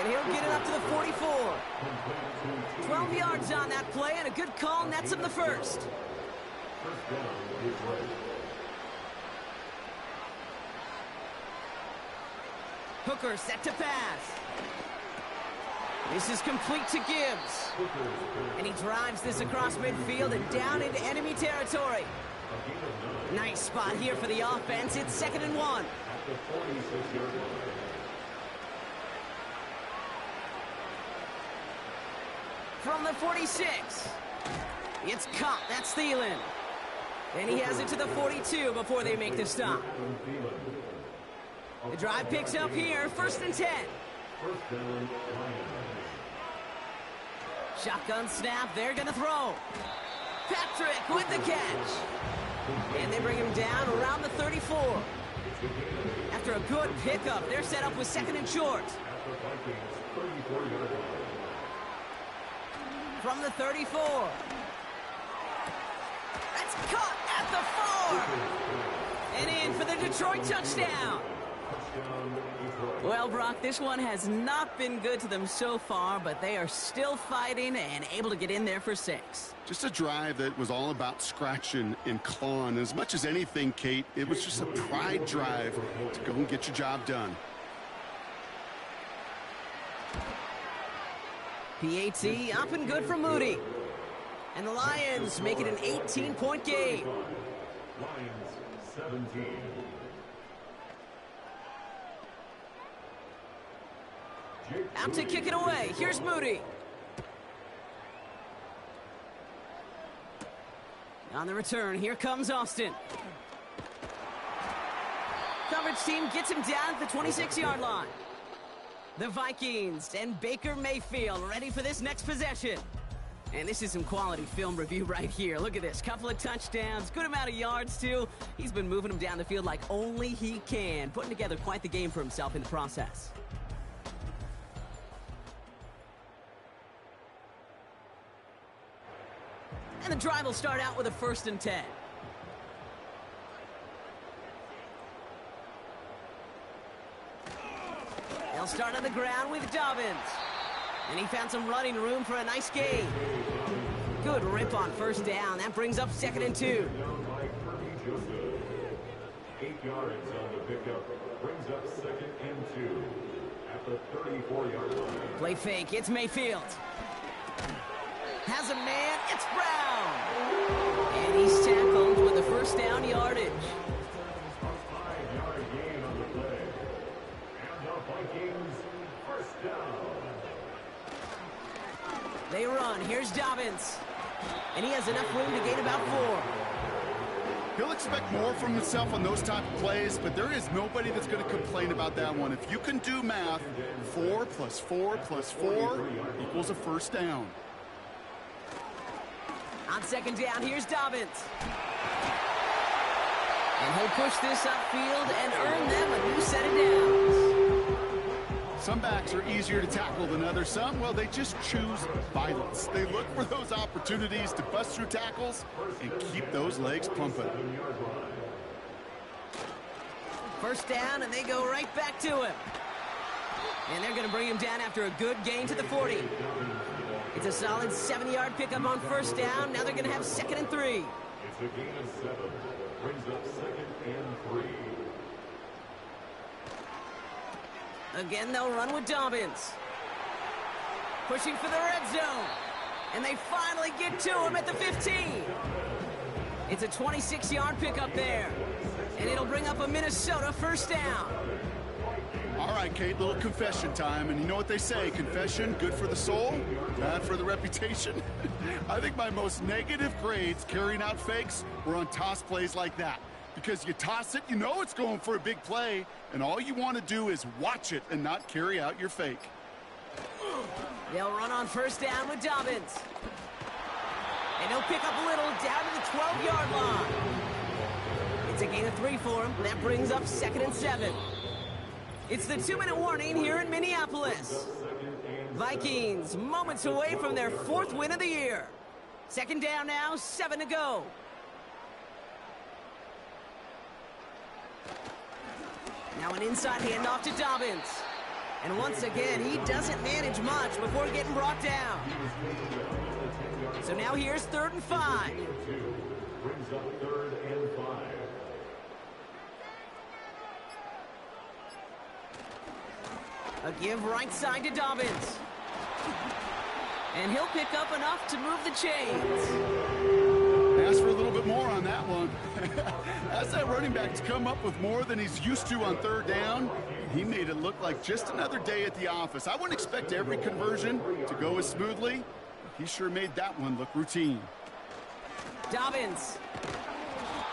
And he'll get it up to the 44. 12 yards on that play, and a good call nets him the first. Hooker set to pass. This is complete to Gibbs. And he drives this across midfield and down into enemy territory. Nice spot here for the offense. It's 2nd and 1. From the 46. It's caught. That's Thielen. And he has it to the 42 before they make the stop. The drive picks up here. 1st and 10. Shotgun snap. They're going to throw. Patrick with the catch. And they bring him down around the 34. After a good pickup, they're set up with 2nd and short. From the 34. That's caught at the 4. And in for the Detroit touchdown. Well, Brock, this one has not been good to them so far, but they are still fighting and able to get in there for 6. Just a drive that was all about scratching and clawing. As much as anything, Kate, it was just a pride drive to go and get your job done. PAT up and good for Moody. And the Lions make it an 18-point game. Lions 17. Out to kick it away. Here's Moody. On the return, here comes Austin. Coverage team gets him down at the 26-yard line. The Vikings and Baker Mayfield ready for this next possession. And this is some quality film review right here. Look at this. Couple of touchdowns, good amount of yards, too. He's been moving them down the field like only he can, putting together quite the game for himself in the process. And the drive will start out with a 1st and 10. They'll start on the ground with Dobbins. And he found some running room for a nice gain. Good rip on 1st down. That brings up 2nd and 2. 8 yards on the pickup. Brings up 2nd and 2. At the 34-yard line. Play fake. It's Mayfield. Has a man. It's Brown. And he's tackled with the 1st down yardage. 5-yard gain on the play. And the Vikings 1st down. They run. Here's Dobbins. And he has enough room to gain about 4. He'll expect more from himself on those type of plays, but there is nobody that's going to complain about that one. If you can do math, 4 plus 4 plus 4 equals a 1st down. On 2nd down, here's Dobbins. And he'll push this upfield and earn them a new set of downs. Some backs are easier to tackle than others. Some, well, they just choose violence. They look for those opportunities to bust through tackles and keep those legs pumping. 1st down, and they go right back to him. And they're going to bring him down after a good gain to the 40. It's a solid 7-yard pickup on 1st down. Now they're going to have 2nd and 3. It's a gain of 7. Brings up 2nd and 3. Again, they'll run with Dobbins. Pushing for the red zone. And they finally get to him at the 15. It's a 26-yard pickup there. And it'll bring up a Minnesota 1st down. All right, Kate, little confession time. And you know what they say, confession, good for the soul, bad for the reputation. I think my most negative grades carrying out fakes were on toss plays like that. Because you toss it, you know it's going for a big play, and all you want to do is watch it and not carry out your fake. They'll run on 1st down with Dobbins. And he'll pick up a little down to the 12-yard line. It's a gain of 3 for him. That brings up 2nd and 7. It's the 2-minute warning here in Minneapolis. Vikings moments away from their 4th win of the year. 2nd down now, 7 to go. Now an inside handoff to Dobbins. And once again, he doesn't manage much before getting brought down. So now here's 3rd and 5. Brings up 3rd and 5. A give right side to Dobbins. And he'll pick up enough to move the chains. Ask for a little bit more on that one. As that running back's come up with more than he's used to on 3rd down, he made it look like just another day at the office. I wouldn't expect every conversion to go as smoothly. He sure made that one look routine. Dobbins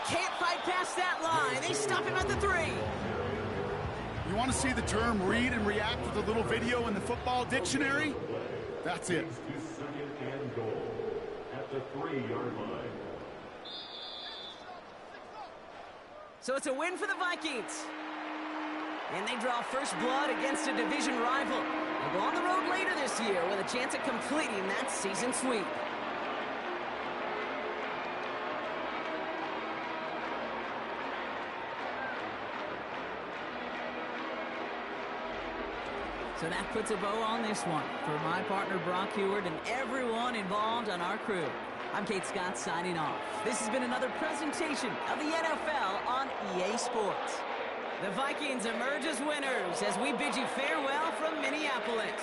can't fight past that line. They stop him at the 3. You want to see the term read and react with a little video in the football dictionary? That's it. 2nd and goal at the 3-yard line. So it's a win for the Vikings. And they draw first blood against a division rival. They'll go on the road later this year with a chance at completing that season sweep. So that puts a bow on this one. For my partner Brock Heward and everyone involved on our crew, I'm Kate Scott signing off. This has been another presentation of the NFL on EA Sports. The Vikings emerge as winners as we bid you farewell from Minneapolis.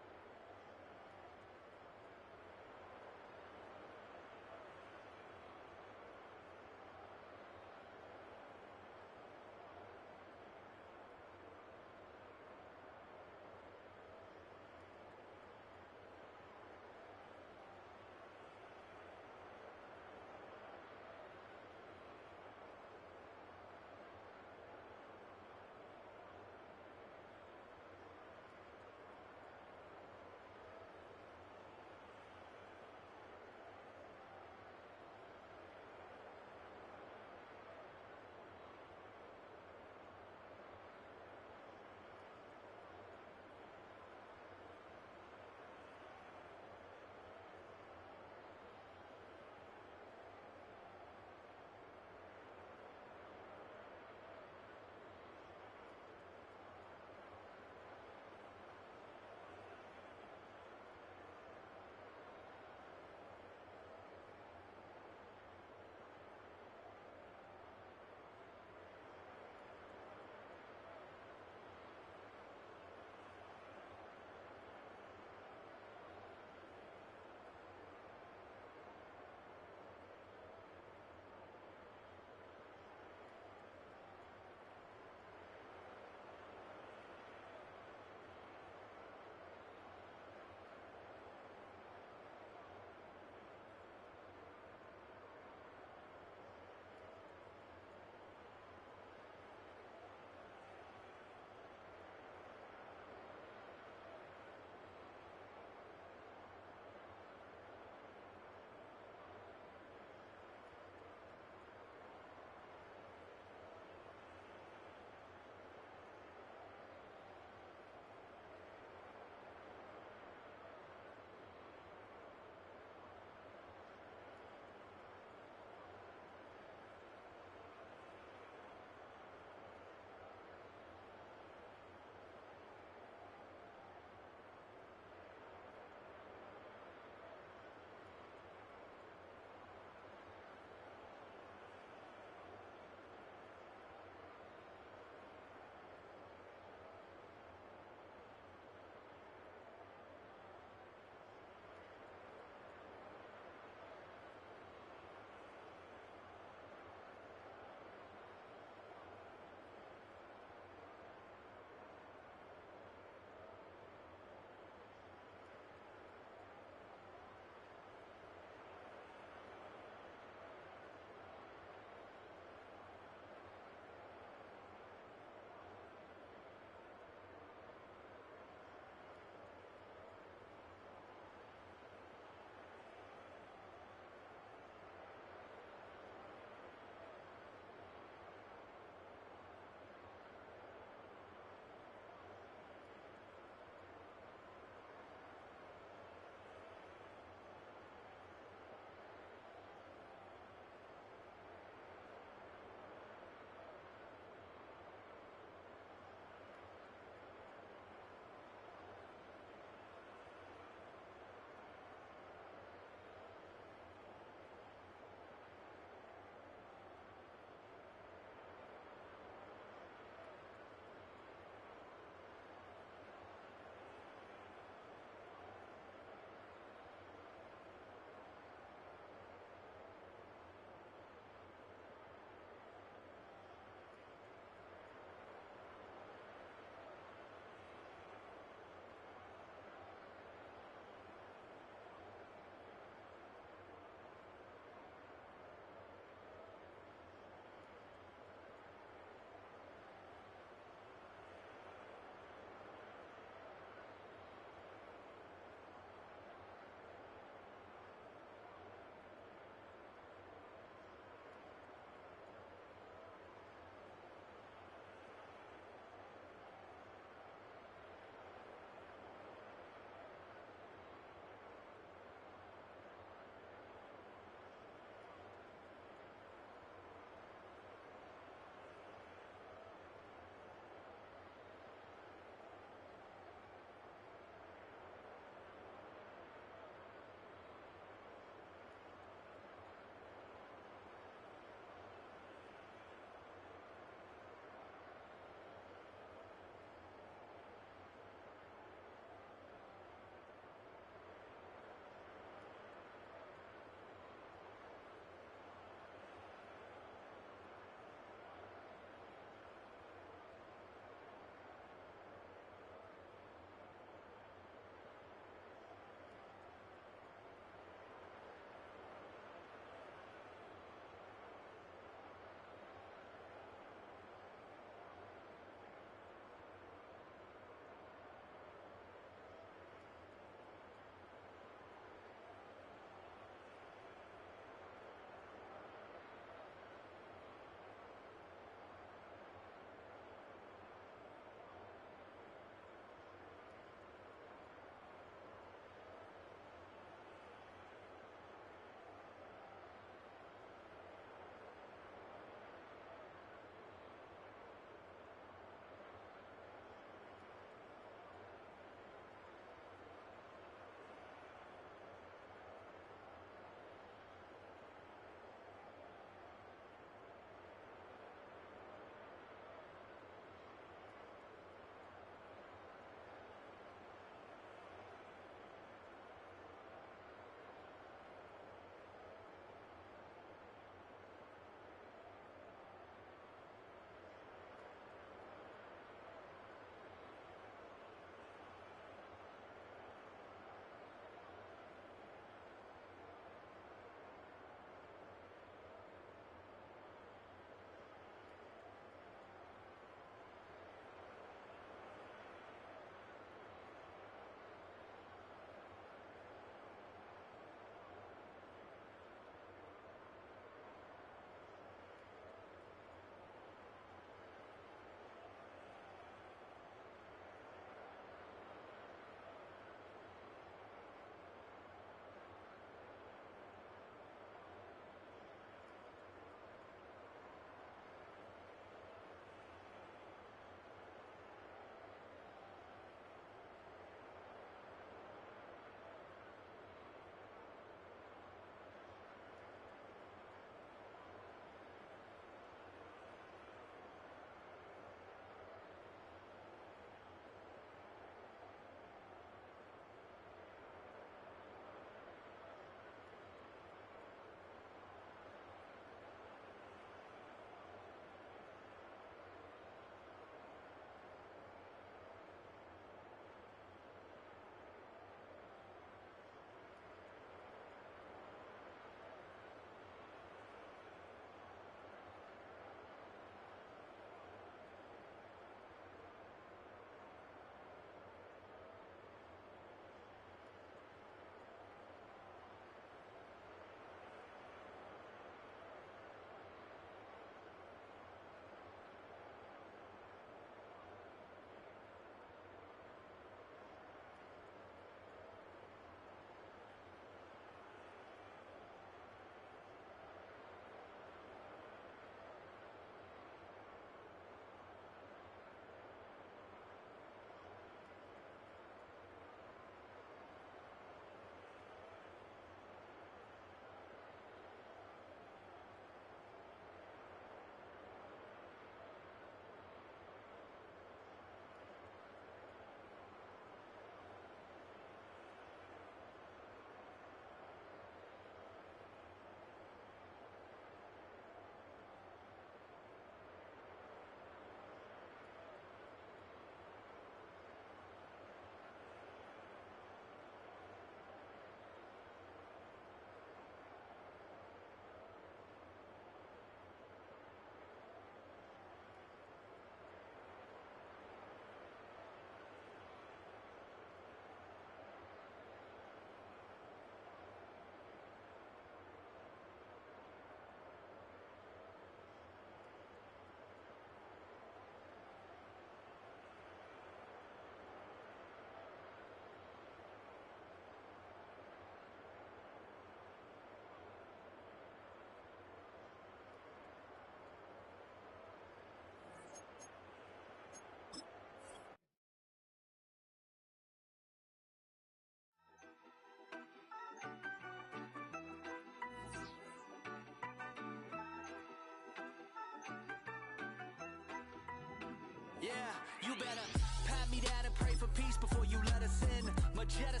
Yeah, you better pat me down and pray for peace before you let us in. Magetta.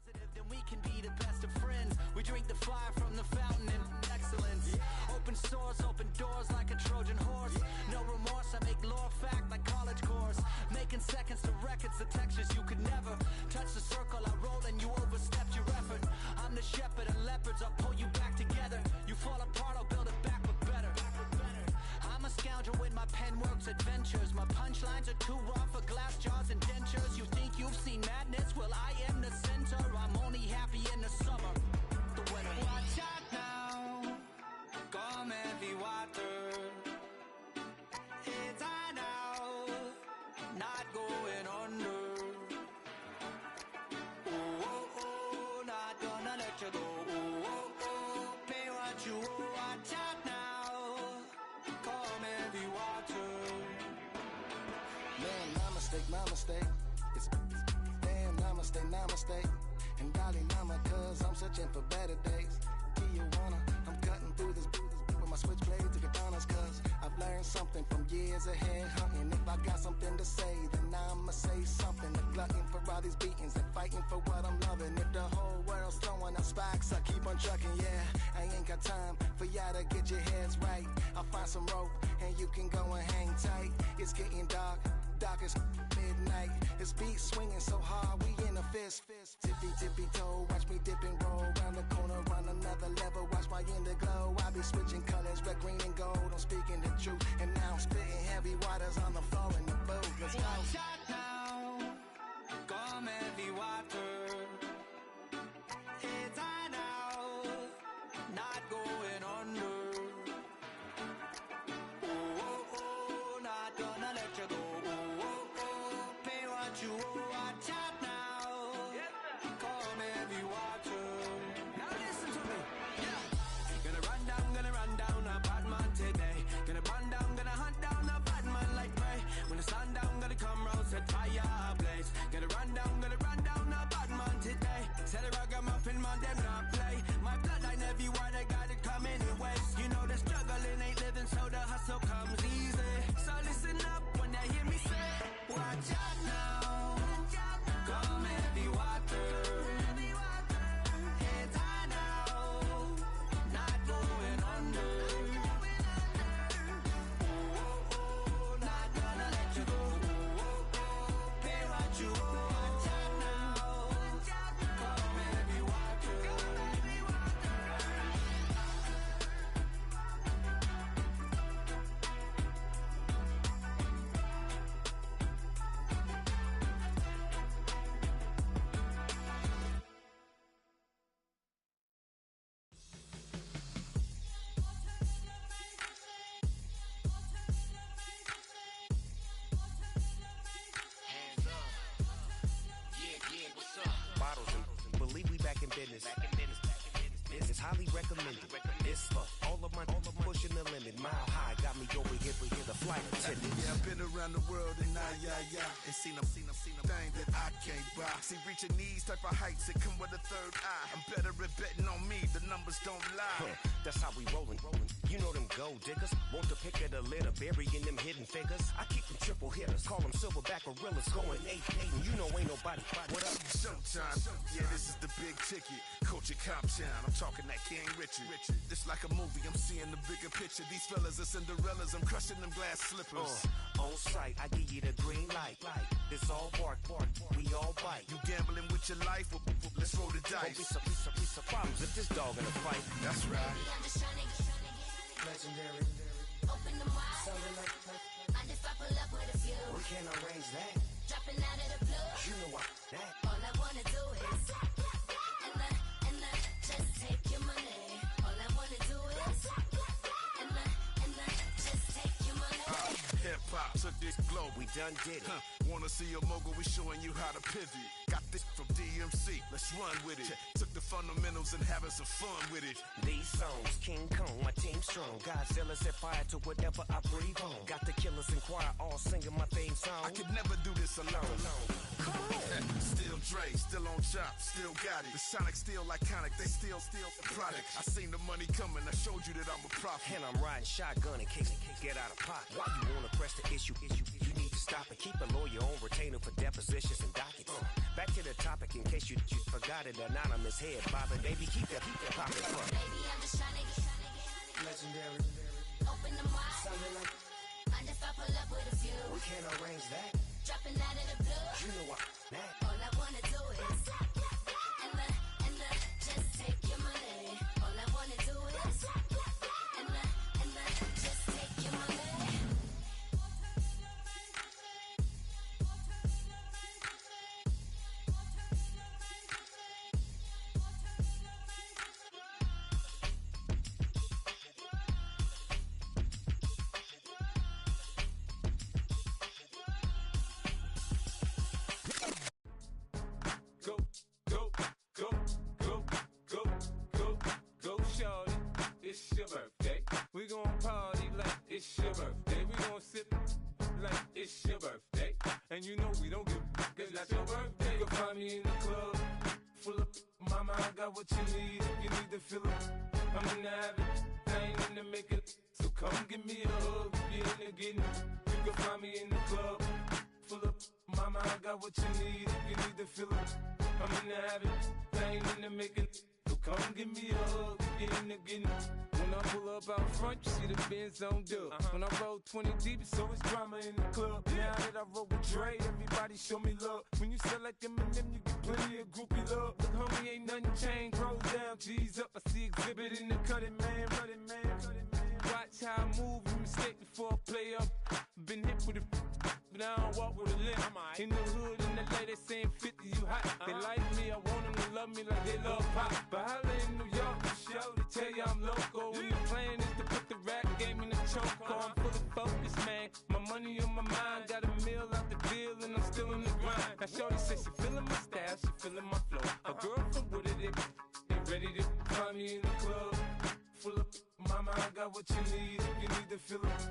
Positive, then we can be the best of friends. We drink the fire from the fountain and excellence. Open sores, open doors like a Trojan horse. No remorse, I make lore fact like college course. Making seconds to records, the textures you could never touch the circle I roll and you overstepped your effort. I'm the shepherd and leopards, I'll pull you back together. You fall apart, I'll build it back but better. I'm a scoundrel with my pen works adventures. My punchlines are too raw for glass jars and dentures. You think you've seen madness? Well, I am the center. I'm only happy in the summer. The winter. Watch out now, come heavy water. It's high now, not going under. Oh, oh, oh, not gonna let you go. Oh, oh, oh, pay what you owe. Watch out now, come heavy water. Man, my mistake. It's damn, namaste. And darling, Lama, cause I'm searching for better days. Tijuana, I'm cutting through this with my switchblade to katanas, cause I've learned something from years of head hunting. If I got something to say, then I'ma say something. A glutton for all these beatings and fighting for what I'm loving. If the whole world's throwing out sparks, I keep on trucking, yeah. I ain't got time for y'all to get your heads right. I'll find some rope and you can go and hang tight. It's getting dark as midnight. This beat swinging so hard, we in a fist. Tippy toe, watch me dip and roll. Round the corner, run another level, watch my glow. I be switching colors, red, green, and gold. I'm speaking the truth, and now I'm spitting heavy waters on the floor in the booth. Let's go. Watch out now, come heavy water. It's high now, not going under. Oh, oh, oh, not gonna let you go. Oh, oh, oh, pay what you owe. Watch out now, come heavy water. Now listen to me, yeah. Gonna run down a bad man today. Gonna run down, gonna hunt down a bad man like me. When the sun down, gonna come round, set fire ablaze. Gonna run down a bad man today. Said the ragamuffin man, them not play. My bloodline everywhere, they got it coming in waves. You know the struggling ain't living, so the hustle comes easy. So listen up when they hear me say, watch out now, come heavy water. It's high now, not going under. Oh, oh, oh, not gonna let you go. Oh, oh, oh, pay what you owe. Watch out now, come heavy water. Bottles and believe we back in business. This is highly recommended. This for all of my pushing the limit. Mile high got me over here for the flight attendant. Yeah, I've been around the world and and seen them thing that I can't buy. See, reaching these type of heights, it come with a third eye. I'm better at betting on me, the numbers don't lie. That's how we rollin'. You know them gold diggers. Want to pick at a litter, burying them hidden figures. I keep them triple hitters, call them silverback gorillas, going 8-8, and you know ain't nobody. What up? Showtime. Yeah, this is the big ticket. Culture Cop Town. I'm talking that King Richard. This like a movie. I'm seeing the bigger picture. These fellas are Cinderellas. I'm crushing them glass slippers. On sight, I give you the green light. It's all bark. We all bite. You gambling with your life? Well, let's roll the dice. Don't be some problems if this dog in a fight. That's right. I'm just trying to Legendary. open them wide. Something like Mind if I pull up with a few? we can't arrange that. Dropping out of the blue. You know what? That. All I wanna do is and just take your money. All I wanna do is and just take your money. Hip hop took this globe. We done did it. Wanna see a mogul? We showing you how to pivot. Got this from DMC. Let's run with it. Took the fundamentals and having some fun with it. These songs, King Kong, my team strong. Godzilla set fire to whatever I breathe on. Got the killers in choir all singing my theme song. I could never do this alone. Come on. Still Dre, still on top, still got it. The Sonic still iconic, they still the product. I seen the money coming, I showed you that I'm a prophet. And I'm riding shotgun in case it get out of pocket. Why you wanna press the issue? You need to stop and keep a lawyer on retainer for depositions and dockets. Back to the topic in case you forgot it. Anonymous head bobbing, baby, keep that popping. Baby, I'm just trying to get Legendary. open the wide. Something like Mind if I pull up with a few? we can't arrange that. Dropping out of the blue. You know what? All I wanna do is and just take your money. All I wanna do is and just take your money. Go, shorty. It's your birthday. We gon' party like it's your birthday. We gon' sip like it's your birthday. And you know we don't give cause that's your birthday. You can find me in the club, full of mama, I got what you need. If you need to fill up, I'm in the habit. I ain't in the making, so come give me a hug. If you're in the getting, you can find me in the club, full of mama, I got what you need. If you need to fill up, I'm in the habit. I ain't in the making, so come give me a hug. If you're in the getting. When I pull up out front, you see the Benz on dub. When I roll 20 deep, it's always drama in the club. Now that I roll with Dre, everybody show me love. When you sell like Eminem, you get plenty of groupie love. Look, homie, ain't nothing changed. Roll down, G's up. I see exhibit in the cutting, man. Watch how I move, you mistake before I play up. Been hit with a but I don't walk with a limp. In the hood, in the lady saying 50, you hot. They like me, I want them to love me like they love pop. But holla in New York, show to tell you I'm local. And the plan is to put the rap game in the choke. I'm full of focus, man. My money on my mind, got a meal out the deal, and I'm still in the grind. Now shorty says she feeling my style, she feeling my flow. A girl from Wooded, they ready to find me in the club. Full of mama, I got what you need. If you need to fill it,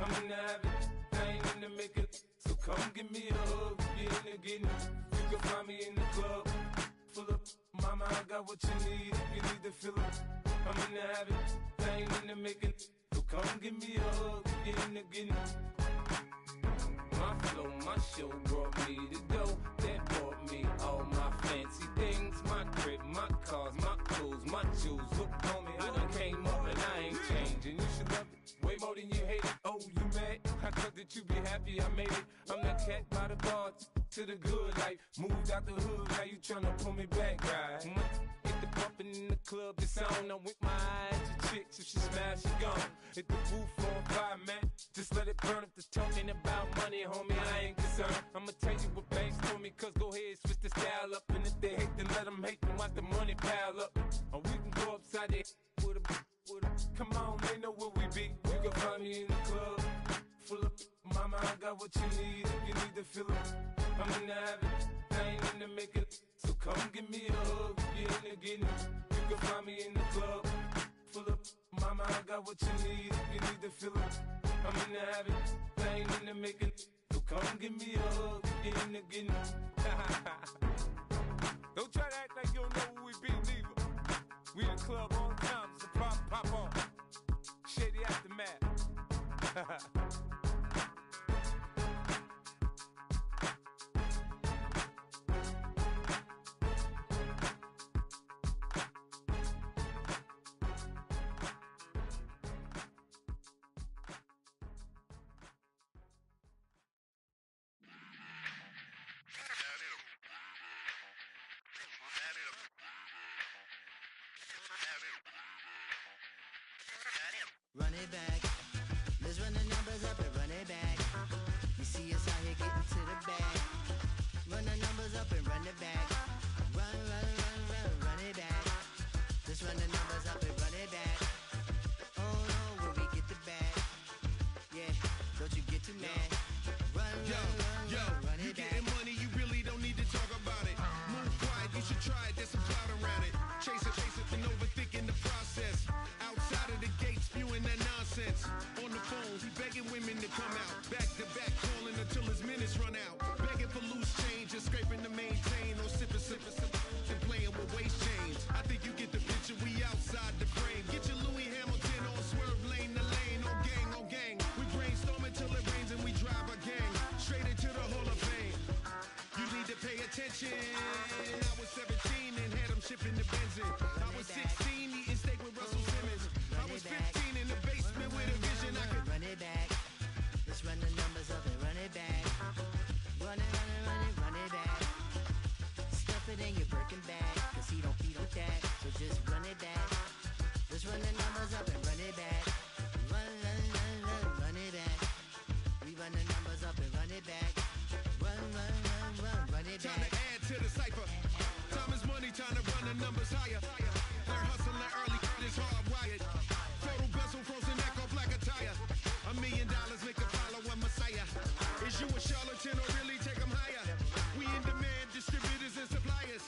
I'm in the habit. I ain't in the making, so come give me a hug. If you're in the getting, you can find me in the club. Full of mama, I got what you need. If you need to fill it, I'm in the habit. I ain't in the making, so come give me a hug. If you're in the getting. My flow, my show brought me to go. That brought me all my fancy things. My crib, my cars, my clothes, my shoes. Look, homie, I done came up and I ain't changing. You should love it way more than you hate it. Oh, you mad? I thought that you be happy I made it. I'm that cat by the bar to the good life. Moved out the hood, now you tryna pull me back, right? Get the bumpin' in the club, it's on. I'm with my eyes to chicks, if she smash, she gone. Hit the roof on fire, man. Just let it burn. If they're talking about money, homie, I ain't concerned. I'ma tell you what banks told me, cause go ahead, switch the style up. And if they hate, then let them hate, then watch the money pile up. Or we can go upside there with a come on, they know where we be. You can find me in the club, full of mama, I got what you need. If you need to fill it, I'm in the habit. I ain't in the making, so come give me a hug. If you're in the getting, you can find me in the club, full of mama, I got what you need. If you need to fill it, I'm in the habit. I ain't in the making, so come give me a hug. If you're in the getting. Don't try to act like you don't know who we be, neither. We in the club all the time, so pop on. Shady Aftermath. Run it back. Let's run the numbers up and run it back. You see us out here getting to the bag. Run the numbers up and run it back. Run it back. Let's run the numbers up and run it back. Oh no, when we get the bag. Yeah, don't you get too mad. Run it you back. getting money, you really don't need to talk about it. Move quiet, you should try it, there's some clout around it. Chase it, and overthinking the process. Outside of the gate, spewing that nonsense. On the phone, he begging women to come out. Back to back, calling until his minutes run out. Begging for loose change and scraping to maintain. No sipping. pay attention. I was 17 and had them shipping the Benzin. I was 16 eating steak with Russell Simmons. I was 15 in the basement with a vision. I could run it back. Let's run the numbers up and run it back. Run it back. Stuff it in your Birkin bag, cause he don't feed with that. So just run it back. Let's run the numbers up and run it back. Run it back. We run the numbers up and run it back. Run it back. Time to add to the cipher. Time is money, time to run the numbers higher. Learn hustling early, this hardwired. Total bezel, frozen neck or black attire. $1 million make a follow a messiah. Is you a charlatan or really take them higher? We in demand, distributors and suppliers.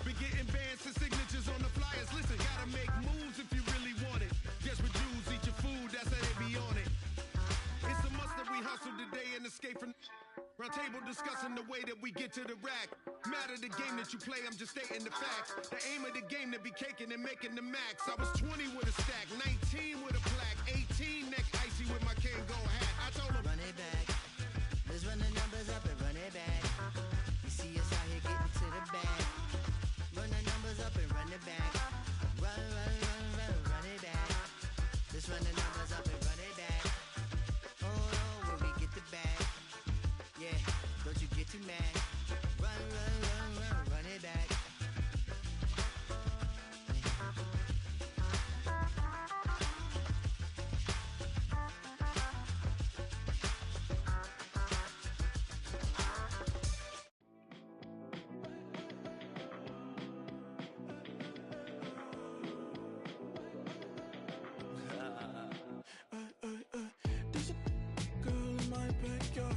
Be getting bands and signatures on the flyers. Listen, gotta make moves if you really want it. Desperate Jews eat your food, that's how they be on it. It's a must that we hustle today and escape from round table discussing the way that we get to the rack. Matter the game that you play, I'm just stating the facts. The aim of the game to be caking and making the max. I was 20 with a stack, 19 with a plaque, 18 neck icy with my Kango hat. I told him run it back. Let's run the numbers up and run it back. You see us out here getting to the bag. Run the numbers up and run it back. Run it back. Let's run the numbers up and run it back. Oh, when we get the bag. Yeah, don't you get too mad. Run it back. There's a girl in my backyard.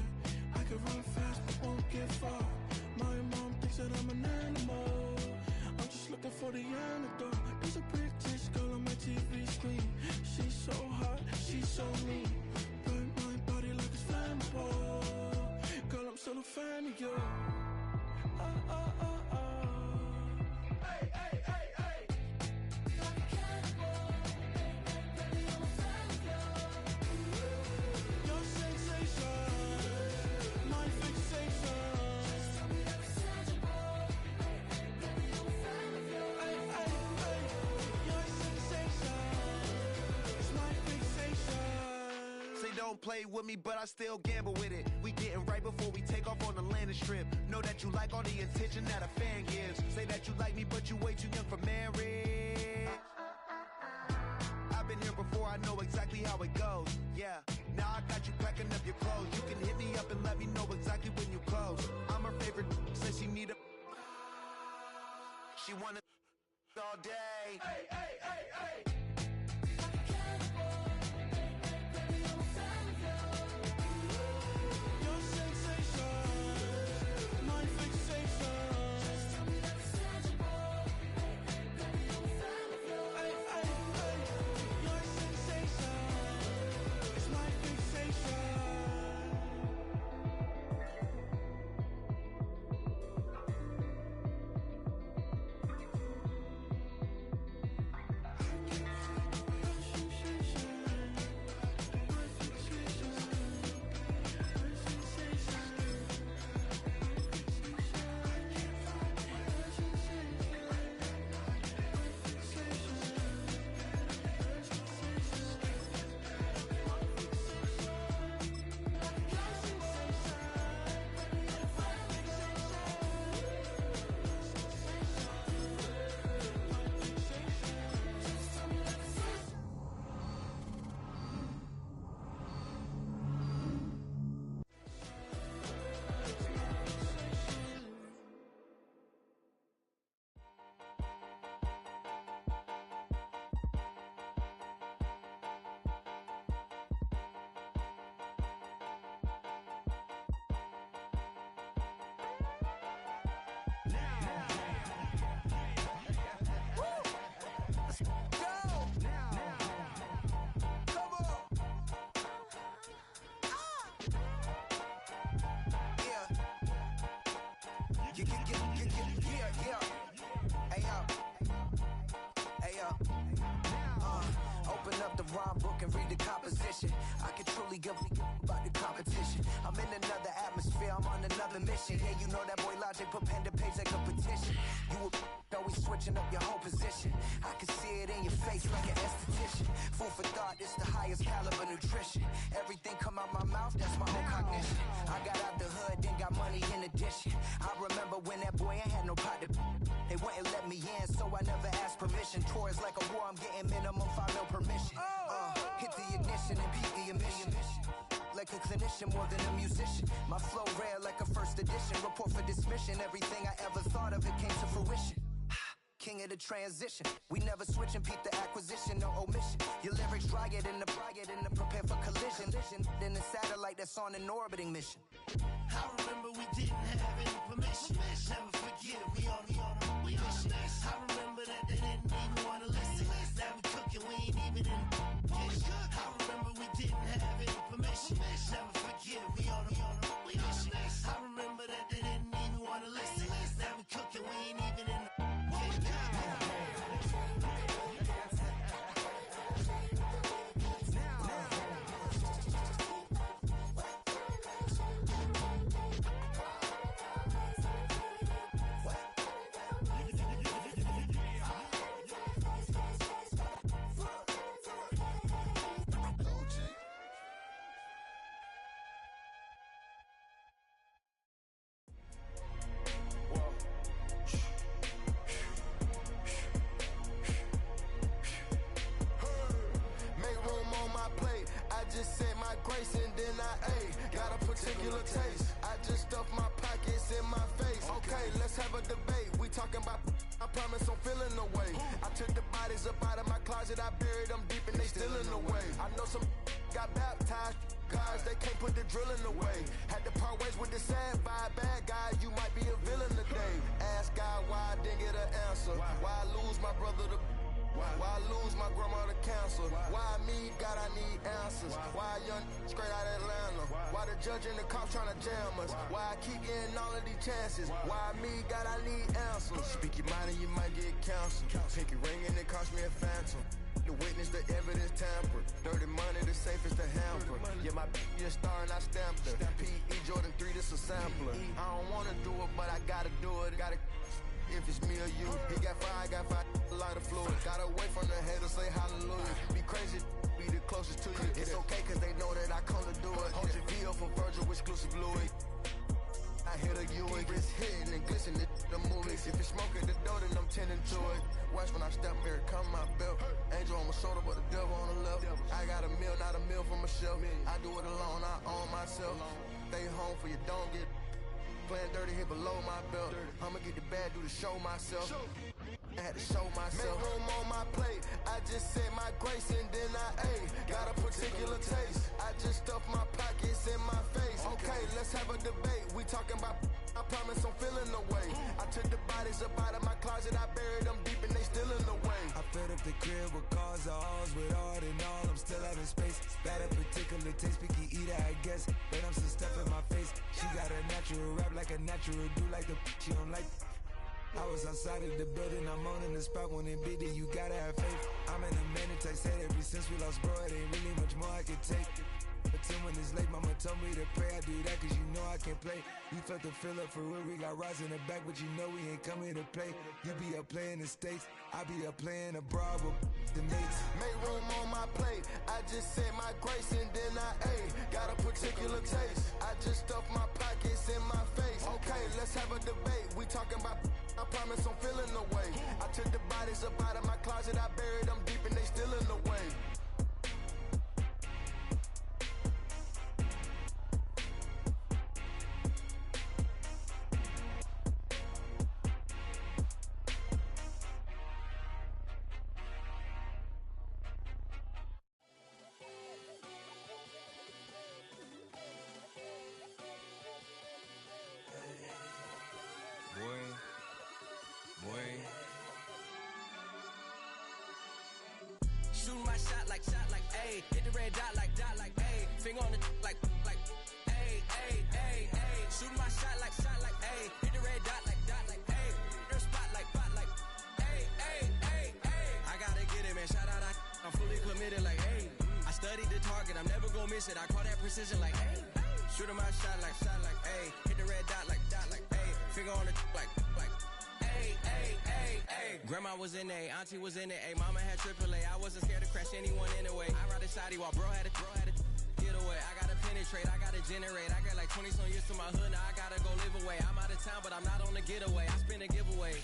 I can run fast but won't get far. My mom thinks that I'm an animal. I'm just looking for the antidote. There's a British girl on my TV screen. She's so hot, she's so mean. Burn my body like it's flammable. Girl, I'm still a fan of you. Hey, hey, hey, hey. Like a cannibal. Baby, I'm a fan of you. Your sensation, my fixation. Just tell me that it's tangible. Baby, I'm a fan of you. Hey, hey, hey. Your sensation is my fixation. Say don't play with me, but I still gamble with it. We getting right before we take off on the landing strip. Know that you like all the attention that a fan gives. Say that you like me, but you way too young for marriage. I've been here before, I know exactly how it goes. Yeah, now I got you packing up your clothes. You can hit me up and let me know exactly when you close. I'm her favorite, says she need a. She wanna all day. Hey, hey, hey, hey. Your sensation, my fixation. Just tell me that it's tangible. Baby, I'm a fan of you. Hey, hey, hey. Your sensation is my fixation. Open up the rhyme book and read the composition. I can truly give about the competition. I'm in another atmosphere, I'm on another another mission. Yeah, you know that boy Logic put pen to page like a petition. You were always switching up your whole position. I can see it in your face like an esthetician. Food for thought, it's the highest caliber nutrition. Everything come out my mouth, that's my own cognition. I got out the hood, then got money in addition. I remember when that boy ain't had no pot to. They wouldn't let me in, so I never asked permission. Tours like a war, I'm getting minimum 5 mil permission. Hit the ignition and beat the emission. Like a clinician more than a musician. My flow rare like a first edition. Report for dismission. Everything I ever thought of, it came to fruition. King of the transition. We never switch and peep the acquisition, no omission. Your lyrics dry it in the prepare for collision. Then the satellite that's on an orbiting mission. I remember we didn't have any permission. Never forget, we on a mission. I remember that they didn't even want to listen. Now we cooking, we ain't even in the kitchen. I remember we didn't have any permission. Never forget, we on a mission. I remember that they didn't even want to listen. Now we cooking, we ain't even in the And then I got a particular taste. I just stuffed my pockets in my face. Okay, let's have a debate. We talking about, I promise I'm feeling the way. I took the bodies up out of my closet, I buried them deep and they still in the way. I know some got baptized, guys, they can't put the drilling away. Had to part ways with the sad vibe, bad guy, you might be a villain today. Ask God why I didn't get an answer. Why I lose my brother to why I lose my grandma to cancer? Why me, God, I need answers. Why a young straight out of Atlanta? Why the judge and the cops trying to jam us? Why I keep getting all of these chances? Why me, God, I need answers. Speak your mind and you might get counseled. Pinky ring and it cost me a phantom. The witness, the evidence tampered. Dirty money, the safest to hamper. Yeah, my b***h a star and I stamped her. P.E. Jordan 3, this a sampler. I don't wanna do it, but I gotta do it. Gotta if it's me or you. He got five, a lot of fluid. Gotta wait from the haters, say hallelujah. Be crazy, be the closest to you. It's okay cause they know that I come to do it. Hold your VO for Virgil, exclusive Louis. I hit a Ewing, it's hitting and glistening the movies. If it's smoking the dough, then I'm tending to it. Watch when I step here, come my belt. Angel on my shoulder, but the devil on the left. I got a meal, not a meal from Michelle. I do it alone, I own myself. Stay home for you, don't get playing dirty here below my belt. I'ma get the bad, do the show myself. I had to show myself. Make room on my plate. I just said my grace and then I ate. Got a particular taste. I just stuffed my pockets in my face. Okay, let's have a debate. We talking about, I promise I'm feeling the way. I took the bodies up out of my closet. I buried them deep and they still in the way. I filled up the crib with cars, the halls with art and all. I'm still having space. Got a particular taste, picky eater, I guess. But I'm some stuff in my face. She got a natural rap like a natural do like the she don't like. I was outside of the building, I'm on in the spot when it beat it, you gotta have faith. I'm in a minute, I said ever since we lost bro, it ain't really much more I can take. But till when it's late, mama told me to pray, I do that cause you know I can play. You felt the fill up for real, we got Ross in the back, but you know we ain't coming to play. You be up playing the States, I be up playing abroad with the mates. Make room on my plate, I just said my grace and then I ate. Got a particular taste, I just stuffed my pockets in my face. Okay, let's have a debate, we talking about, I promise I'm feeling the way. I took the bodies up out of my closet, I buried them deep and they still in the way. Shooting my shot like, ayy. Hit the red dot like, ayy. Finger on the like, ayy, ayy, ayy, ayy. Shooting my shot like, ayy. Hit the red dot like, ayy. Their spot like, ayy, ayy, ayy, ayy. I gotta get it, man. Shout out, I'm fully committed like, ayy. I studied the target, I'm never gonna miss it. I call that precision like, ayy. Shooting my shot like, ayy. Hit the red dot like, finger on the like. Ay, ay, ay, ay. Grandma was in A, auntie was in A, mama had AAA. I wasn't scared to crash anyone anyway. I ride a shoddy while bro had a get away. I gotta penetrate, I gotta generate. I got like 20 some years to my hood, now I gotta go live away. I'm out of town, but I'm not on the getaway. I spin a giveaway.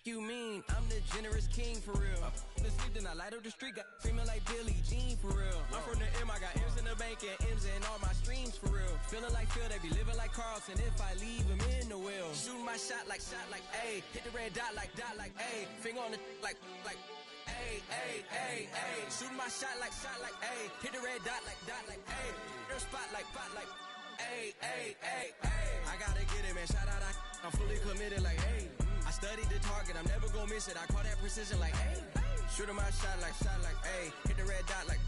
You mean I'm the generous king for real? The sleep, then I light up the street, got female like Billie Jean for real. I'm from the M, I got M's in the bank and M's in all my streams for real. Feeling like Phil, they be living like Carlton if I leave him in the wheel. Shooting my shot like A, hit the red dot like A, finger on the like A, A, A, A. Shooting my shot like A, hit the red dot like A, their spot like A, A, A, A. I gotta get it, man, shout out, I'm fully committed like A. I studied the target, I'm never gonna miss it. I call that precision like A. Shooting my shot like A. Hit the red dot like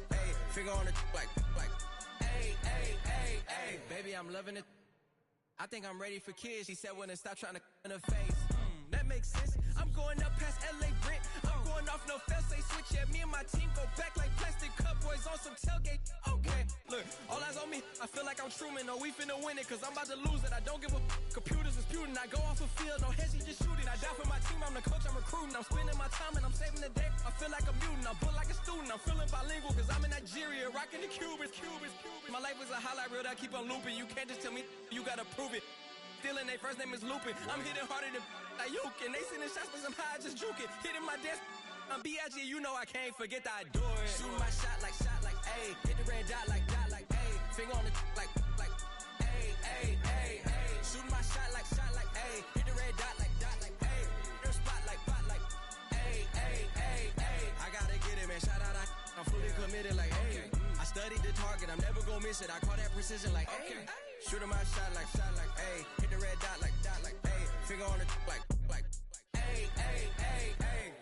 A. Finger on the like A, A, A, A. Baby, I'm loving it. I think I'm ready for kids. She said when it stop trying to in her face. That makes sense. I'm going up past LA Brent. I'm going off no fail, say switch. Yeah, me and my team go back like plastic cup boys on some tailgate. Okay, look, all eyes on me. I feel like I'm Truman. No, we finna win it, cause I'm about to lose it. I don't give a computers disputing. I go off a field, no heads, just shooting. I die for my team, I'm the coach, I'm recruiting. I'm spending my time and I'm saving the day. I feel like a mutant, I'm built like a student. I'm feeling bilingual, cause I'm in Nigeria, rocking the Cubans. My life is a highlight reel that I keep on looping. You can't just tell me, you gotta prove it. Stealing, their first name is Lupin. I'm hitting harder than Ayuk, and they sending shots, but somehow I just juke it. Hitting my desk, I'm B.I.G., you know I can't forget that I do it. Shooting my shot like A. Hit the red dot like A. Finger on the like A, A, A, A. Shooting my shot like A. Hit the red dot like A. Their spot like A, A, A, A. I gotta get it, man. Shout out, I'm fully committed like A. I studied the target, I'm never gonna miss it. I call that precision like A. Shooting my shot like A. Hit the red dot like A. Finger on the like A, A, A, A.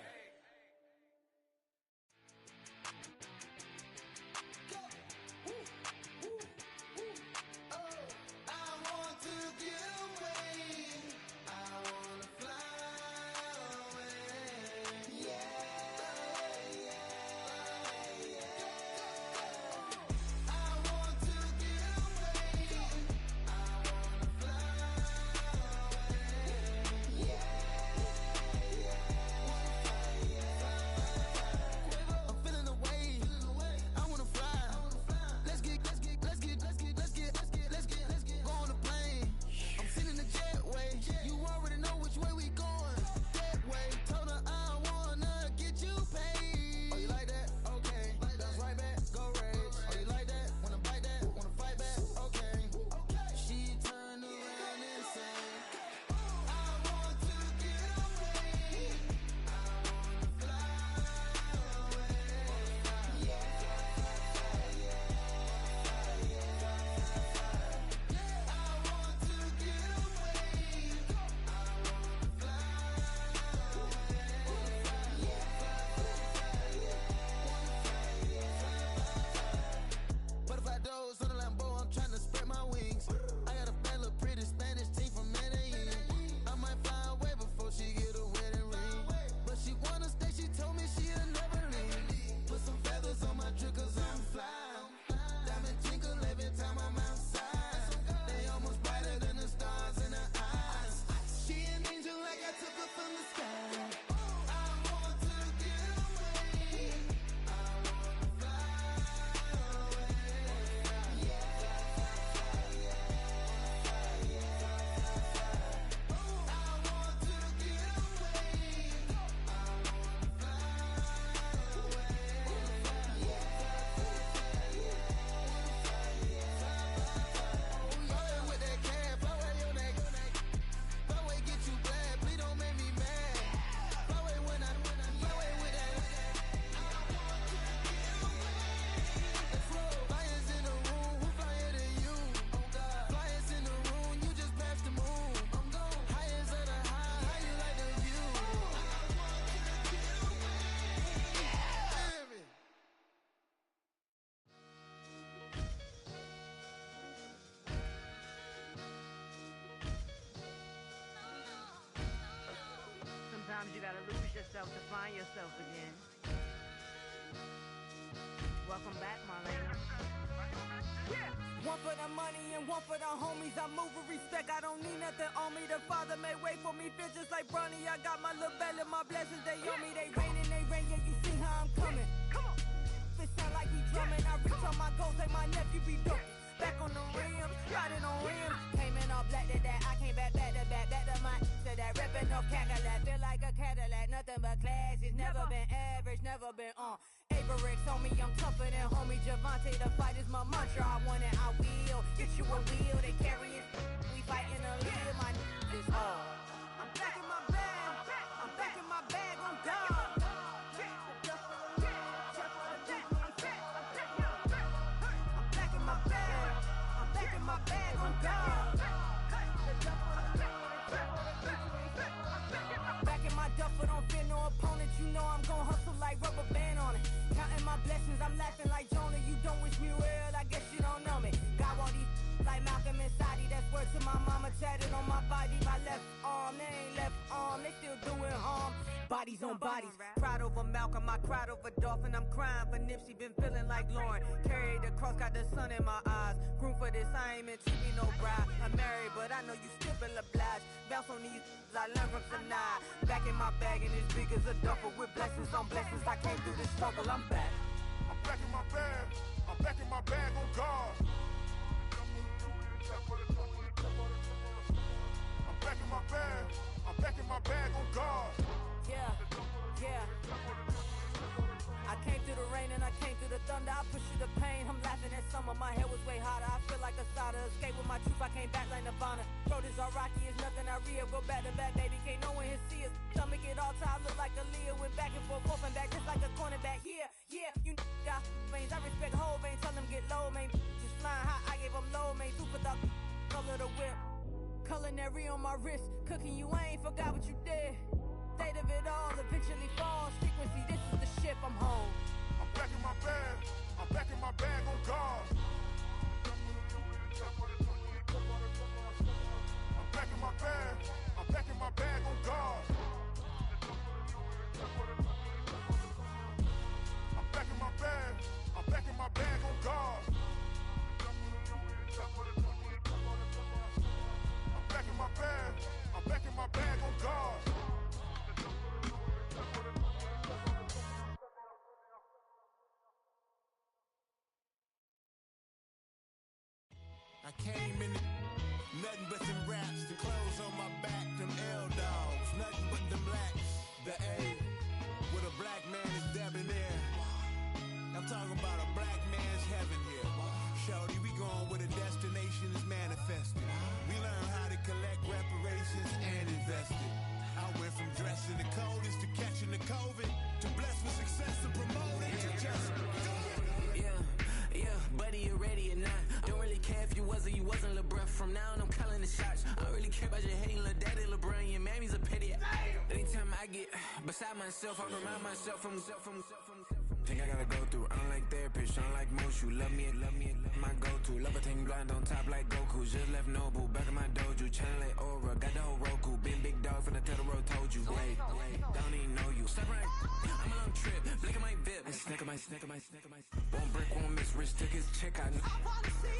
Sometimes you gotta lose yourself to find yourself again. Welcome back, Marlena. One for the money and one for the homies. I move with respect, I don't need nothing on me. The Father may wait for me, feel just like Bronny. I got my little belly, my blessings, they on me. They rain, yeah, you see how I'm coming. Come on. It sound like we drumming. I reach on my goals like my nephew be dope. Back on the rims, riding on rims. Came in all black to that, I came back to my to that ripping off Cadillac. Feel like a Cadillac, nothing but class. It's never been average, never been on. Averix on me, I'm tougher than homie Javante. The fight is my mantra, I want it, I will. Get you a wheel, they carry it. We fighting a lead, my is all. I'm back in my bag, I'm back in my bag on God. My bag on God. Back in my duffel, don't fear no opponent. You know I'm gon' hustle like rubber band on it. Counting my blessings, I'm laughing like Jonah. You don't wish me well, I guess you don't know me. Got all these like Malcolm and Sadie. That's word to my mama, tatted on my body. My left arm, they ain't left arm, they still doing harm. Bodies on bodies, cried over Malcolm, I cried over Dolphin. I'm crying for Nipsey, been feeling like Lauren. Carried the cross, got the sun in my eyes. Groom for this, I ain't meant to be no bride. I'm married, but I know you still feel obliged. Bounce on these, I learned from Sanaa. Back in my bag, and it's big as a duffel. With blessings on blessings, I came through this struggle, I'm back. I'm back in my bag, I'm back in my bag on God. I'm back in my bag, I'm back in my bag on God. Yeah, yeah. I came through the rain and I came through the thunder. I pushed through the pain, I'm laughing at summer. My hair was way hotter, I feel like a starter. Escape with my truth, I came back like Nirvana. Throat is all rocky, it's nothing I real. Go back to back, baby, can't no one here see us. Stomach it all time, look like a Leah. Went back and forth and back, just like a cornerback. Yeah, yeah, you got veins, I respect whole veins. Tell them get low, man. Just flying high, I gave them low, man. Super thought, color the whip. Culinary on my wrist, cooking you, I ain't forgot what you did. State of it all, eventually falls. Frequency, this is the ship, I'm home. I'm back in my bag, I'm back in my bag on God. I'm back in my bag, I'm back in my bag on God. I'm back in my bag, I'm back in my bag on God. I'm back in my bag, I'm back in my bag on God. I came in nothing but them raps, the clothes on my back, them L-dogs, nothing but them blacks. The A, with a black man is debonair. I'm talking about a black man's heaven here. Shorty, we going where the destination is manifested. We learn how to collect reparations and invest it. I went from dressing the coldest to catching the COVID, to blessed with success and promoting to just Yeah, buddy, you ready or not? Don't really care if you was or you wasn't LeBron. From now on, I'm calling the shots. I don't really care about your hating little daddy LeBron. Your mammy's a pity. Anytime I get beside myself, I remind myself from. Think I gotta go through. I don't like therapists, I don't like most. You love me, my go-to. Love a thing blind on top like Goku. Just left Noble, back in my dojo. Channel like Aura, got the whole Roku. Been big dog from the tell the road told you. Wait, don't even know you. Stop right, I'm a long trip. Look at my VIP. Snack of my. Won't break, won't miss. Rich took his check out.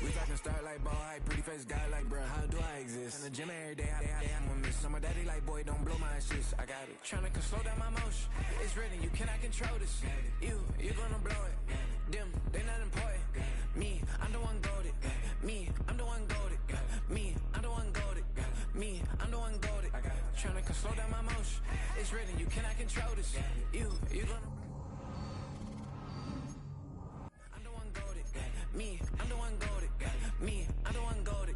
We talking start like ball hype. Pretty face guy like, bruh, how do I exist? In the gym every day, I'm gonna miss. Some of daddy like, boy, don't blow my assist. I got it. Tryna slow down my motion. It's written, you cannot control this. You gonna blow it. Them, they not important. Me, I'm the one goated. Me, I'm the one goated. Me, I'm the one goated. Me, I'm the one goated. Tryna slow down my motion. It's written, you cannot control this. You gonna. I'm the one goated. Me, I'm the one goated. Me, I'm the one goated.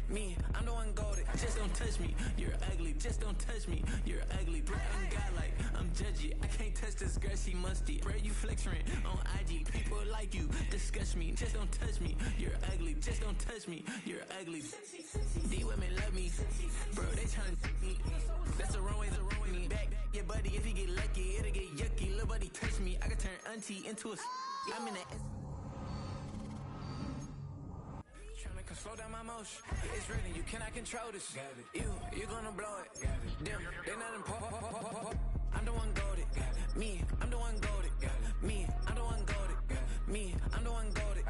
Me, I'm the one goated. Just don't touch me, you're ugly. Just don't touch me, you're ugly. Bro, I'm godlike, I'm judgy. I can't touch this girl, she musty. Bro, you flexing on IG. People like you disgust me. Just don't touch me, you're ugly. Just don't touch me, you're ugly. These women love me, bro, they tryna me. That's the wrong way, back your buddy, if you get lucky, it'll get yucky. Little buddy touch me, I can turn auntie into a. I'm in the. Tryna slow down my motion. It's written, you cannot control this. You gonna blow it. Them, they not important. I'm the one goated. Me, I'm the one goated. Me, I'm the one goated. Me, I'm the one goated.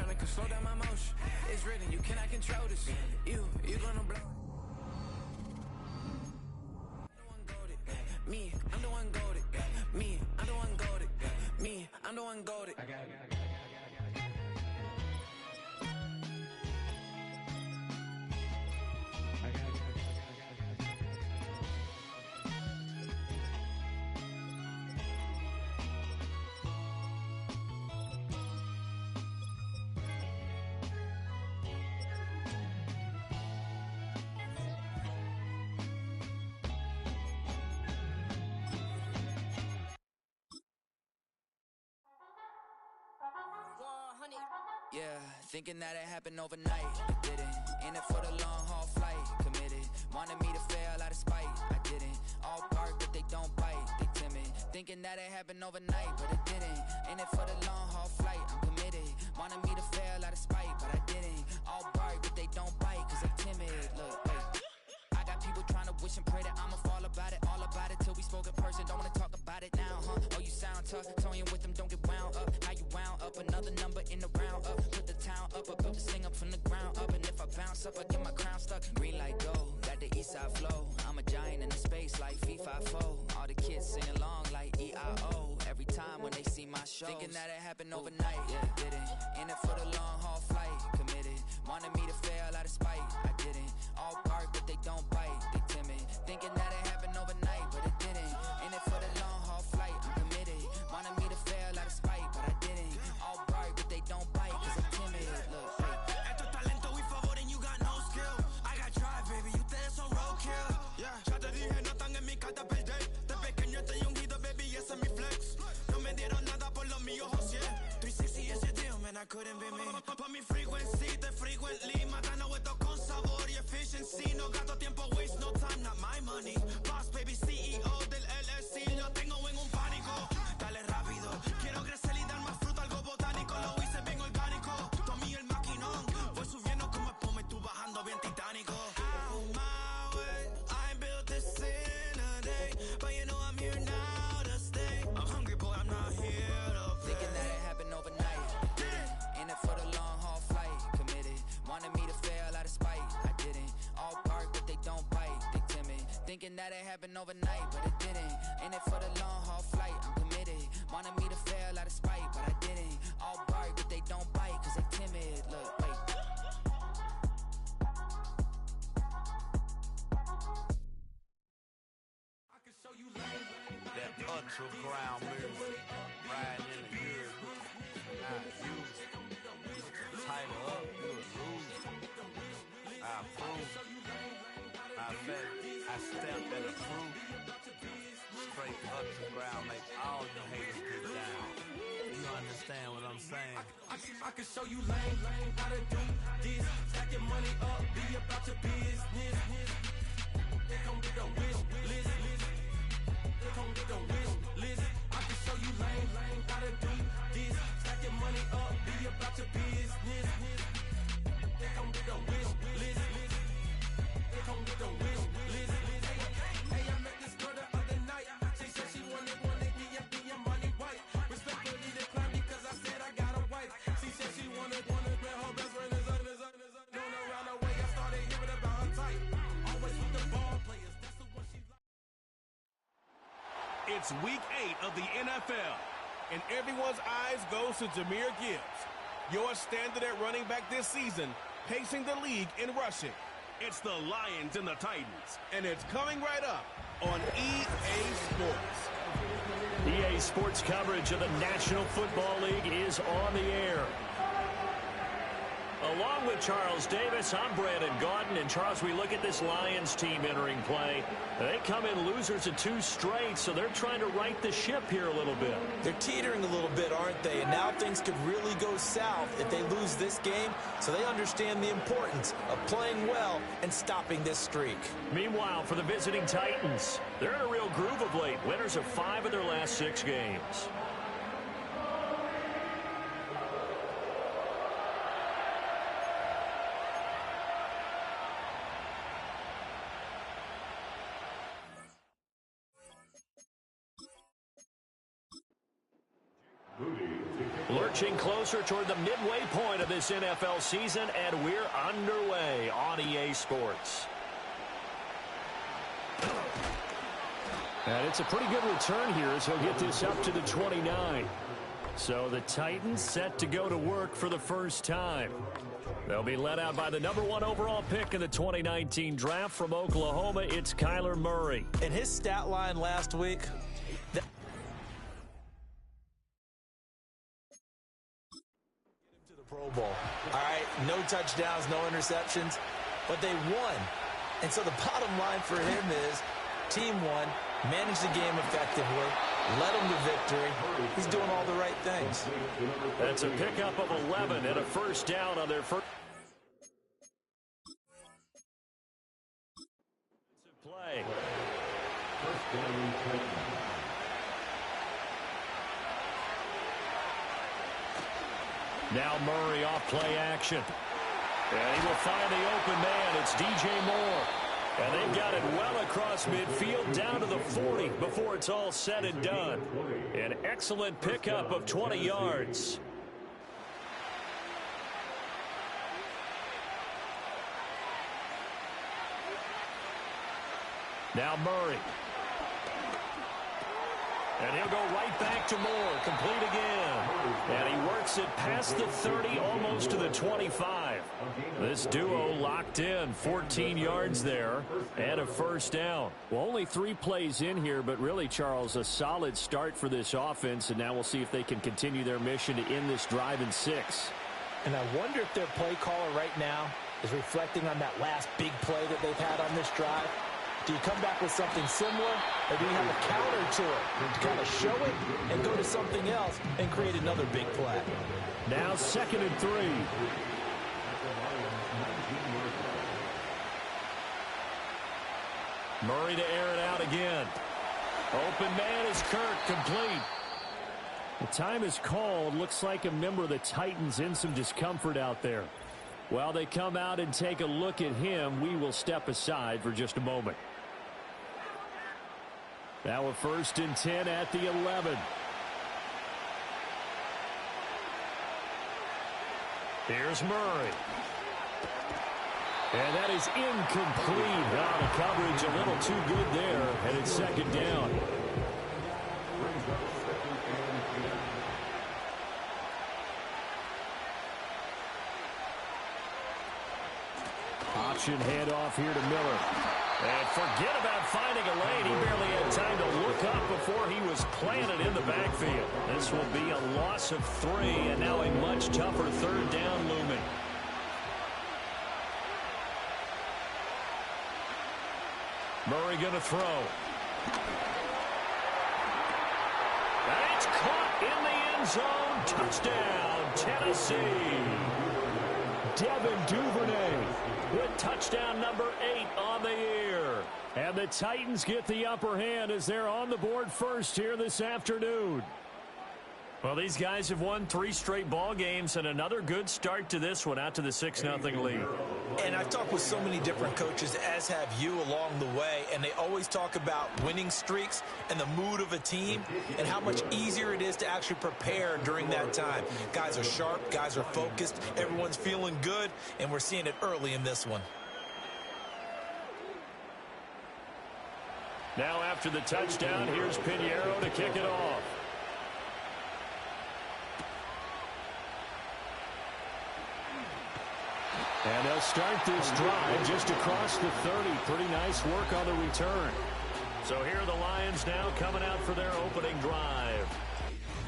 tryna slow down my motion. It's written, you cannot control this. You gonna blow. Me, I'm the one goated. Me, I'm the one goated. Me, I'm the one goated. I got it. Yeah, thinking that it happened overnight, it didn't. In it for the long haul flight, committed. Wanted me to fail out of spite, I didn't. All bark but they don't bite, they timid. Thinking that it happened overnight, but it didn't. In it for the long haul flight, I'm committed. Wanted me to fail out of spite, but I didn't. All bark but they don't bite, cause I'm timid. Look, wait. I got people trying to wish and pray that I'ma fall about it. All about it till we spoke in person, don't wanna talk about it now, huh? Oh, you sound tough, toying with them, don't get wound up. How you wound up, another number in the round up. Put the town up, I built this thing up from the ground up. And if I bounce up, I get my crown stuck. Green light go, got the east side flow. I'm a giant in the space like FIFA4. All the kids sing along like EIO. Every time when they see my shows. Thinking that it happened overnight, yeah, didn't. In it for the long haul flight, committed. Wanted me to fail out of spite, I didn't. All bark but they don't bite, they timid. Thinking that it happened overnight, but it didn't. In it for the long haul flight, I'm committed. Wanted me to fail out of spite, but I didn't. All bark but they don't bite, cause I'm timid. Look, Esto es talento y favor and you got no skill. I got drive, baby, ustedes son roadkill. Yeah, ya te dije, no están en mi carta perder. De pequeño estoy ungido, baby, ese es mi flex. No me dieron nada por lo mío, José. 360 is your deal, man, I couldn't be me. Por mi frequency, te frequently. Matando esto con sabor y efficiency. No gasto tiempo, waste no time, not my money. Boss, baby, CEO del LLC. Lo tengo en un pánico. Dale rápido, quiero crecer y dar más fruto, algo botánico. Lo hice bien orgánico. Tomé el maquinón. Voy subiendo como espuma y tú bajando bien titánico. Out my way, I built this in a day. But you know I'm here now to stay. I'm hungry, boy, I'm not here to play. thinking that it happened overnight, didn't. In it for the long haul flight, committed. Wanted me to fail out of spite, I didn't. All bark but they don't bite, they timid. Thinking that it happened overnight, but it didn't. In it for the long haul flight, I'm committed. Wanted me to fail out of spite, but I didn't. All bark but they don't bite, cause they timid. Look, wait. That ultra ground move, riding in the good. Now you tighten up, you a lose. I approve. I bet I stamped and approved. Straight ultra ground make all you haters get down. You understand what I'm saying? I can show you lame, how to do this. Stack your money up, be about your business. They come with a wish list. They come with a wish list. I can show you lame, how to do this. Stack your money up, be about your business. They come with a wish list. They come with a wish list. Hey, I met this girl the other night. She said she wanted me and money white. Respectfully declined because I said I got a wife. She said she wanted her best friend is known around the way. I started hearing about her type. Always with the ball players. That's the one she likes. It's week 8 of the NFL, and everyone's eyes goes to Jahmyr Gibbs, your standard at running back this season, pacing the league in rushing. It's the Lions and the Titans, and it's coming right up on EA Sports. EA Sports coverage of the National Football League is on the air. Along with Charles Davis, I'm Brandon Gaudin. And Charles, we look at this Lions team entering play. They come in losers of 2 straight, so they're trying to right the ship here a little bit. They're teetering a little bit, aren't they? And now things could really go south if they lose this game, so they understand the importance of playing well and stopping this streak. Meanwhile, for the visiting Titans, they're in a real groove of late. Winners of 5 of their last 6 games. inching closer toward the midway point of this NFL season, and we're underway on EA Sports. And it's a pretty good return here as he'll get this up to the 29. So the Titans set to go to work for the first time. They'll be led out by the #1 overall pick in the 2019 draft from Oklahoma. It's Kyler Murray. And his stat line last week... Pro Bowl. All right, no touchdowns, no interceptions, but they won. And so the bottom line for him is team won, managed the game effectively, led them to victory. He's doing all the right things. That's a pickup of 11 and a first down on their first play. Now Murray off play action. And he will find the open man. It's DJ Moore. And they've got it well across midfield down to the 40 before it's all said and done. An excellent pickup of 20 yards. Now Murray. And he'll go right back to Moore. Complete again. And he works it past the 30, almost to the 25. This duo locked in. 14 yards there and a first down. Well, only 3 plays in here, but really, Charles, a solid start for this offense. And now we'll see if they can continue their mission to end this drive in 6. And I wonder if their play caller right now is reflecting on that last big play that they've had on this drive. Do you come back with something similar, or do you have a counter to it to kind of show it and go to something else and create another big play? Now 2nd and 3. Murray to air it out again. Open man is Kirk, complete. The time is called. Looks like a member of the Titans in some discomfort out there. While they come out and take a look at him, we will step aside for just a moment. Now a 1st and 10 at the 11. Here's Murray. And that is incomplete. The coverage a little too good there, and it's 2nd down. Option handoff here to Miller. And forget about finding a lane. He barely had time to look up before he was planted in the backfield. This will be a loss of 3, and now a much tougher 3rd down looming. Murray going to throw. And it's caught in the end zone. Touchdown, Tennessee. Devin Duvernay with touchdown number 8 on the year. And the Titans get the upper hand as they're on the board first here this afternoon. Well, these guys have won 3 straight ball games and another good start to this one out to the 6-0 lead. And I've talked with so many different coaches, as have you, along the way, and they always talk about winning streaks and the mood of a team and how much easier it is to actually prepare during that time. Guys are sharp, guys are focused, everyone's feeling good, and we're seeing it early in this one. Now after the touchdown, here's Pinheiro to kick it off. And they'll start this drive just across the 30. Pretty nice work on the return. So here are the Lions now coming out for their opening drive.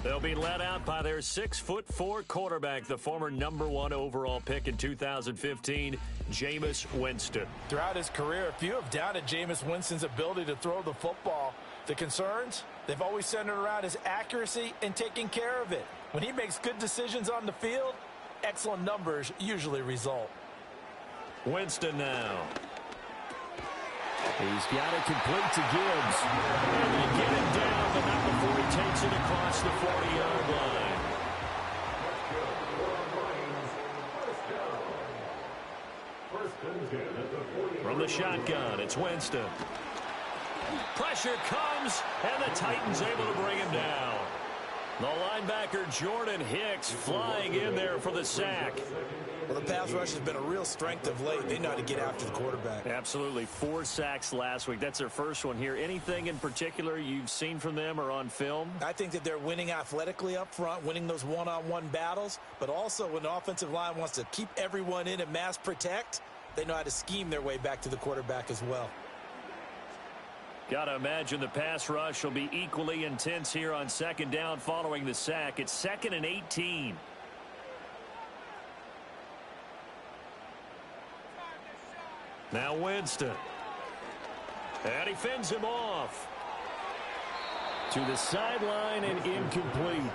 They'll be led out by their 6'4" quarterback, the former #1 overall pick in 2015, Jameis Winston. Throughout his career, few have doubted Jameis Winston's ability to throw the football. The concerns, they've always centered around his accuracy and taking care of it. When he makes good decisions on the field, excellent numbers usually result. Winston now. He's got it complete to Gibbs. And they get it down, but not before he takes it across the 40-yard line. From the shotgun, it's Winston. Pressure comes, and the Titans able to bring him down. The linebacker Jordan Hicks flying in there for the sack. Well, the pass rush has been a real strength of late. They know how to get after the quarterback. Absolutely. 4 sacks last week. That's their first one here. Anything in particular you've seen from them or on film? I think that they're winning athletically up front, winning those one-on-one battles, but also when the offensive line wants to keep everyone in and mass protect, they know how to scheme their way back to the quarterback as well. Got to imagine the pass rush will be equally intense here on second down following the sack. It's 2nd and 18. Now Winston. And he fends him off. To the sideline and incomplete.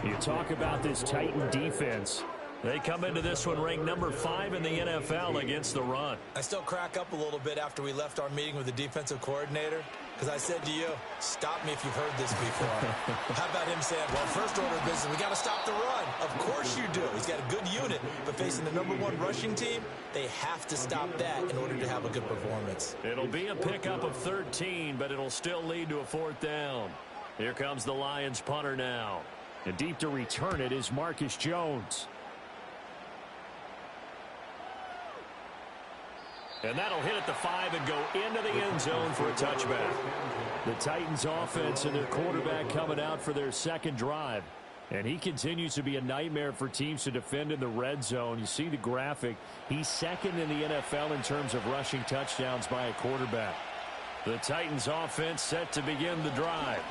You talk about this Titan defense. They come into this one ranked number 5 in the NFL against the run. I still crack up a little bit after we left our meeting with the defensive coordinator because I said to you, stop me if you've heard this before. How about him saying, well, first order of business, we got to stop the run. Of course you do. He's got a good unit, but facing the number 1 rushing team, they have to stop that in order to have a good performance. It'll be a pickup of 13, but it'll still lead to a 4th down. Here comes the Lions punter now. And deep to return it is Marcus Jones. And that'll hit at the 5 and go into the end zone for a touchback. The Titans offense and their quarterback coming out for their second drive. And he continues to be a nightmare for teams to defend in the red zone. You see the graphic. He's 2nd in the NFL in terms of rushing touchdowns by a quarterback. The Titans offense set to begin the drive.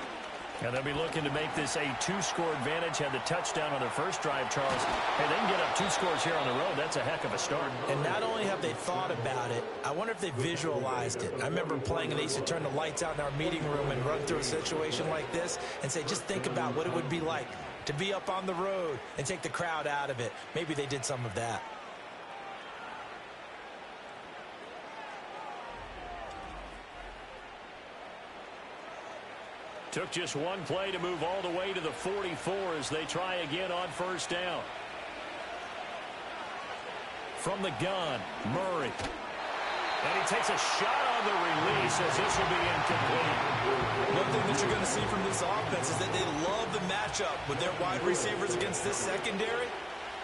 And they'll be looking to make this a 2-score advantage. Had the touchdown on their first drive, Charles. Hey, they can get up 2 scores here on the road. That's a heck of a start. And not only have they thought about it, I wonder if they visualized it. I remember playing and they used to turn the lights out in our meeting room and run through a situation like this and say, just think about what it would be like to be up on the road and take the crowd out of it. Maybe they did some of that. Took just one play to move all the way to the 44 as they try again on first down. From the gun, Murray. And he takes a shot on the release as this will be incomplete. One thing that you're going to see from this offense is that they love the matchup with their wide receivers against this secondary.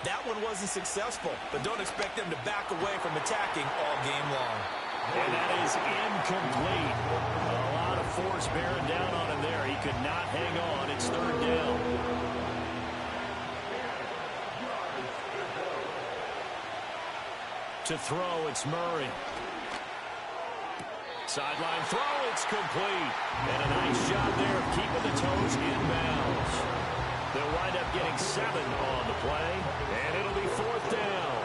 That one wasn't successful, but don't expect them to back away from attacking all game long. And that is incomplete. A lot of force bearing down on him there. He could not hang on. It's 3rd down. To throw, it's Murray. Sideline throw, it's complete. And a nice job there of keeping the toes inbounds. They'll wind up getting 7 on the play, and it'll be 4th down.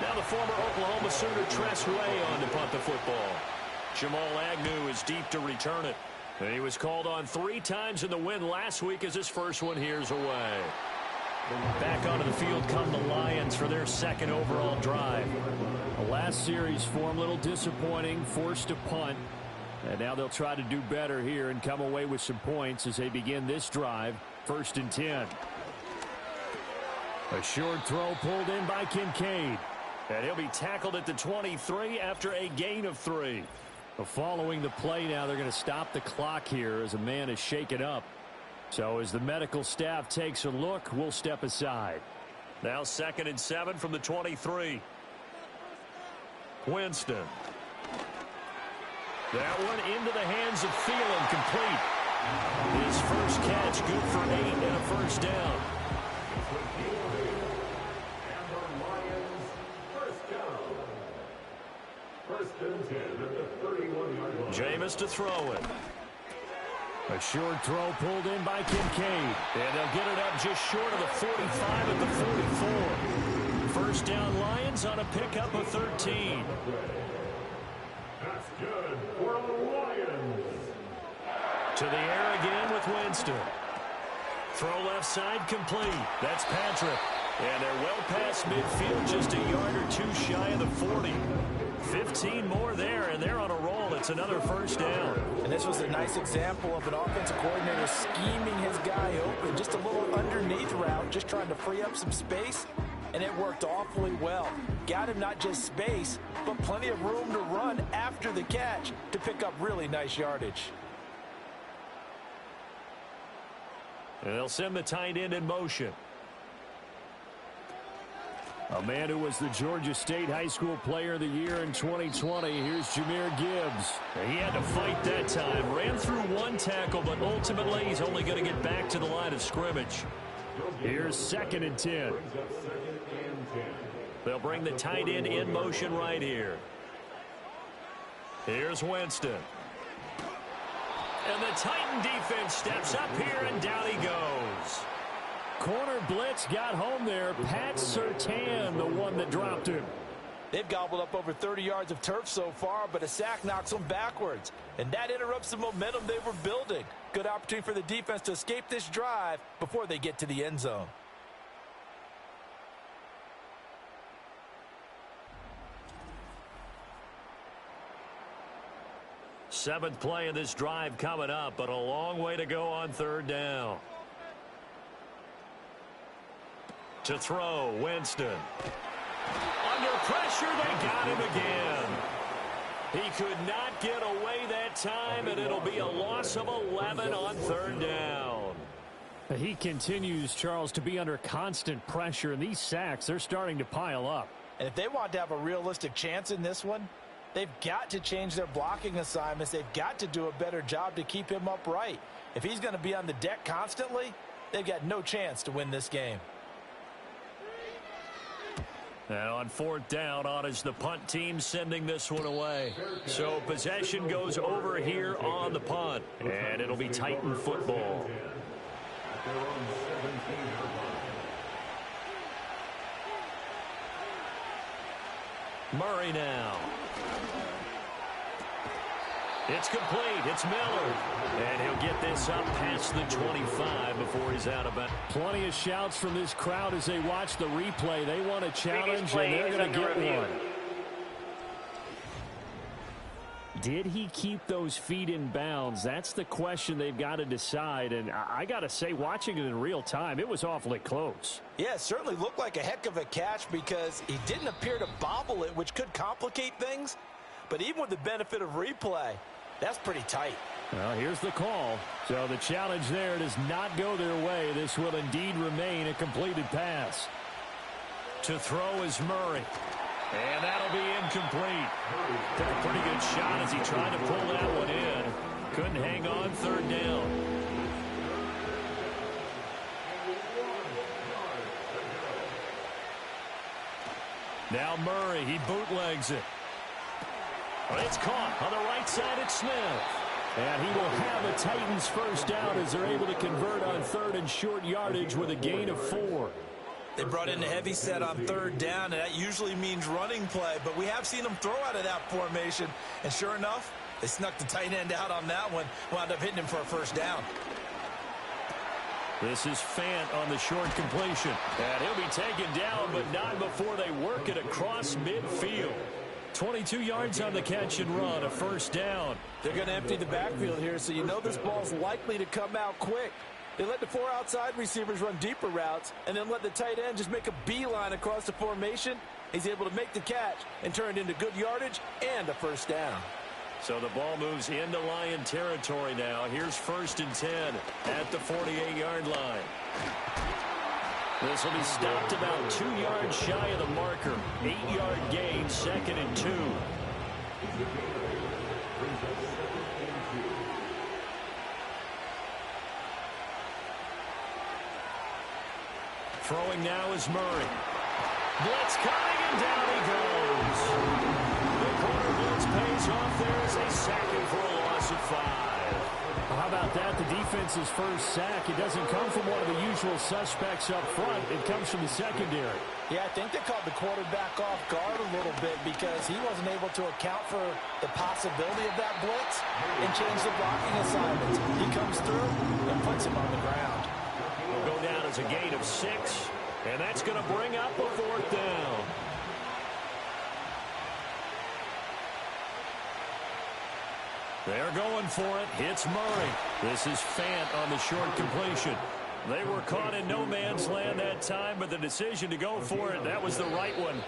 Now the former Oklahoma Sooner Tress Way on to punt the football. Jamal Agnew is deep to return it. And he was called on 3 times in the win last week as his first one here's away. Back onto the field come the Lions for their 2nd overall drive. The last series for them a little disappointing, forced to punt. And now they'll try to do better here and come away with some points as they begin this drive. 1st and 10. A short throw pulled in by Kincaid. And he'll be tackled at the 23 after a gain of 3. Following the play now, they're going to stop the clock here as a man is shaken up. So as the medical staff takes a look, we'll step aside. Now 2nd and 7 from the 23. Winston. That one into the hands of Thielen, complete. His first catch, good for 8 and a 1st down. Jameis to throw it. A short throw pulled in by Kincaid. And they'll get it up just short of the 45 at the 44. 1st down Lions on a pickup of 13. That's good for the Lions. To the air again with Winston. Throw left side complete. That's Patrick. And they're well past midfield, just a yard or 2 shy of the 40. 15 more there, and they're on a roll. It's another 1st down. And this was a nice example of an offensive coordinator scheming his guy open. Just a little underneath route, just trying to free up some space, and it worked awfully well. Got him not just space, but plenty of room to run after the catch to pick up really nice yardage. And they'll send the tight end in motion. A man who was the Georgia State High School Player of the Year in 2020. Here's Jahmyr Gibbs. He had to fight that time. Ran through one tackle, but ultimately he's only going to get back to the line of scrimmage. Here's 2nd and 10. They'll bring the tight end in motion right here. Here's Winston. And the Titan defense steps up here, and down he goes. Corner blitz got home there. Pat Surtain, the one that dropped him. They've gobbled up over 30 yards of turf so far, but a sack knocks them backwards. And that interrupts the momentum they were building. Good opportunity for the defense to escape this drive before they get to the end zone. Seventh play of this drive coming up, but a long way to go on 3rd down. To throw, Winston. Under pressure, they got him again. He could not get away that time, and it'll be a loss of 11 on 3rd down. He continues, Charles, to be under constant pressure, and these sacks, they're starting to pile up. And if they want to have a realistic chance in this one, they've got to change their blocking assignments. They've got to do a better job to keep him upright. If he's going to be on the deck constantly, they've got no chance to win this game. Now on 4th down, on is the punt team sending this one away. So possession goes over here on the punt, and it'll be Titan football. Murray now. It's complete. It's Miller. And he'll get this up past the 25 before he's out of bounds. Plenty of shouts from this crowd as they watch the replay. They want a challenge, and they're going to get one. Did he keep those feet in bounds? That's the question they've got to decide. And I got to say, watching it in real time, it was awfully close. Yeah, it certainly looked like a heck of a catch because he didn't appear to bobble it, which could complicate things. But even with the benefit of replay, that's pretty tight. Well, here's the call. So the challenge there does not go their way. This will indeed remain a completed pass. To throw is Murray. And that'll be incomplete. Took a pretty good shot as he tried to pull that one in. Couldn't hang on 3rd down. Now Murray, he bootlegs it. It's caught on the right side at Smith. And he will have a Titans first down as they're able to convert on 3rd and short yardage with a gain of 4. They brought in the heavy set on 3rd down, and that usually means running play. But we have seen them throw out of that formation. And sure enough, they snuck the tight end out on that one. Wound up hitting him for a first down. This is Fant on the short completion. And he'll be taken down, but not before they work it across midfield. 22 yards on the catch and run, a first down. They're going to empty the backfield here, so you know this ball's likely to come out quick. They let the 4 outside receivers run deeper routes and then let the tight end just make a beeline across the formation. He's able to make the catch and turn it into good yardage and a first down. So the ball moves into Lion territory now. Here's 1st and 10 at the 48-yard line. This will be stopped about 2 yards shy of the marker. 8-yard gain, 2nd and 2. Throwing now is Murray. Blitz coming, and down he goes. The corner blitz pays off there as they sack him for a loss of 5. How about that? The defense's first sack. It doesn't come from one of the usual suspects up front. It comes from the secondary. Yeah, I think they caught the quarterback off guard a little bit because he wasn't able to account for the possibility of that blitz and change the blocking assignments. He comes through and puts him on the ground. Will go down as a gain of 6, and that's going to bring up a 4th down. They're going for it. It's Murray. This is Fant on the short completion. They were caught in no man's land that time, but the decision to go for it, that was the right one.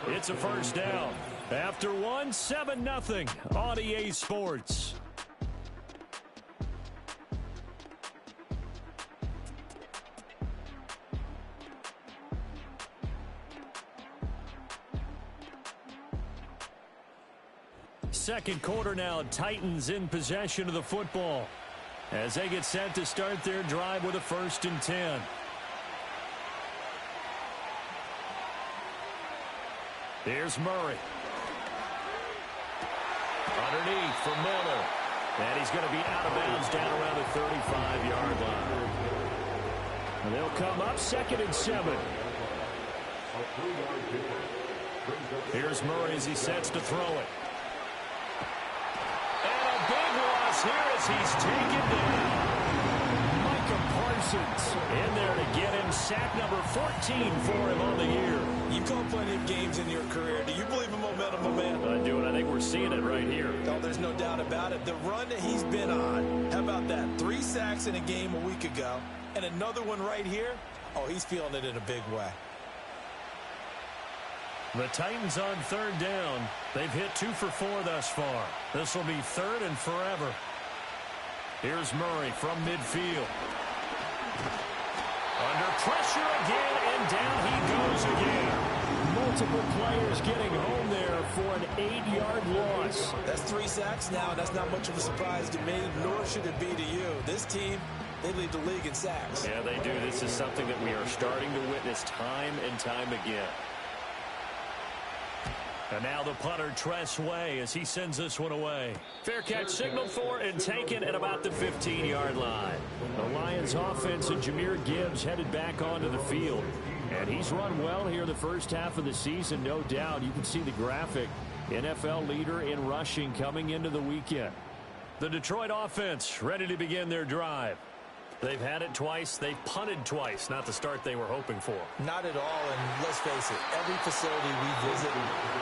It's a first down. After 1, 7-0 on EA Sports. second quarter now. Titans in possession of the football as they get set to start their drive with a 1st and 10. Here's Murray. Underneath for Miller. And he's going to be out of bounds down around the 35-yard line. And they'll come up 2nd and 7. Here's Murray as he sets to throw it. And a big loss here as he's taken down. Micah Parsons in there to get him sack number 14 for him on the year. You've called plenty of games in your career. Do you believe in momentum, man? I do, and I think we're seeing it right here. Oh, there's no doubt about it. The run that he's been on, how about that? 3 sacks in a game a week ago, and another one right here. Oh, he's feeling it in a big way. The Titans on 3rd down. They've hit 2 for 4 thus far. This will be 3rd and forever. Here's Murray from midfield. Under pressure again, and down he goes again. Multiple players getting home there for an 8-yard loss. That's 3 sacks now. That's not much of a surprise to me, nor should it be to you. This team, they lead the league in sacks. Yeah, they do. This is something that we are starting to witness time and time again. And now the punter, Tress Way, as he sends this one away. Fair catch signaled for and taken at about the 15-yard line. The Lions offense and Jahmyr Gibbs headed back onto the field. And he's run well here the first half of the season, no doubt. You can see the graphic. NFL leader in rushing coming into the weekend. The Detroit offense ready to begin their drive. They've had it twice. They've punted twice. Not the start they were hoping for. Not at all, and let's face it, every facility we visit,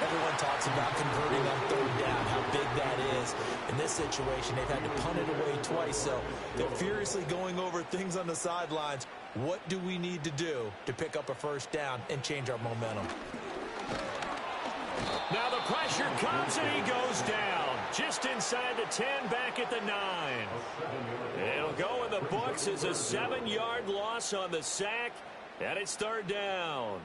everyone talks about converting on 3rd down, how big that is. In this situation, they've had to punt it away twice, so they're furiously going over things on the sidelines. What do we need to do to pick up a 1st down and change our momentum? Now the pressure comes, and he goes down. Just inside the 10, back at the 9. It'll go in the books as a 7-yard loss on the sack, and it's 3rd down.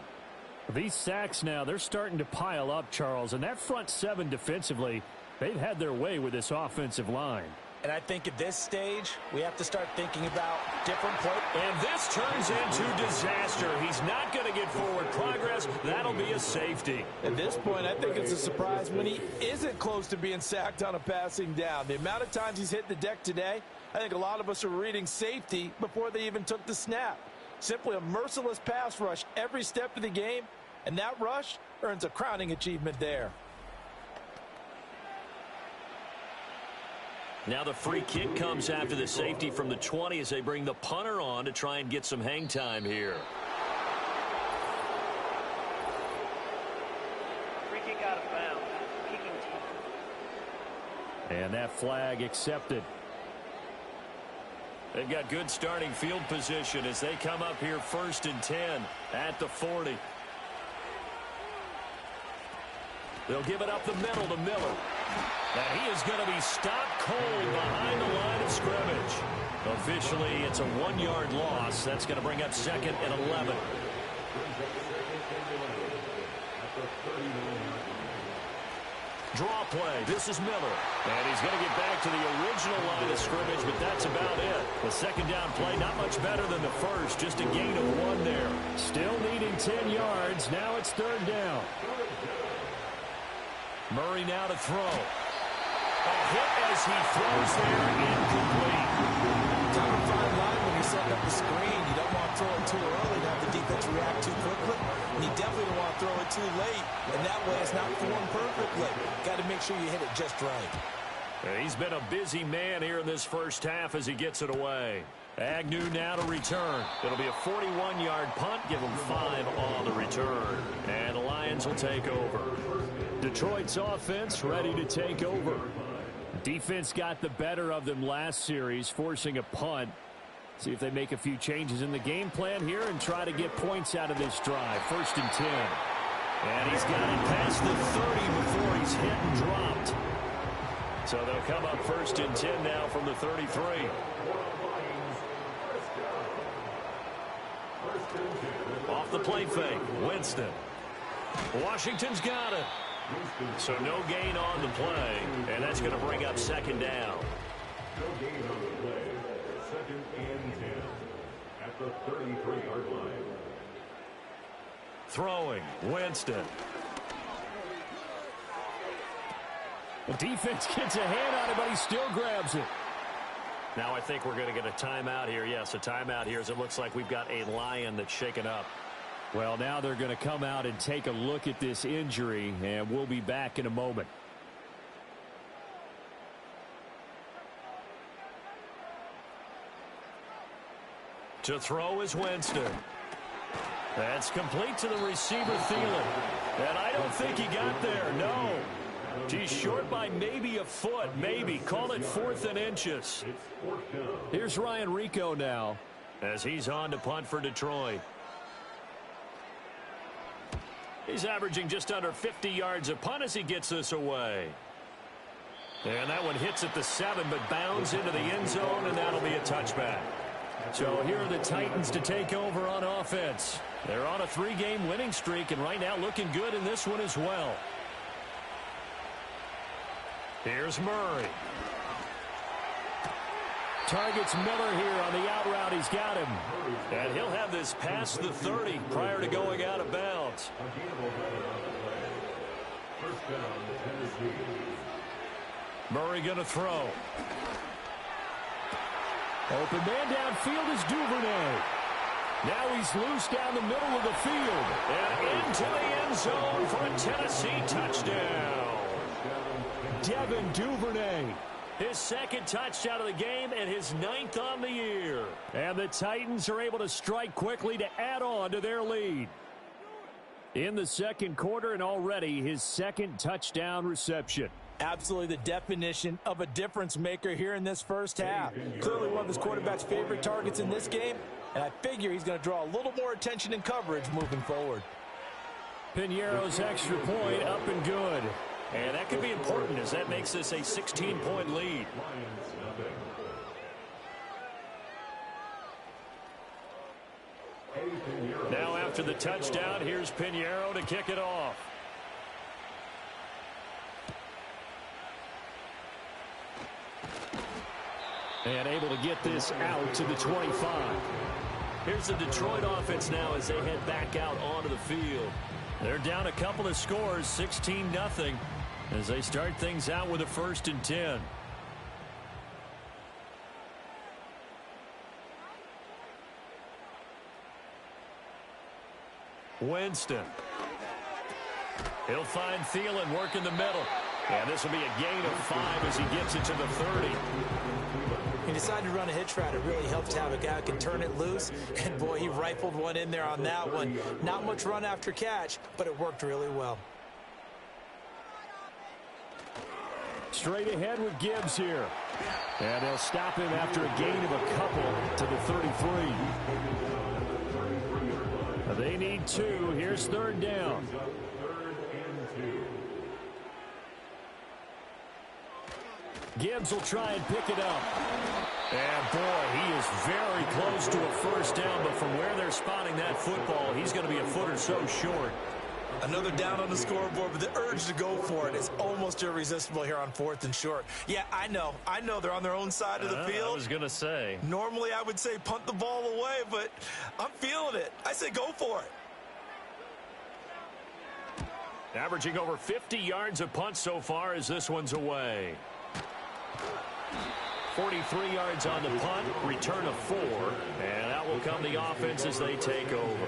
These sacks now, they're starting to pile up, Charles, and that front 7 defensively, they've had their way with this offensive line. And I think at this stage, we have to start thinking about different plays. And this turns into disaster. He's not going to get forward progress. That'll be a safety. At this point, I think it's a surprise when he isn't close to being sacked on a passing down. The amount of times he's hit the deck today, I think a lot of us are reading safety before they even took the snap. Simply a merciless pass rush every step of the game, and that rush earns a crowning achievement there. Now the free kick comes after the safety from the 20 as they bring the punter on to try and get some hang time here. Free kick out of bounds. Kicking team. And that flag accepted. They've got good starting field position as they come up here 1st and 10 at the 40. They'll give it up the middle to Miller. And he is going to be stopped cold behind the line of scrimmage. Officially, it's a 1-yard loss. That's going to bring up 2nd and 11. Draw play. This is Miller. And he's going to get back to the original line of scrimmage, but that's about it. The 2nd down play, not much better than the first. Just a gain of 1 there. Still needing 10 yards. Now it's 3rd down. Murray now to throw. A hit as he throws there, incomplete. Kind of fine line when you're setting up the screen. You don't want to throw it too early to have the defense react too quickly. And you definitely don't want to throw it too late. And that way it's not formed perfectly. Got to make sure you hit it just right. He's been a busy man here in this first half as he gets it away. Agnew now to return. It'll be a 41-yard punt. Give him 5 on the return. And the Lions will take over. Detroit's offense ready to take over. Defense got the better of them last series, forcing a punt. See if they make a few changes in the game plan here and try to get points out of this drive. 1st and 10. And he's got it past the 30 before he's hit and dropped. So they'll come up 1st and 10 now from the 33. Off the play fake, Winston. Washington's got it. So no gain on the play, and that's going to bring up second down. No gain on the play. Second and 10 at the 33-yard line. Throwing, Winston. The defense gets a hand on it, but he still grabs it. Now I think we're going to get a timeout here. Yes, a timeout here as it looks like we've got a Lion that's shaken up. Well, now they're going to come out and take a look at this injury, and we'll be back in a moment. To throw is Winston. That's complete to the receiver, Thielen. And I don't think he got there, no. He's short by maybe a foot, maybe. Call it 4th and inches. Here's Ryan Rico now, as he's on to punt for Detroit. He's averaging just under 50 yards a punt as he gets this away. And that one hits at the 7, but bounds into the end zone, and that'll be a touchback. So here are the Titans to take over on offense. They're on a 3-game winning streak, and right now looking good in this one as well. Here's Murray. Targets Miller here on the out route. He's got him. And he'll have this past the 30 prior to going out of bounds. First down, Tennessee. Murray going to throw. Open man downfield is Duvernay. Now he's loose down the middle of the field. And into the end zone for a Tennessee touchdown. Devin Duvernay. His second touchdown of the game and his 9th on the year. And the Titans are able to strike quickly to add on to their lead. In the second quarter, and already his second touchdown reception. Absolutely the definition of a difference maker here in this first half. Clearly one of his quarterback's favorite targets in this game, and I figure he's going to draw a little more attention and coverage moving forward. Piñeiro's extra point up and good. And that could be important as that makes this a 16-point lead. Now after the touchdown, here's Piñeiro to kick it off. And able to get this out to the 25. Here's the Detroit offense now as they head back out onto the field. They're down a couple of scores, 16-0, as they start things out with a 1st and 10. Winston. He'll find Thielen working the middle. And this will be a gain of 5 as he gets it to the 30. He decided to run a hitch route. It really helps to have a guy who can turn it loose. And, boy, he rifled one in there on that one. Not much run after catch, but it worked really well. Straight ahead with Gibbs here. And they'll stop him after a gain of a couple to the 33. They need 2. Here's 3rd down. Gibbs will try and pick it up. And, boy, he is very close to a 1st down, but from where they're spotting that football, he's going to be a foot or so short. Another down on the scoreboard, but the urge to go for it is almost irresistible here on 4th and short. Yeah, I know they're on their own side of the field. I was going to say. Normally I would say punt the ball away, but I'm feeling it. I say go for it. Averaging over 50 yards a punt so far as this one's away. 43 yards on the punt, return of 4, and out will come the offense as they take over.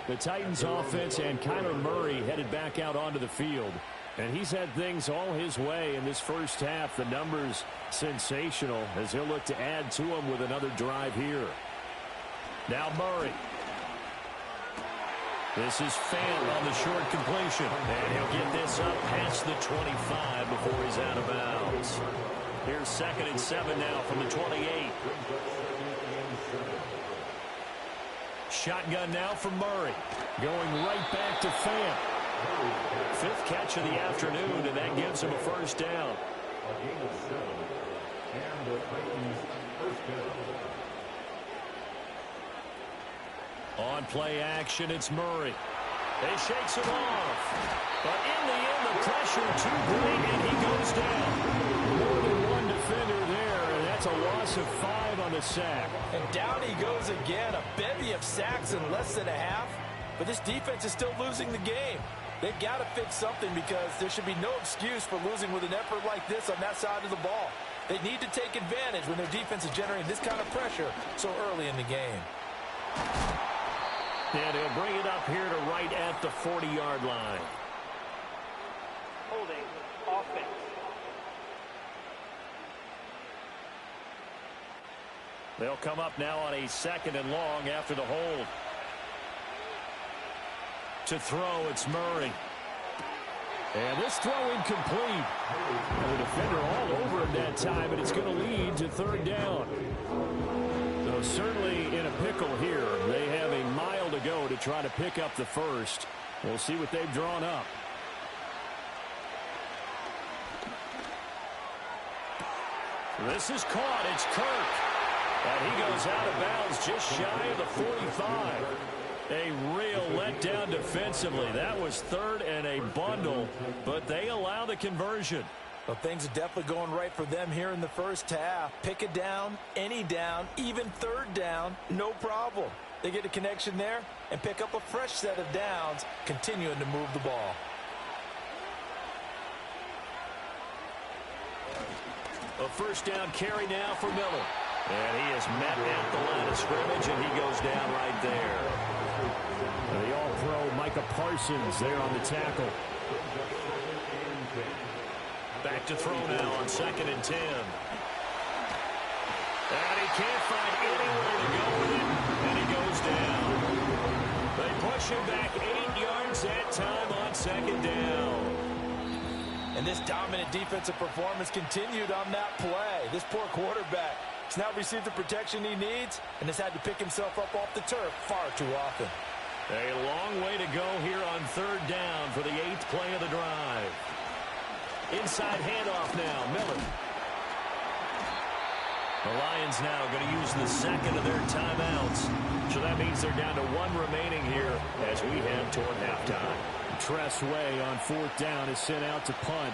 The Titans offense and Kyler Murray headed back out onto the field. And he's had things all his way in this first half. The numbers sensational as he'll look to add to them with another drive here. Now Murray. This is Fant on the short completion. And he'll get this up past the 25 before he's out of bounds. Here's 2nd and 7 now from the 28. Shotgun now from Murray. Going right back to Fant. 5th catch of the afternoon, and that gives him a 1st down. On play action, it's Murray. He shakes it off. But in the end, the pressure too great, and he goes down. More than one defender there, and that's a loss of 5 on the sack. And down he goes again, a bevy of sacks in less than a half. But this defense is still losing the game. They've got to fix something because there should be no excuse for losing with an effort like this on that side of the ball. They need to take advantage when their defense is generating this kind of pressure so early in the game. And he'll bring it up here to right at the 40-yard line. Holding offense. They'll come up now on a 2nd and long after the hold. To throw, it's Murray. And this throw incomplete. The defender all over him that time, and it's going to lead to 3rd down. So certainly in a pickle here. They have a mile to go to try to pick up the first. We'll see what they've drawn up. This is caught. It's Kirk. And he goes out of bounds just shy of the 45. A real letdown defensively. That was 3rd and a bundle, but they allow the conversion. Well, things are definitely going right for them here in the first half. Pick a down, any down, even 3rd down, no problem. They get a connection there and pick up a fresh set of downs, continuing to move the ball. A 1st down carry now for Miller. And he is met at the line of scrimmage, and he goes down right there. The all-pro Micah Parsons there on the tackle. Back to throw now on 2nd and 10. And he can't find anywhere to go with it, and he goes down. They push him back 8 yards that time on 2nd down. And this dominant defensive performance continued on that play. This poor quarterback has now received the protection he needs and has had to pick himself up off the turf far too often. A long way to go here on 3rd down for the 8th play of the drive. Inside handoff now, Miller. The Lions now going to use the 2nd of their timeouts. So that means they're down to 1 remaining here as we head toward halftime. Tress Way on 4th down is sent out to punt.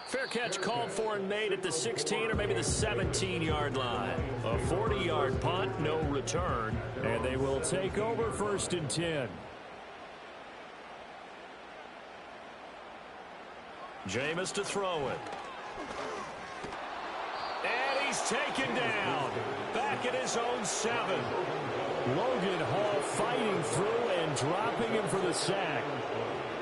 Fair catch called for and made at the 16 or maybe the 17-yard line. A 40-yard punt, no return, and they will take over 1st and 10. Jameis to throw it. And he's taken down. Back at his own 7. Logan Hall fighting through and dropping him for the sack.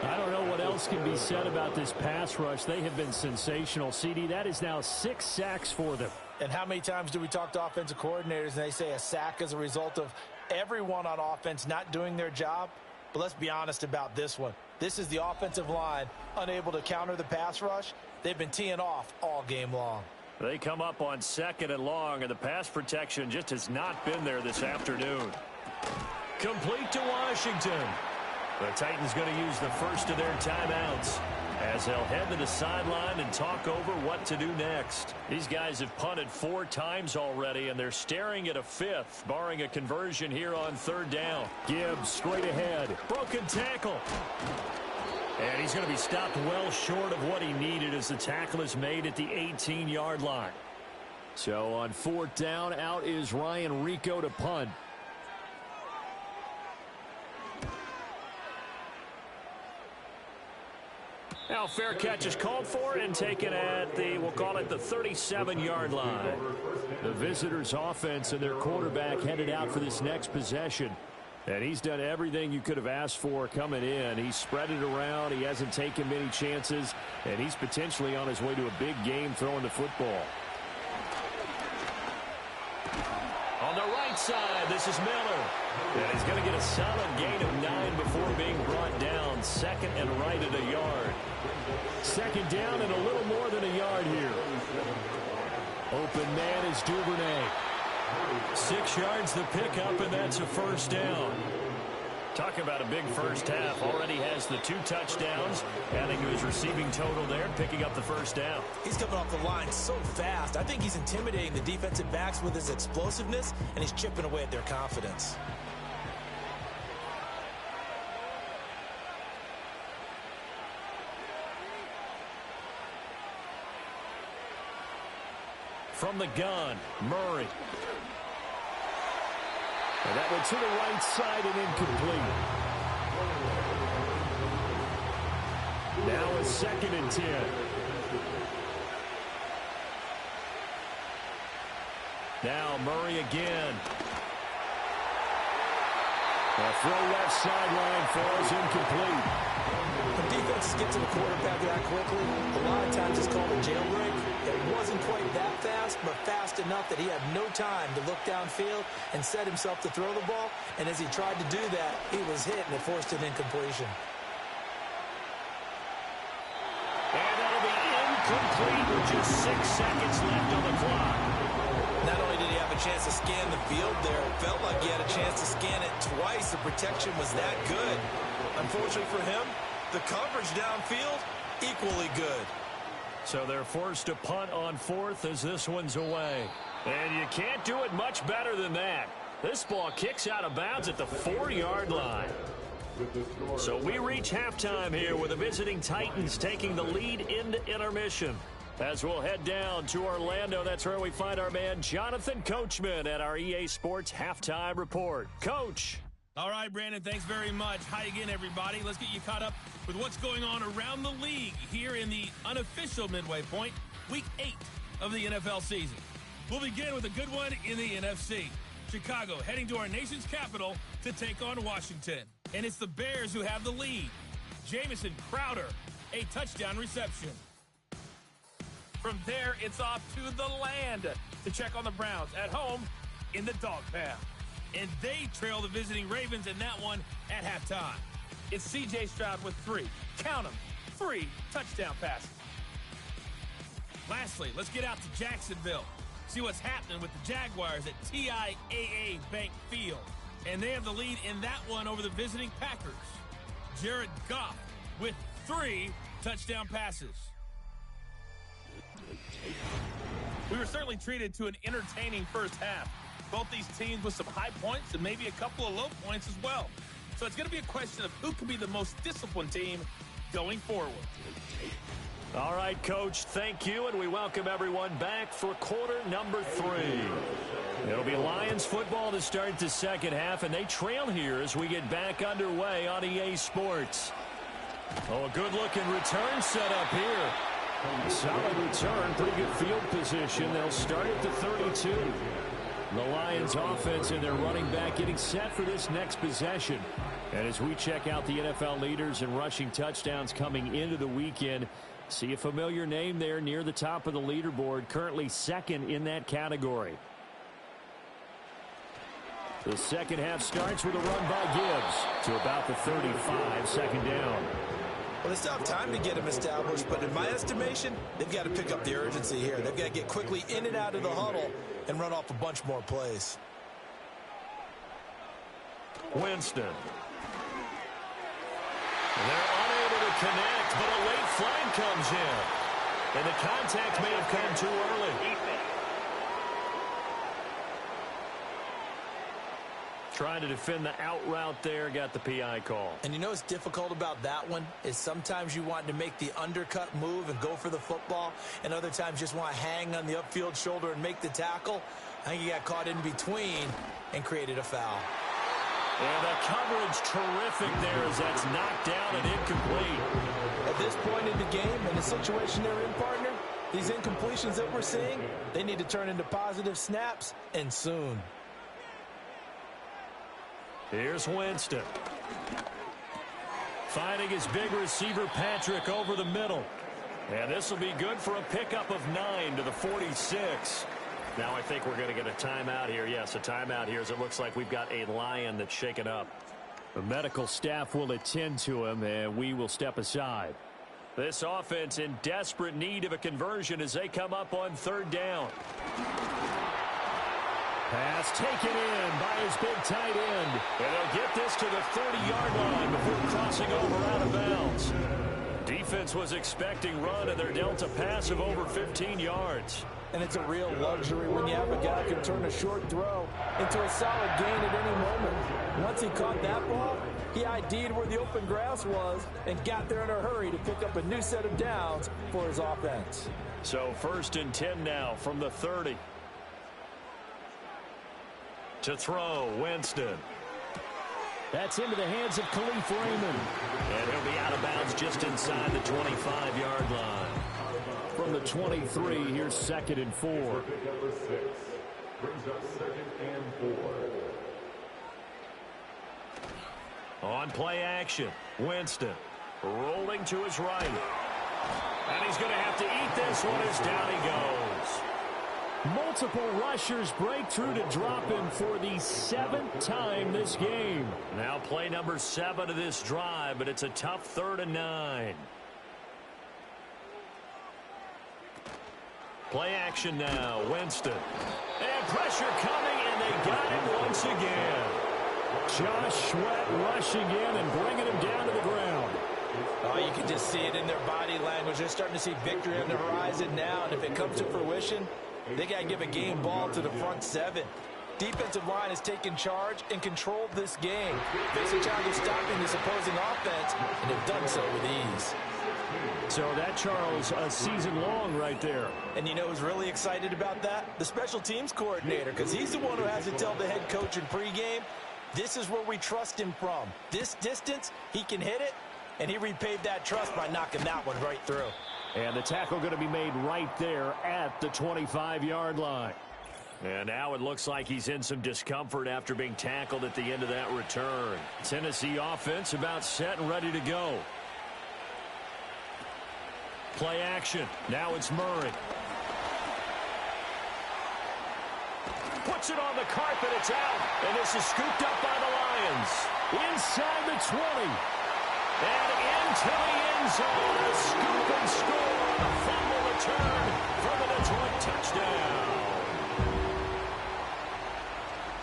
I don't know what else can be said about this pass rush. They have been sensational. CD, that is now 6 sacks for them. And how many times do we talk to offensive coordinators and they say a sack is a result of everyone on offense not doing their job? But let's be honest about this one. This is the offensive line unable to counter the pass rush. They've been teeing off all game long. They come up on 2nd and long, and the pass protection just has not been there this afternoon. Complete to Washington. The Titans going to use the first of their timeouts as they'll head to the sideline and talk over what to do next. These guys have punted 4 times already, and they're staring at a 5th, barring a conversion here on 3rd down. Gibbs straight ahead. Broken tackle. And he's going to be stopped well short of what he needed as the tackle is made at the 18-yard line. So on 4th down, out is Ryan Rico to punt. Now fair catch is called for and taken at the, we'll call it the 37-yard line. The visitors' offense and their quarterback headed out for this next possession. And he's done everything you could have asked for coming in. He's spread it around. He hasn't taken many chances. And he's potentially on his way to a big game throwing the football. On the right side, this is Miller. And he's going to get a solid gain of 9 before being brought down. 2nd and right at a yard. 2nd down and a little more than a yard here. Open man is Duvernay. 6 yards the pickup, and that's a 1st down. Talk about a big first half. Already has the 2 touchdowns, adding to his receiving total there, picking up the 1st down. He's coming off the line so fast. I think he's intimidating the defensive backs with his explosiveness, and he's chipping away at their confidence. from the gun. Murray. And that one to the right side and incomplete. Now a 2nd and 10. Now Murray again. A throw left sideline falls incomplete. When defenses get to the quarterback that quickly, a lot of times it's called a jailbreak. It wasn't quite that fast, but fast enough that he had no time to look downfield and set himself to throw the ball. And as he tried to do that, he was hit and it forced an incompletion. And that'll be incomplete with just 6 seconds left on the clock. Not only did he have a chance to scan the field there, it felt like he had a chance to scan it twice. The protection was that good. Unfortunately for him, the coverage downfield, equally good. So they're forced to punt on 4th as this one's away. And you can't do it much better than that. This ball kicks out of bounds at the 4-yard line. So we reach halftime here with the visiting Titans taking the lead into intermission. As we'll head down to Orlando, that's where we find our man Jonathan Coachman at our EA Sports Halftime Report. Coach. All right, Brandon, thanks very much. Hi again, everybody. Let's get you caught up with what's going on around the league here in the unofficial midway point, Week 8 of the NFL season. We'll begin with a good one in the NFC. Chicago heading to our nation's capital to take on Washington. And it's the Bears who have the lead. Jamison Crowder, a touchdown reception. From there, it's off to the land to check on the Browns at home in the dog pound. And they trail the visiting Ravens in that one at halftime. It's C.J. Stroud with 3. Count them. 3 touchdown passes. Lastly, let's get out to Jacksonville. See what's happening with the Jaguars at TIAA Bank Field. And they have the lead in that one over the visiting Packers. Jared Goff with 3 touchdown passes. We were certainly treated to an entertaining first half. Both these teams with some high points and maybe a couple of low points as well. So it's going to be a question of who can be the most disciplined team going forward. All right, Coach, thank you, and we welcome everyone back for quarter number 3. It'll be Lions football to start the second half, and they trail here as we get back underway on EA Sports. Oh, a good-looking return set up here. Solid return, pretty good field position. They'll start at the 32. The Lions offense and their running back getting set for this next possession. And as we check out the NFL leaders in rushing touchdowns coming into the weekend, see a familiar name there near the top of the leaderboard, currently 2nd in that category. The second half starts with a run by Gibbs to about the 35, 2nd down. Well, they still have time to get him established, but in my estimation, they've got to pick up the urgency here. They've got to get quickly in and out of the huddle and run off a bunch more plays. Winston. They're unable to connect, but a late flag comes in. And the contact may have come too early. Trying to defend the out route there, got the PI call. And you know what's difficult about that one is sometimes you want to make the undercut move and go for the football, and other times just want to hang on the upfield shoulder and make the tackle. I think he got caught in between and created a foul. And the coverage terrific there as that's knocked down and incomplete. At this point in the game and the situation they're in, partner, these incompletions that we're seeing, they need to turn into positive snaps, and soon. Here's Winston. Finding his big receiver, Patrick, over the middle. And this will be good for a pickup of 9 to the 46. Now I think we're going to get a timeout here. Yes, a timeout here as it looks like we've got a Lion that's shaken up. The medical staff will attend to him, and we will step aside. This offense in desperate need of a conversion as they come up on 3rd down. Pass taken in by his big tight end. And they'll get this to the 30-yard line before crossing over out of bounds. Defense was expecting run, and they're dealt a pass of over 15 yards. And it's a real luxury when you have a guy who can turn a short throw into a solid gain at any moment. Once he caught that ball, He ID'd where the open grass was and got there in a hurry to pick up a new set of downs for his offense. So 1st and 10 now from the 30. To throw, Winston. That's into the hands of Khalif Raymond. And he'll be out of bounds just inside the 25-yard line. From the 23, here's 2nd and 4. Number 6 brings up 2nd and 4. On play action, Winston rolling to his right. And he's going to have to eat this one as down he goes. Multiple rushers break through to drop him for the 7th time this game. Now play number 7 of this drive, but it's a tough 3rd and 9. Play action now, Winston. And pressure coming, and they got him once again. Josh Sweat rushing in and bringing him down to the ground. Oh, you can just see it in their body language. They're starting to see victory on the horizon now, and if it comes to fruition, they got to give a game ball to the front 7. Defensive line has taken charge and controlled this game. There's a challenge of stopping this opposing offense, and they've done so with ease. So that, Charles, a season long right there. And you know who's really excited about that? The special teams coordinator, because he's the one who has to tell the head coach in pregame, this is where we trust him from. This distance, he can hit it, and he repaid that trust by knocking that one right through. And the tackle going to be made right there at the 25-yard line. And now it looks like he's in some discomfort after being tackled at the end of that return. Tennessee offense about set and ready to go. Play action. Now it's Murray. Puts it on the carpet. It's out. And this is scooped up by the Lions. Inside the 20. And into the end zone. A scoop and score. A fumble return for the Detroit touchdown.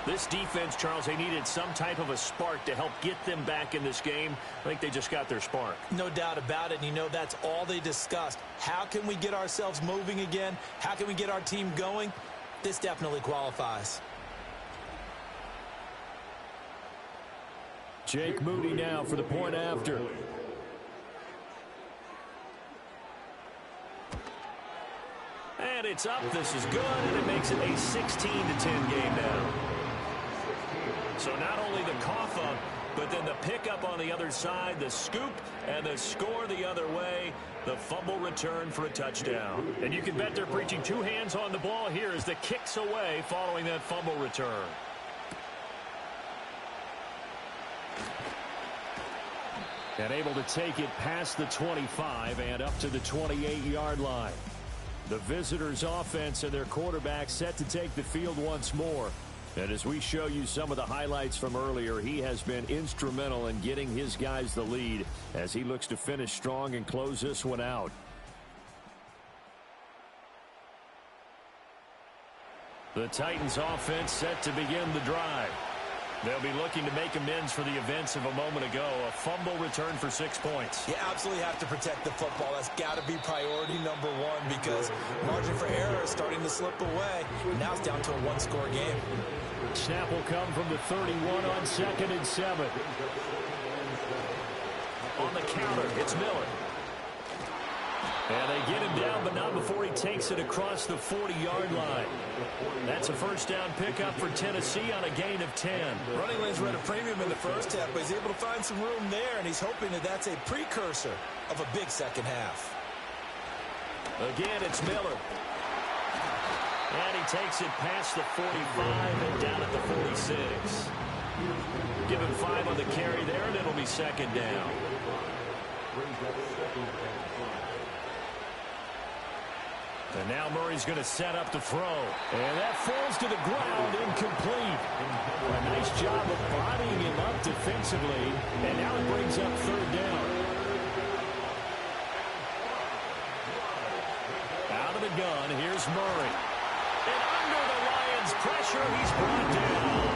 This defense, Charles, they needed some type of a spark to help get them back in this game. I think they just got their spark. No doubt about it. And you know that's all they discussed. How can we get ourselves moving again? How can we get our team going? This definitely qualifies. Jake Moody now for the point after. And it's up. This is good, and it makes it a 16-10 game now. So not only the cough up, but then the pickup on the other side, the scoop, and the score the other way, the fumble return for a touchdown. And you can bet they're preaching 2 hands on the ball here as the kicks away following that fumble return. And able to take it past the 25 and up to the 28-yard line. The visitors' offense and their quarterback set to take the field once more. And as we show you some of the highlights from earlier, he has been instrumental in getting his guys the lead as he looks to finish strong and close this one out. The Titans offense set to begin the drive. They'll be looking to make amends for the events of a moment ago. A fumble return for 6 points. You absolutely have to protect the football. That's got to be priority number 1 because margin for error is starting to slip away. Now it's down to a 1-score game. Snap will come from the 31 on 2nd and 7. On the counter, it's Miller. And they get him down, but not before he takes it across the 40-yard line. That's a first down pickup for Tennessee on a gain of 10. Running lanes were at a premium in the first half, but he's able to find some room there, and he's hoping that that's a precursor of a big second half. Again, it's Miller. And he takes it past the 45 and down at the 46. Give him 5 on the carry there, and it'll be second down. And now Murray's going to set up the throw. And that falls to the ground, incomplete. A nice job of bodying him up defensively. And now it brings up 3rd down. Out of the gun, here's Murray. And under the Lions' pressure, he's brought down.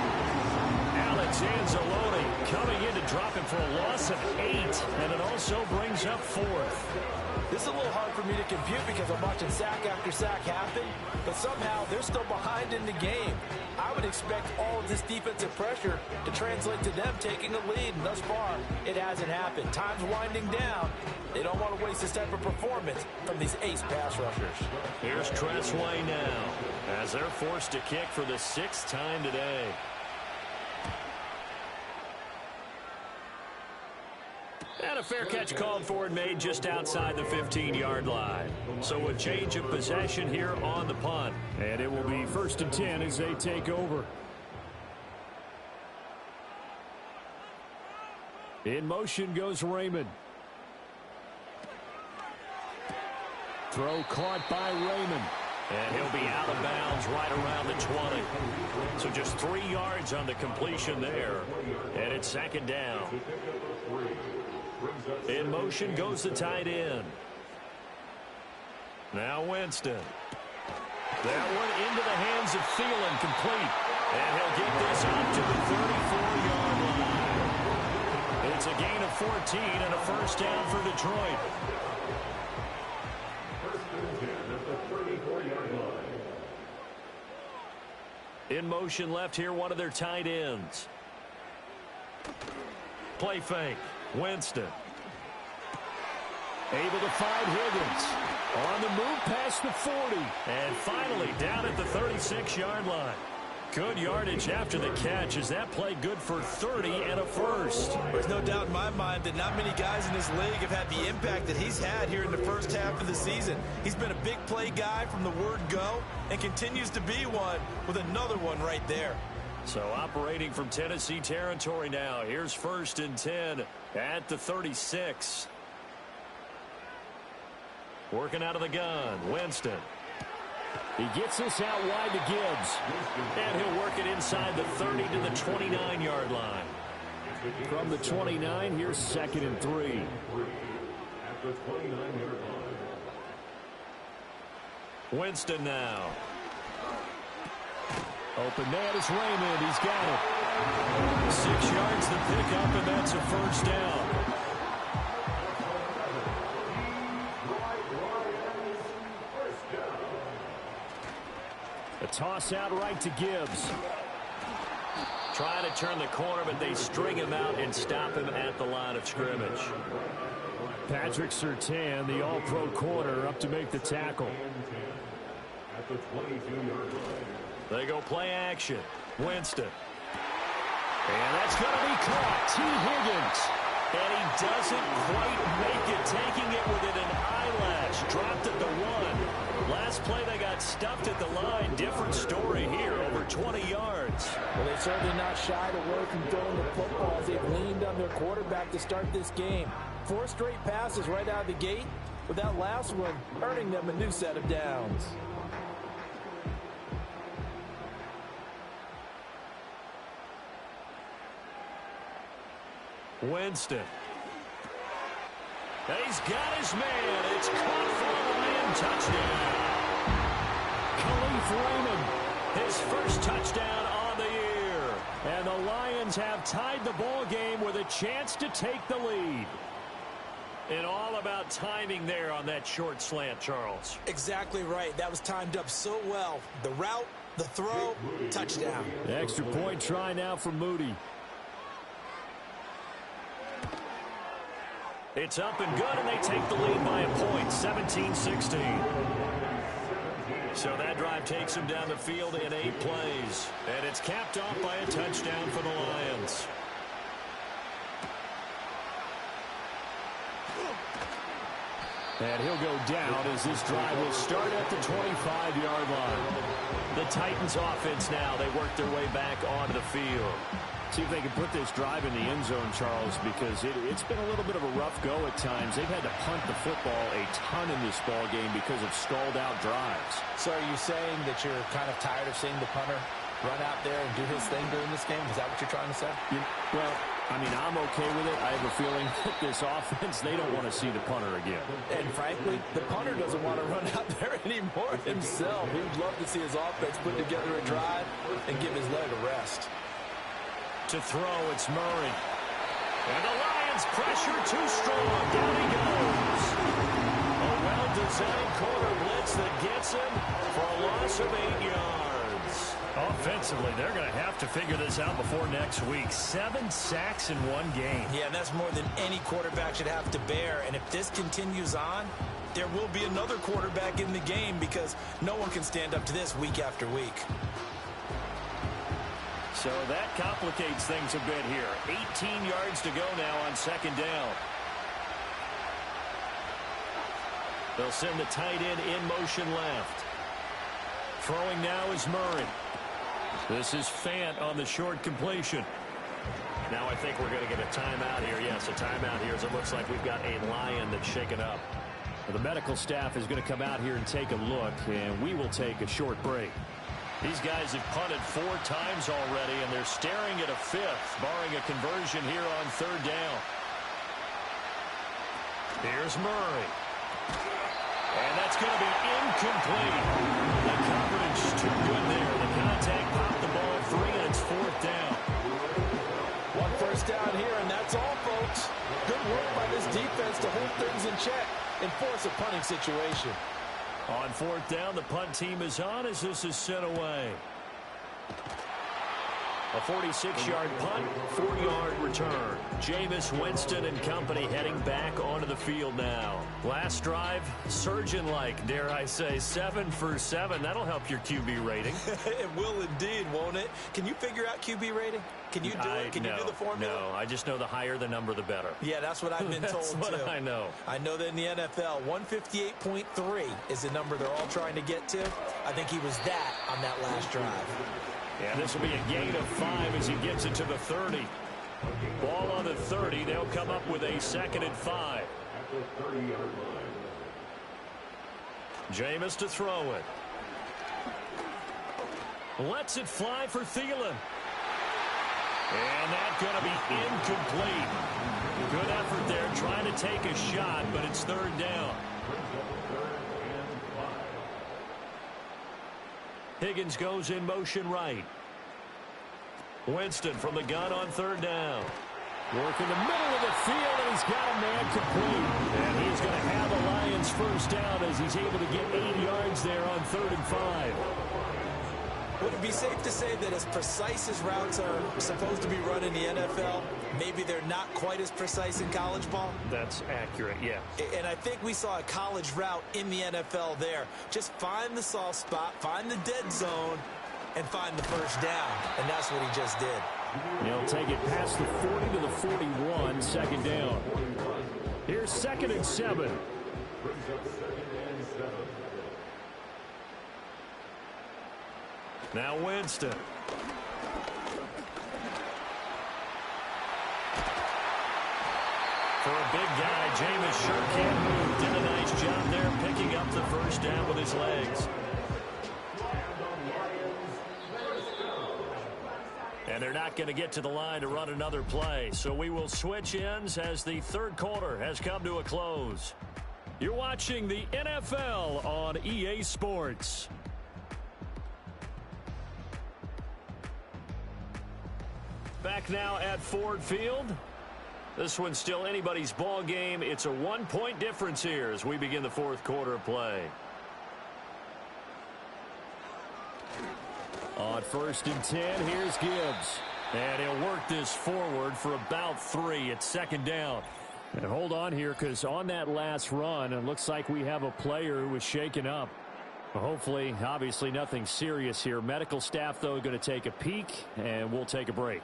Now Now it's Anzalone coming in to drop him for a loss of 8, and it also brings up 4th. This is a little hard for me to compute because I'm watching sack after sack happen, but somehow they're still behind in the game. I would expect all of this defensive pressure to translate to them taking a lead, and thus far, it hasn't happened. Time's winding down. They don't want to waste this type of performance from these ace pass rushers. Here's Tressway now, as they're forced to kick for the 6th time today. And a fair catch called for and made just outside the 15-yard line. So a change of possession here on the punt. And it will be 1st and 10 as they take over. In motion goes Raymond. Throw caught by Raymond. And he'll be out of bounds right around the 20. So just 3 yards on the completion there. And it's 2nd down. In motion goes the tight end. Now Winston. That one into the hands of Thielen, complete. And he'll get this up to the 34-yard line. It's a gain of 14 and a 1st down for Detroit. In motion left here, one of their tight ends. Play fake. Winston. Able to find Higgins. On the move past the 40. And finally down at the 36-yard line. Good yardage after the catch. Is that play good for 30 and a 1st? There's no doubt in my mind that not many guys in this league have had the impact that he's had here in the 1st half of the season. He's been a big play guy from the word go and continues to be one with another one right there. So operating from Tennessee territory now. Here's 1st and 10 at the 36. Working out of the gun, Winston. He gets this out wide to Gibbs. And he'll work it inside the 30 to the 29-yard line. From the 29, here's 2nd and 3. At the 29-yard line. Winston now. Open man is Raymond. He's got it. 6 yards to pick up, and that's a 1st down. A toss out right to Gibbs. Trying to turn the corner, but they string him out and stop him at the line of scrimmage. Patrick Surtain, the all-pro corner, up to make the tackle. At the 22-yard line. They go play action. Winston. And that's going to be caught. T. Higgins. And he doesn't quite make it, taking it within an eyelash. Dropped at the 1. Last play they got stuffed at the line. Different story here, over 20 yards. Well, they've certainly not shied away from throwing the football as they've leaned on their quarterback to start this game. 4 straight passes right out of the gate, with that last one earning them a new set of downs. Winston. He's got his man. It's caught for a Lion touchdown. Khalif Raymond. His first touchdown on the year. And the Lions have tied the ball game with a chance to take the lead. And all about timing there on that short slant, Charles. Exactly right. That was timed up so well. The route, the throw, touchdown. The extra point try now for Moody. It's up and good, and they take the lead by a point, 17-16. So that drive takes them down the field in 8 plays. And it's capped off by a touchdown for the Lions. And he'll go down as this drive will start at the 25-yard line. The Titans offense now, they work their way back onto the field. See if they can put this drive in the end zone, Charles, because it's been a little bit of a rough go at times. They've had to punt the football a ton in this ball game because of stalled-out drives. So are you saying that you're kind of tired of seeing the punter run out there and do his thing during this game? Is that what you're trying to say? Well, I mean, I'm okay with it. I have a feeling that this offense, they don't want to see the punter again. And frankly, the punter doesn't want to run out there anymore himself. He'd love to see his offense put together a drive and give his leg a rest. to throw. It's Murray. And the Lions pressure too strong. Down he goes. A well-designed corner blitz that gets him for a loss of 8 yards. Offensively, they're going to have to figure this out before next week. 7 sacks in one game. Yeah, and that's more than any quarterback should have to bear. And if this continues on, there will be another quarterback in the game because no one can stand up to this week after week. So that complicates things a bit here. 18 yards to go now on second down. They'll send the tight end in motion left. Throwing now is Murray. This is Fant on the short completion. Now I think we're going to get a timeout here. Yes, a timeout here as it looks like we've got a Lion that's shaken up. The medical staff is going to come out here and take a look, and we will take a short break. These guys have punted 4 times already, and they're staring at a 5th, barring a conversion here on third down. Here's Murray. And that's going to be incomplete. The coverage is too good there. The contact popped the ball free, and it's 4th down. 1 first down here, and that's all, folks. Good work by this defense to hold things in check and force a punting situation. On 4th down, the punt team is on as this is sent away. A 46-yard punt, 4-yard return. Jameis Winston and company heading back onto the field now. Last drive, surgeon-like, dare I say, 7 for 7. That'll help your QB rating. It will indeed, won't it? Can you figure out QB rating? Can you do it? Can you do the formula? No, I just know the higher the number, the better. Yeah, that's what I've been told, That's what too. I know. I know that in the NFL, 158.3 is the number they're all trying to get to. I think he was that on that last drive. Yeah, this will be a gain of 5 as he gets it to the 30. Ball on the 30. They'll come up with a 2nd and 5. At the 30-yard line. Jameis to throw it. Lets it fly for Thielen. And that's going to be incomplete. Good effort there trying to take a shot, but it's 3rd down. Higgins goes in motion right. Winston from the gun on 3rd down. Work in the middle of the field, and he's got a man complete. And he's going to have the Lions first down as he's able to get 8 yards there on 3rd and 5. Would it be safe to say that as precise as routes are supposed to be run in the NFL, maybe they're not quite as precise in college ball? That's accurate, yeah. And I think we saw a college route in the NFL there. Just find the soft spot, find the dead zone, and find the first down. And that's what he just did. He'll take it past the 40 to the 41, 2nd down. Here's 2nd and 7. Now Winston. For a big guy, Jameis sure can move. Did a nice job there picking up the first down with his legs. And they're not going to get to the line to run another play. So we will switch ends as the 3rd quarter has come to a close. You're watching the NFL on EA Sports. Back now at Ford Field. This one's still anybody's ball game. It's a 1-point difference here as we begin the 4th quarter of play. On 1st and 10, here's Gibbs. And he'll work this forward for about 3. It's 2nd down. And hold on here, because on that last run, it looks like we have a player who was shaken up. Hopefully, obviously nothing serious here. Medical staff, though, going to take a peek, and we'll take a break.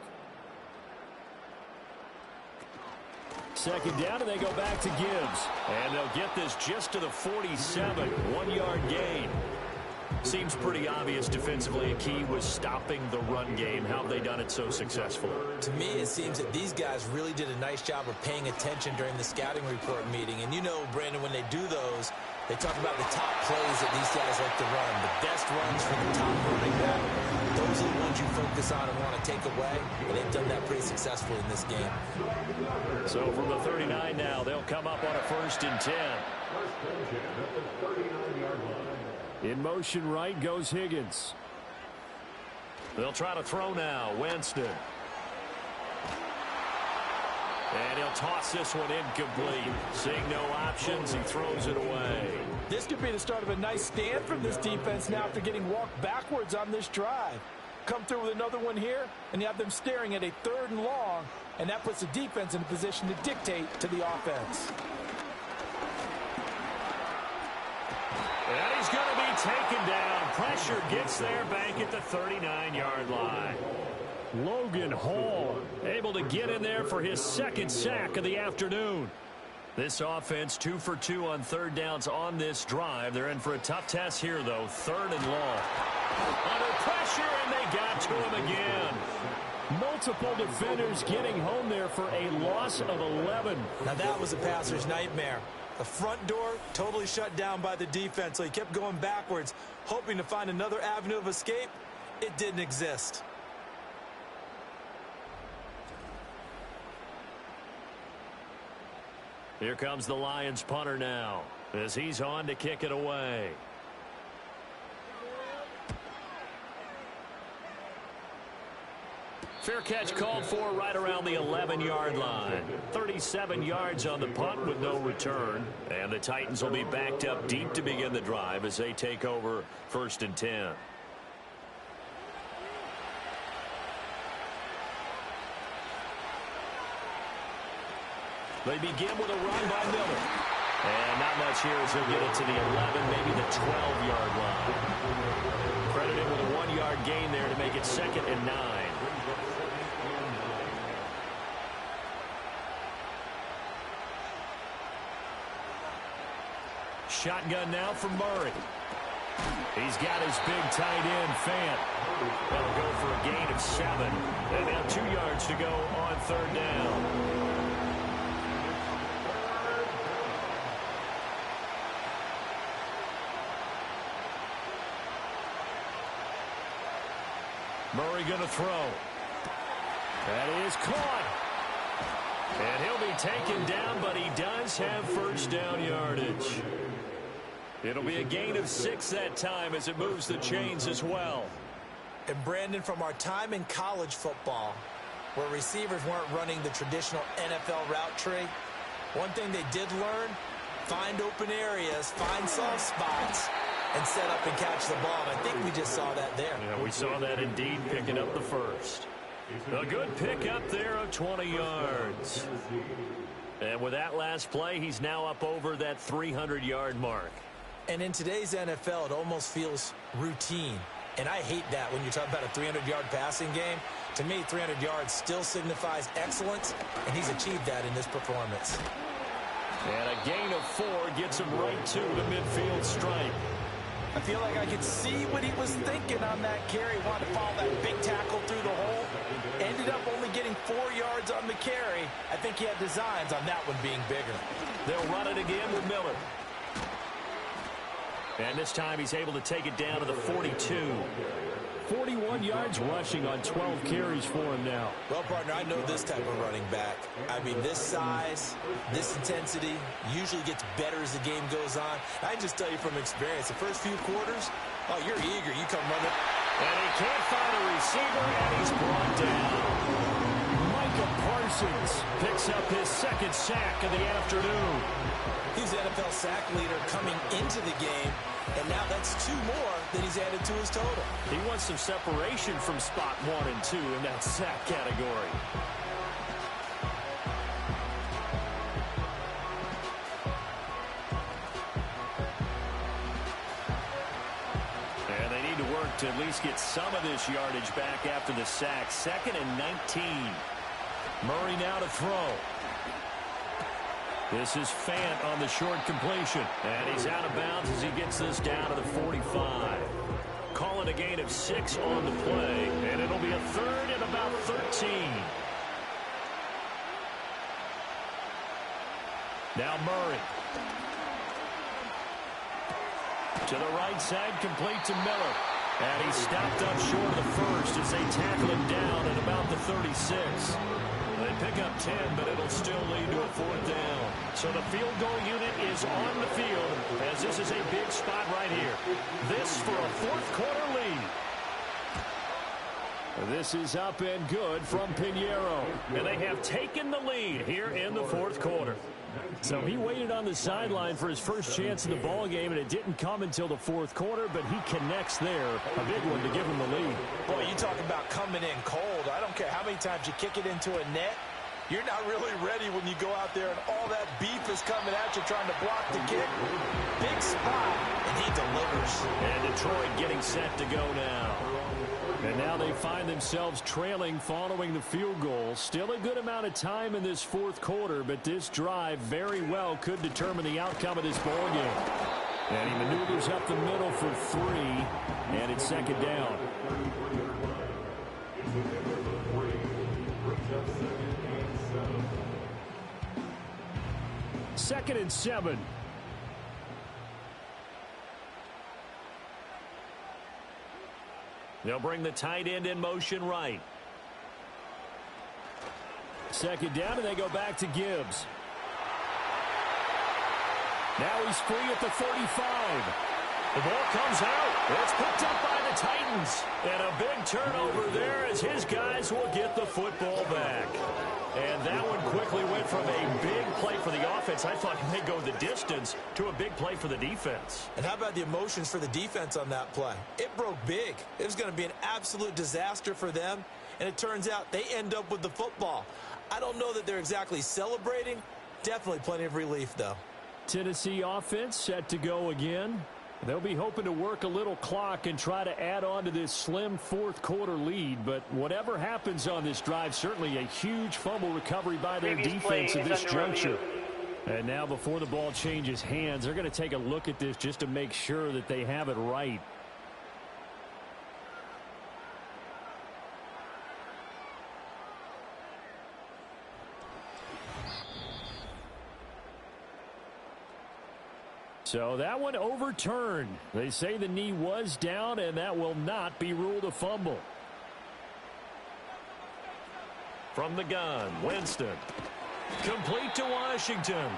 2nd down, and they go back to Gibbs. And they'll get this just to the 47. 1-yard gain. Seems pretty obvious defensively. A key was stopping the run game. How have they done it so successfully? To me, it seems that these guys really did a nice job of paying attention during the scouting report meeting. And you know, Brandon, when they do those, they talk about the top plays that these guys like to run. The best runs for the top running back. Those are the ones you focus on and want to take away. And they've done that pretty successfully in this game. So from the 39 now, they'll come up on a 1st and 10. In motion right goes Higgins. They'll try to throw now. Winston. And he'll toss this one incomplete. Seeing no options, he throws it away. This could be the start of a nice stand from this defense now after getting walked backwards on this drive. Come through with another one here, and you have them staring at a 3rd and long, and that puts the defense in a position to dictate to the offense. And he's going to be taken down. Pressure gets there back at the 39-yard line. Logan Hall able to get in there for his 2nd sack of the afternoon. This offense 2 for 2 on 3rd downs on this drive. They're in for a tough test here, though. 3rd and long. Under pressure, and they got to him again. Multiple defenders getting home there for a loss of 11. Now that was a passer's nightmare. The front door totally shut down by the defense, so he kept going backwards, hoping to find another avenue of escape. It didn't exist. Here comes the Lions punter now as he's on to kick it away. Fair catch called for right around the 11-yard line. 37 yards on the punt with no return. And the Titans will be backed up deep to begin the drive as they take over 1st and 10. They begin with a run by Miller. And not much here as he'll get it to the 11, maybe the 12-yard line. Credited with a 1-yard gain there to make it 2nd and 9. Shotgun now for Murray. He's got his big tight end, Fant. That'll go for a gain of 7. And now 2 yards to go on 3rd down. Murray going to throw. That is caught. And he'll be taken down, but he does have 1st down yardage. It'll be a gain of 6 that time as it moves the chains as well. And Brandon, from our time in college football, where receivers weren't running the traditional NFL route tree, one thing they did learn, find open areas, find soft spots, and set up and catch the ball. And I think we just saw that there. Yeah, we saw that indeed, picking up the 1st. A good pickup there of 20 yards. And with that last play, he's now up over that 300-yard mark. And in today's NFL, it almost feels routine. And I hate that when you talk about a 300-yard passing game. To me, 300 yards still signifies excellence, and he's achieved that in this performance. And a gain of 4 gets him right to the midfield stripe. I feel like I could see what he was thinking on that carry. Wanted to follow that big tackle through the hole. Ended up only getting 4 yards on the carry. I think he had designs on that one being bigger. They'll run it again with Miller. And this time he's able to take it down to the 42. 41 yards rushing on 12 carries for him now. Well, partner, I know this type of running back. I mean, this size, this intensity usually gets better as the game goes on. I can just tell you from experience, the first few quarters, oh, you're eager. You come running. And he can't find a receiver, and he's brought down. Micah Parsons picks up his 2nd sack of the afternoon. He's the NFL sack leader coming into the game, and now that's 2 more that he's added to his total. He wants some separation from spot 1 and 2 in that sack category. And they need to work to at least get some of this yardage back after the sack. 2nd and 19. Murray now to throw. This is Fant on the short completion. And he's out of bounds as he gets this down to the 45. Calling a gain of 6 on the play. And it'll be a 3rd and about 13. Now Murray. To the right side, complete to Miller. And he's stopped up short of the 1st as they tackle him down at about the 36. They pick up 10, but it'll still lead to a 4th down. So the field goal unit is on the field as this is a big spot right here. This for a 4th quarter lead. This is up and good from Pinheiro. And they have taken the lead here in the fourth quarter. So he waited on the sideline for his first chance in the ball game, and it didn't come until the fourth quarter, but he connects there. A big one to give him the lead. Boy, you talk about coming in cold. I don't care how many times you kick it into a net. You're not really ready when you go out there and all that beef is coming at you trying to block the kick. Big spot, and he delivers. And Detroit getting set to go now. And now they find themselves trailing following the field goal. Still a good amount of time in this fourth quarter, but this drive very well could determine the outcome of this ball game. And he maneuvers up the middle for 3, and it's second down. Second and 7. They'll bring the tight end in motion right. Second down, and they go back to Gibbs. Now he's free at the 35. The ball comes out. It's picked up by the Titans. And a big turnover there as his guys will get the football back. And that one quickly went from a big play for the offense, I thought he may go the distance, to a big play for the defense. And how about the emotions for the defense on that play? It broke big. It was going to be an absolute disaster for them, and it turns out they end up with the football. I don't know that they're exactly celebrating. Definitely plenty of relief, though. Tennessee offense set to go again. They'll be hoping to work a little clock and try to add on to this slim fourth quarter lead. But whatever happens on this drive, certainly a huge fumble recovery by their defense at this juncture. And now before the ball changes hands, they're going to take a look at this just to make sure that they have it right. So that one overturned. They say the knee was down, and that will not be ruled a fumble. From the gun, Winston. Complete to Washington.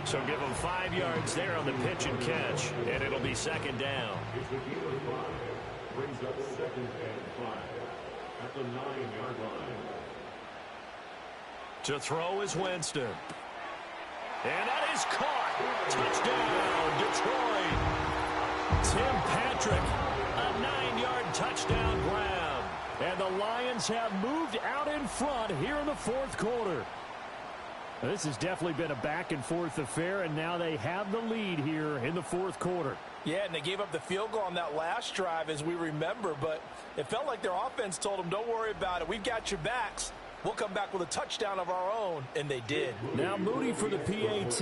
So give him 5 yards there on the pitch and catch, and it'll be second down. Brings up second and 5 at the 9-yard line. To throw is Winston. And that is caught. Touchdown, Detroit. Tim Patrick, a 9-yard touchdown grab. And the Lions have moved out in front here in the fourth quarter. This has definitely been a back-and-forth affair, and now they have the lead here in the fourth quarter. Yeah, and they gave up the field goal on that last drive, as we remember, but it felt like their offense told them, don't worry about it. We've got your backs. We'll come back with a touchdown of our own, and they did. Now Moody for the PAT.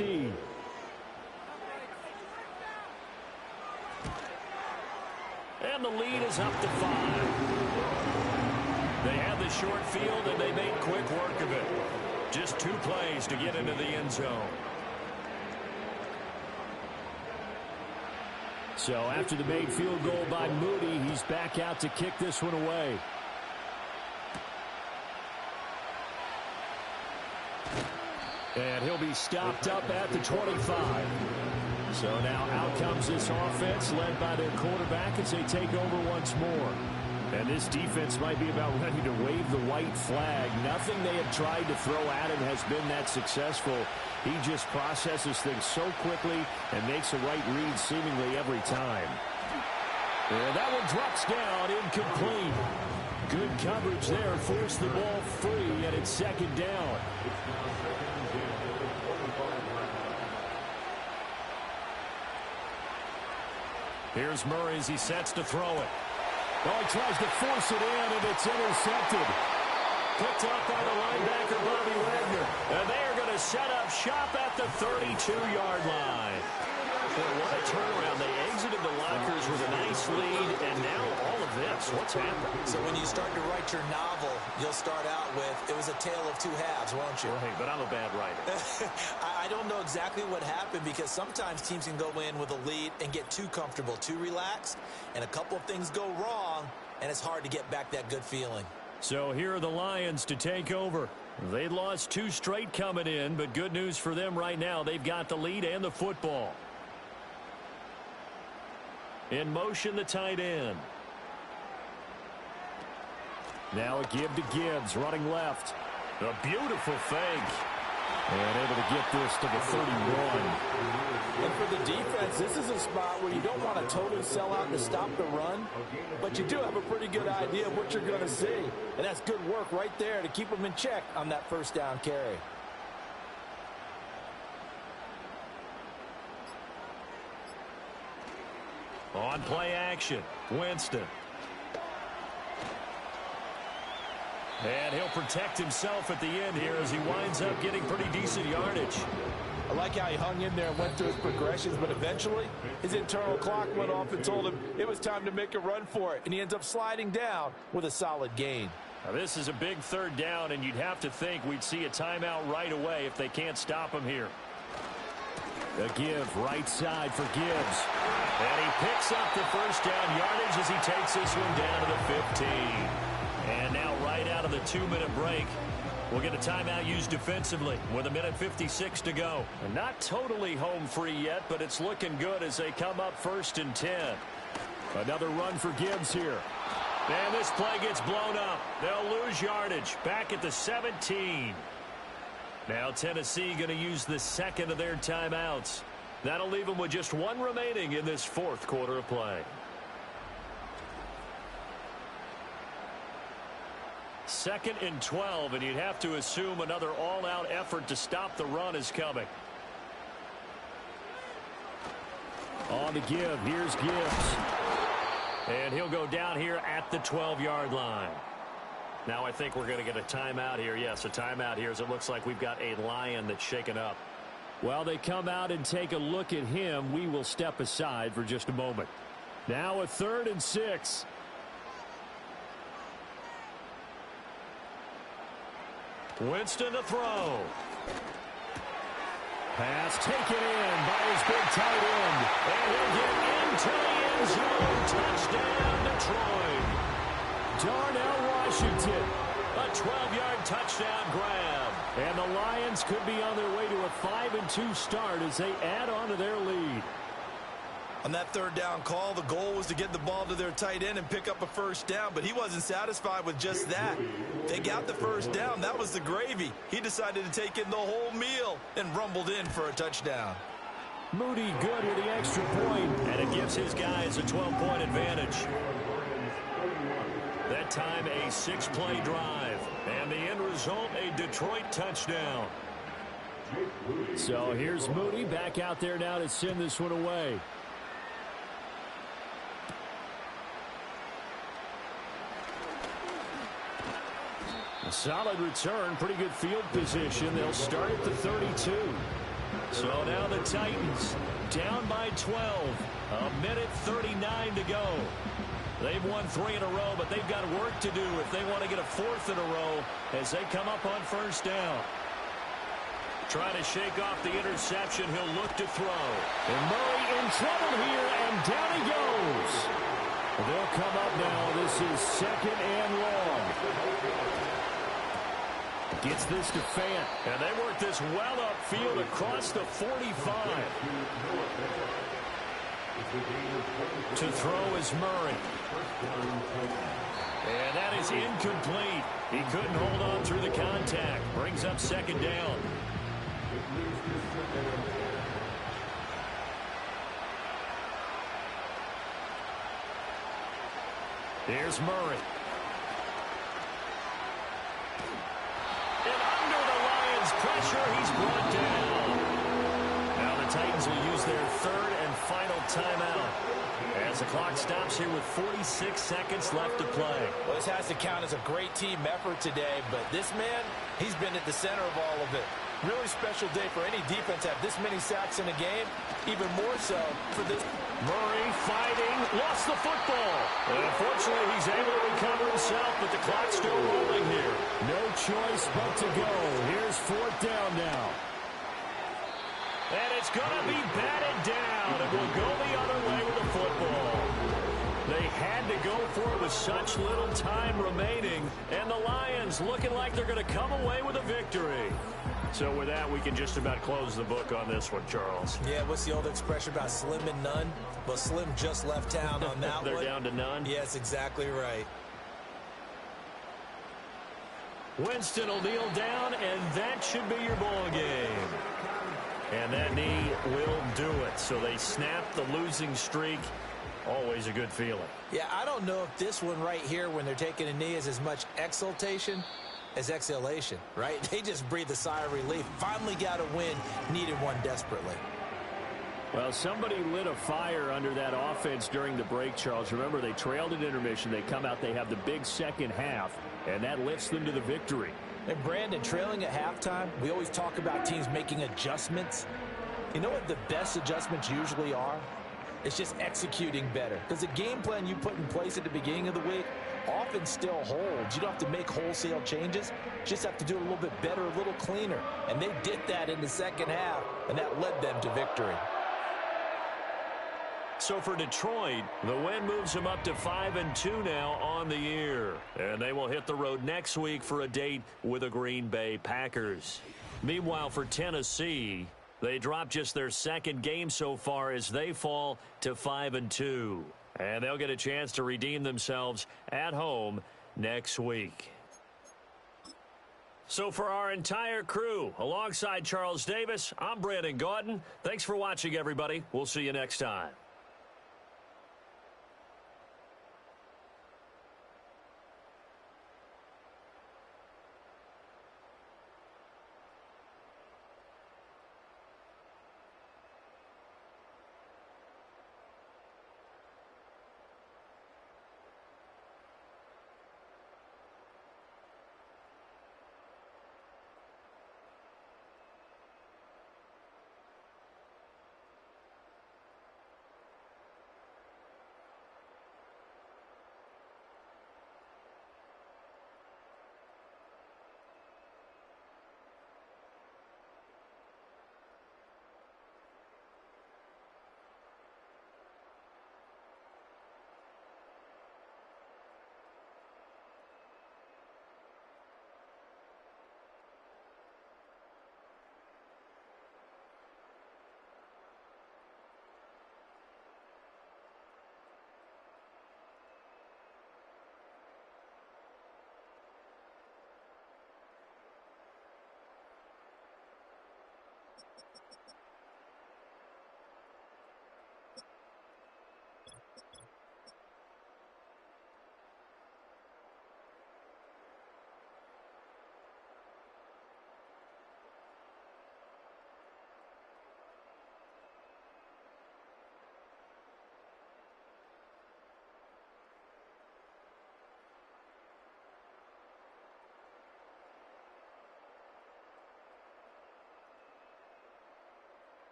And the lead is up to 5. They had the short field, and they made quick work of it. Just 2 plays to get into the end zone. So after the made field goal by Moody, he's back out to kick this one away. And he'll be stopped up at the 25. So now out comes this offense led by their quarterback as they take over once more. And this defense might be about ready to wave the white flag. Nothing they have tried to throw at him has been that successful. He just processes things so quickly and makes the right read seemingly every time. And that one drops down, incomplete. Good coverage there, forced the ball free, and it's second down. Here's Murray as he sets to throw it. Oh, he tries to force it in, and it's intercepted. Picked up by the linebacker, Bobby Wagner. And they are going to set up shop at the 32-yard line. Boy, what a turnaround. They exited the lockers with a nice lead, and now all of this. What's happened? So when you start to write your novel, you'll start out with, it was a tale of 2 halves, won't you? Right, but I'm a bad writer. I don't know exactly what happened because sometimes teams can go in with a lead and get too comfortable, too relaxed, and a couple of things go wrong, and it's hard to get back that good feeling. So here are the Lions to take over. They lost 2 straight coming in, but good news for them right now. They've got the lead and the football. In motion, the tight end. Now a give to Gibbs, running left. A beautiful fake. And able to get this to the 31. And for the defense, this is a spot where you don't want to totally sell out to stop the run, but you do have a pretty good idea of what you're going to see. And that's good work right there to keep them in check on that first down carry. On play action, Winston. And he'll protect himself at the end here as he winds up getting pretty decent yardage. I like how he hung in there and went through his progressions, but eventually his internal clock went off and told him it was time to make a run for it, and he ends up sliding down with a solid gain. Now this is a big third down, and you'd have to think we'd see a timeout right away if they can't stop him here. The give right side for Gibbs. And he picks up the first down yardage as he takes this one down to the 15. And now right out of the 2-minute break, we'll get a timeout used defensively with 1:56 to go. And not totally home free yet, but it's looking good as they come up 1st and 10. Another run for Gibbs here. And this play gets blown up. They'll lose yardage back at the 17. Now Tennessee going to use the second of their timeouts. That'll leave them with just one remaining in this 4th quarter of play. 2nd and 12, and you'd have to assume another all-out effort to stop the run is coming. On the give, here's Gibbs. And he'll go down here at the 12-yard line. Now I think we're going to get a timeout here. Yes, a timeout here as it looks like we've got a Lion that's shaken up. While they come out and take a look at him, we will step aside for just a moment. Now a 3rd and 6. Winston to throw. Pass taken in by his big tight end. And he'll get into the end zone. Touchdown, Detroit. Darnell Washington. A 12-yard touchdown grab. And the Lions could be on their way to a 5-2 start as they add on to their lead. On that 3rd down call, the goal was to get the ball to their tight end and pick up a first down, but he wasn't satisfied with just that. They got the first down. That was the gravy. He decided to take in the whole meal and rumbled in for a touchdown. Moody good with the extra point, and it gives his guys a 12-point advantage. That time a 6-play drive, and the end result a Detroit touchdown. So here's Moody back out there now to send this one away. A solid return, pretty good field position. They'll start at the 32. So now the Titans down by 12. 1:39 to go. They've won 3 in a row, but they've got work to do if they want to get a 4th in a row as they come up on first down. Trying to shake off the interception. He'll look to throw. And Murray in trouble here, and down he goes. They'll come up now. This is 2nd and long. Gets this to Fant. And they work this well upfield across the 45. To throw is Murray. And that is incomplete. He couldn't hold on through the contact. Brings up 2nd down. Here's Murray. And under the Lions' pressure, he's brought down. Now the Titans will use their 3rd and final timeout as the clock stops here with 46 seconds left to play. Well, this has to count as a great team effort today, but this man, he's been at the center of all of it. Really special day for any defense to have this many sacks in a game, even more so for this. Murray fighting, lost the football. And unfortunately, he's able to recover himself, but the clock's still rolling here. No choice but to go. Here's 4th down now. And it's going to be batted down. It will go the other way with the football. They had to go for it with such little time remaining, and the Lions looking like they're going to come away with a victory. So with that, we can just about close the book on this one, Charles. Yeah, what's the old expression about slim and none? Well, Slim just left town on that They're one. down to none? Yes, exactly right. Winston will kneel down, and that should be your ball game. And that knee will do it. So they snap the losing streak. Always a good feeling. Yeah, I don't know if this one right here, when they're taking a knee, is as much exultation as exhalation, right? They just breathe a sigh of relief. Finally got a win, needed one desperately. Well, somebody lit a fire under that offense during the break, Charles. Remember, they trailed at intermission. They come out, they have the big second half, and that lifts them to the victory. And Brandon, trailing at halftime, we always talk about teams making adjustments. You know what the best adjustments usually are? It's just executing better. Because the game plan you put in place at the beginning of the week often still holds. You don't have to make wholesale changes. You just have to do it a little bit better, a little cleaner. And they did that in the second half, and that led them to victory. So for Detroit, the win moves them up to 5-2 now on the year. And they will hit the road next week for a date with the Green Bay Packers. Meanwhile, for Tennessee, they drop just their second game so far as they fall to 5-2. And they'll get a chance to redeem themselves at home next week. So for our entire crew, alongside Charles Davis, I'm Brandon Gaudin. Thanks for watching, everybody. We'll see you next time.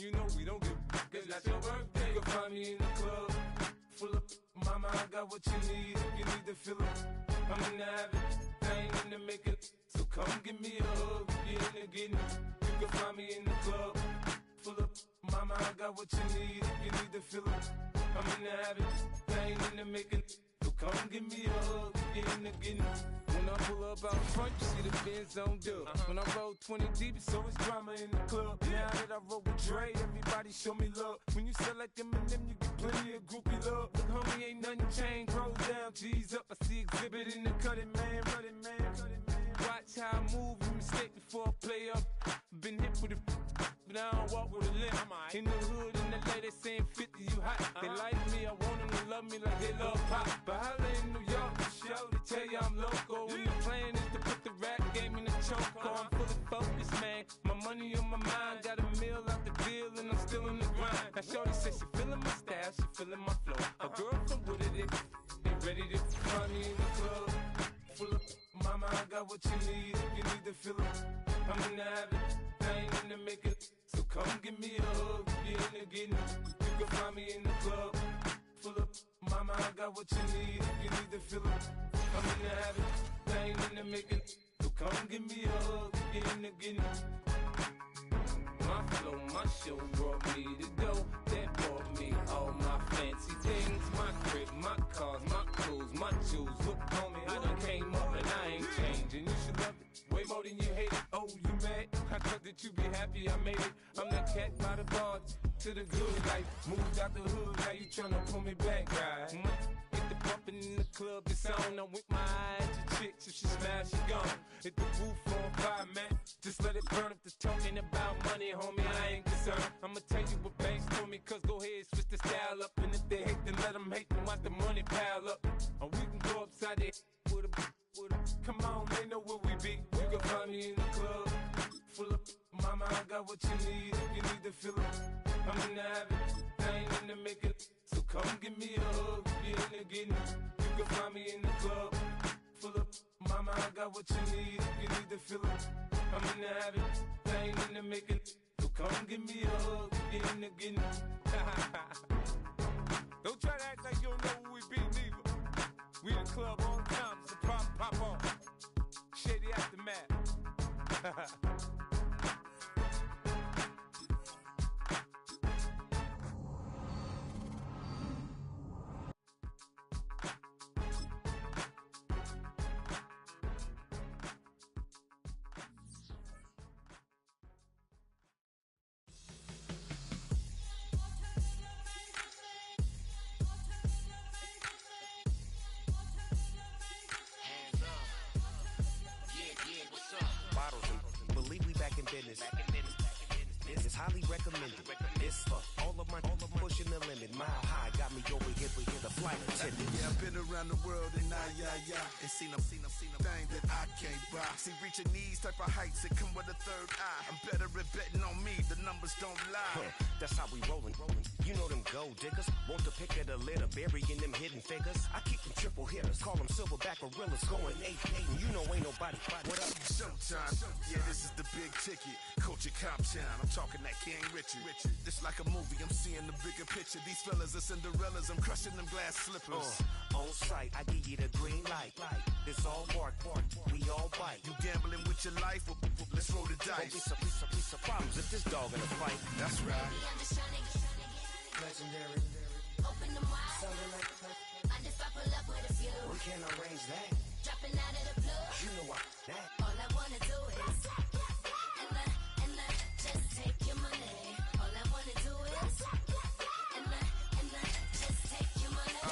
you know we don't give a fuck, cause that's your birthday. You can find me in the club, full of mama, I got what you need. If you need to fill up, I'm in the habit, I ain't in the making. So come give me a hug, if you're in the getting. You can find me in the club, full of mama, I got what you need. If you need to fill up, I'm in the habit, I ain't in the making. So come give me a hug, if you're in the getting. When I pull up out front, you see the Benz on dub. When I roll 20 deep, it's always drama in the club. Now that I roll with Dre, everybody show me love. When you sell like Eminem, you get plenty of groupie love. Look, homie, ain't nothing changed. Roll down, G's up. I see exhibit in the cutting, man. Running, man. Watch how I move, you mistake before I play up. Been hit with a but I don't walk with a limp. In the hood, in the LA, they saying 50, you hot. They like me, I want them to love me like they love pop. But holla in New York, show, they tell you I'm local. And the plan is to put the rap game in the choke. I'm fully focused, man. My money on my mind, got a meal out the deal, and I'm still in the grind. Now shorty says she feeling my style, she feeling my flow. A girl from Wooded, they ready to find me in the club. Full of mama, I got what you need. If you need to fill up, I'm in the habit, I ain't in the making. So come give me a hug, if you're in the getting. You can find me in the club, full of mama, I got what you need. If you need to fill up, I'm in the habit, I ain't in the making. So come give me a hug, if you're in the getting. My flow, my show brought me to go. That brought me all my fancy things. My crib, my cars, my clothes, my jewels. Look, homie, I done came up and I ain't changing. You should love it way more than you hate it. Oh, you mad? I thought that you be happy I made it. I'm that cat by the bar to the good life. Moved out the hood, now you tryna pull me back, right? Hit the bumpin' in the club, it's on. I'm with my eyes to chicks. If she smash, she gone. Hit the roof on fire, man. Just let it burn if the talking about money, homie, I ain't concerned. I'ma tell you what banks told me, cause go ahead, switch the style up. And if they hate, then let them hate, then watch the money pile up. Or we can go upside there with a. Come on, they know where we be. You can find me in the club, full of mama, I got what you need. If you need to fill up, I'm in the habit, I ain't in the making. So come give me a hug, if you're in the getting. You can find me in the club, full of mama, I got what you need. If you need to fill up, I'm in the habit, I ain't in the making. So come give me a hug, if you're in the getting. Don't try to act like you don't know who we be, neither. We the club all the time, so pop on. Shady Aftermath. Business. It's highly recommended. It's for all of my pushing the limit. Mile high got me over here for the flight attendant. Yeah, I've been around the world and and seen them things that I can't buy. See, reaching these type of heights, it come with a third eye. I'm better at betting on me, the numbers don't lie. That's how we rollin'. You know them gold diggers, want to pick at a litter, burying them hidden figures. I keep them triple hitters, call them silverback gorillas, going 8-8, and you know ain't nobody. What up? Showtime, yeah, this is the big ticket. Culture Cop Town, I'm talking that King Richard. This like a movie, I'm seeing the bigger picture. These fellas are Cinderellas, I'm crushing them glass slippers. On sight, I give you the green light. It's all bark, we all bite. You gambling with your life? Well, let's roll the dice. Piece of problems if this dog in a fight. That's right. Legendary. Open them wide. Sounding like and if I pull up with a few, we can arrange that. Dropping out of the blue. You know what? That. All I wanna do is and just take your money. All I wanna do is and just take your money.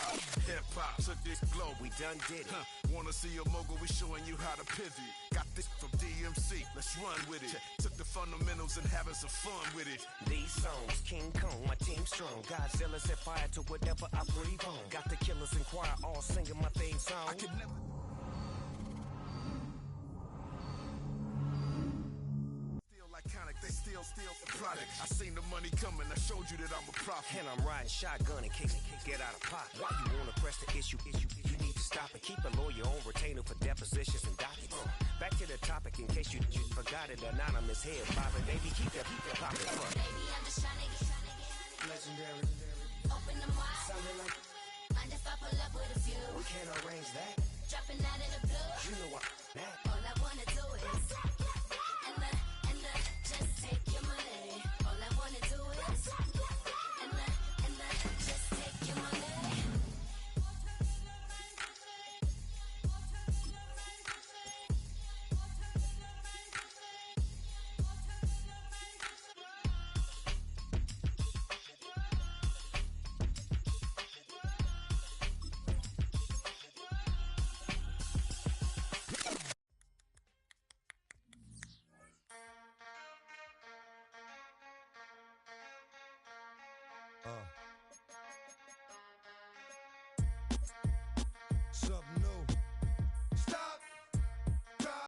Hip hop took this globe. We done did it. Wanna see a mogul? We showing you how to pivot. Got this from DMC. Let's run with it. Took the fundamentals and having some fun with it. These songs, King Kong, my team strong. Godzilla set fire to whatever I breathe on. Got the killers in choir all singing my theme song. I could never. They still steal the product. I seen the money coming. I showed you that I'm a prophet. And I'm riding shotgun in case it get out of pocket. Why you wanna press the issue? You need to stop it. Keep a lawyer on retainer for depositions and dockets. Back to the topic in case you forgot it. Anonymous head bobbing, baby, keep that poppin'. Baby, I'm just tryna get Legendary. Open them wide. Sounding like Mind if I pull up with a few? we can't arrange that. Dropping out of the blue. You know what? All I wanna do is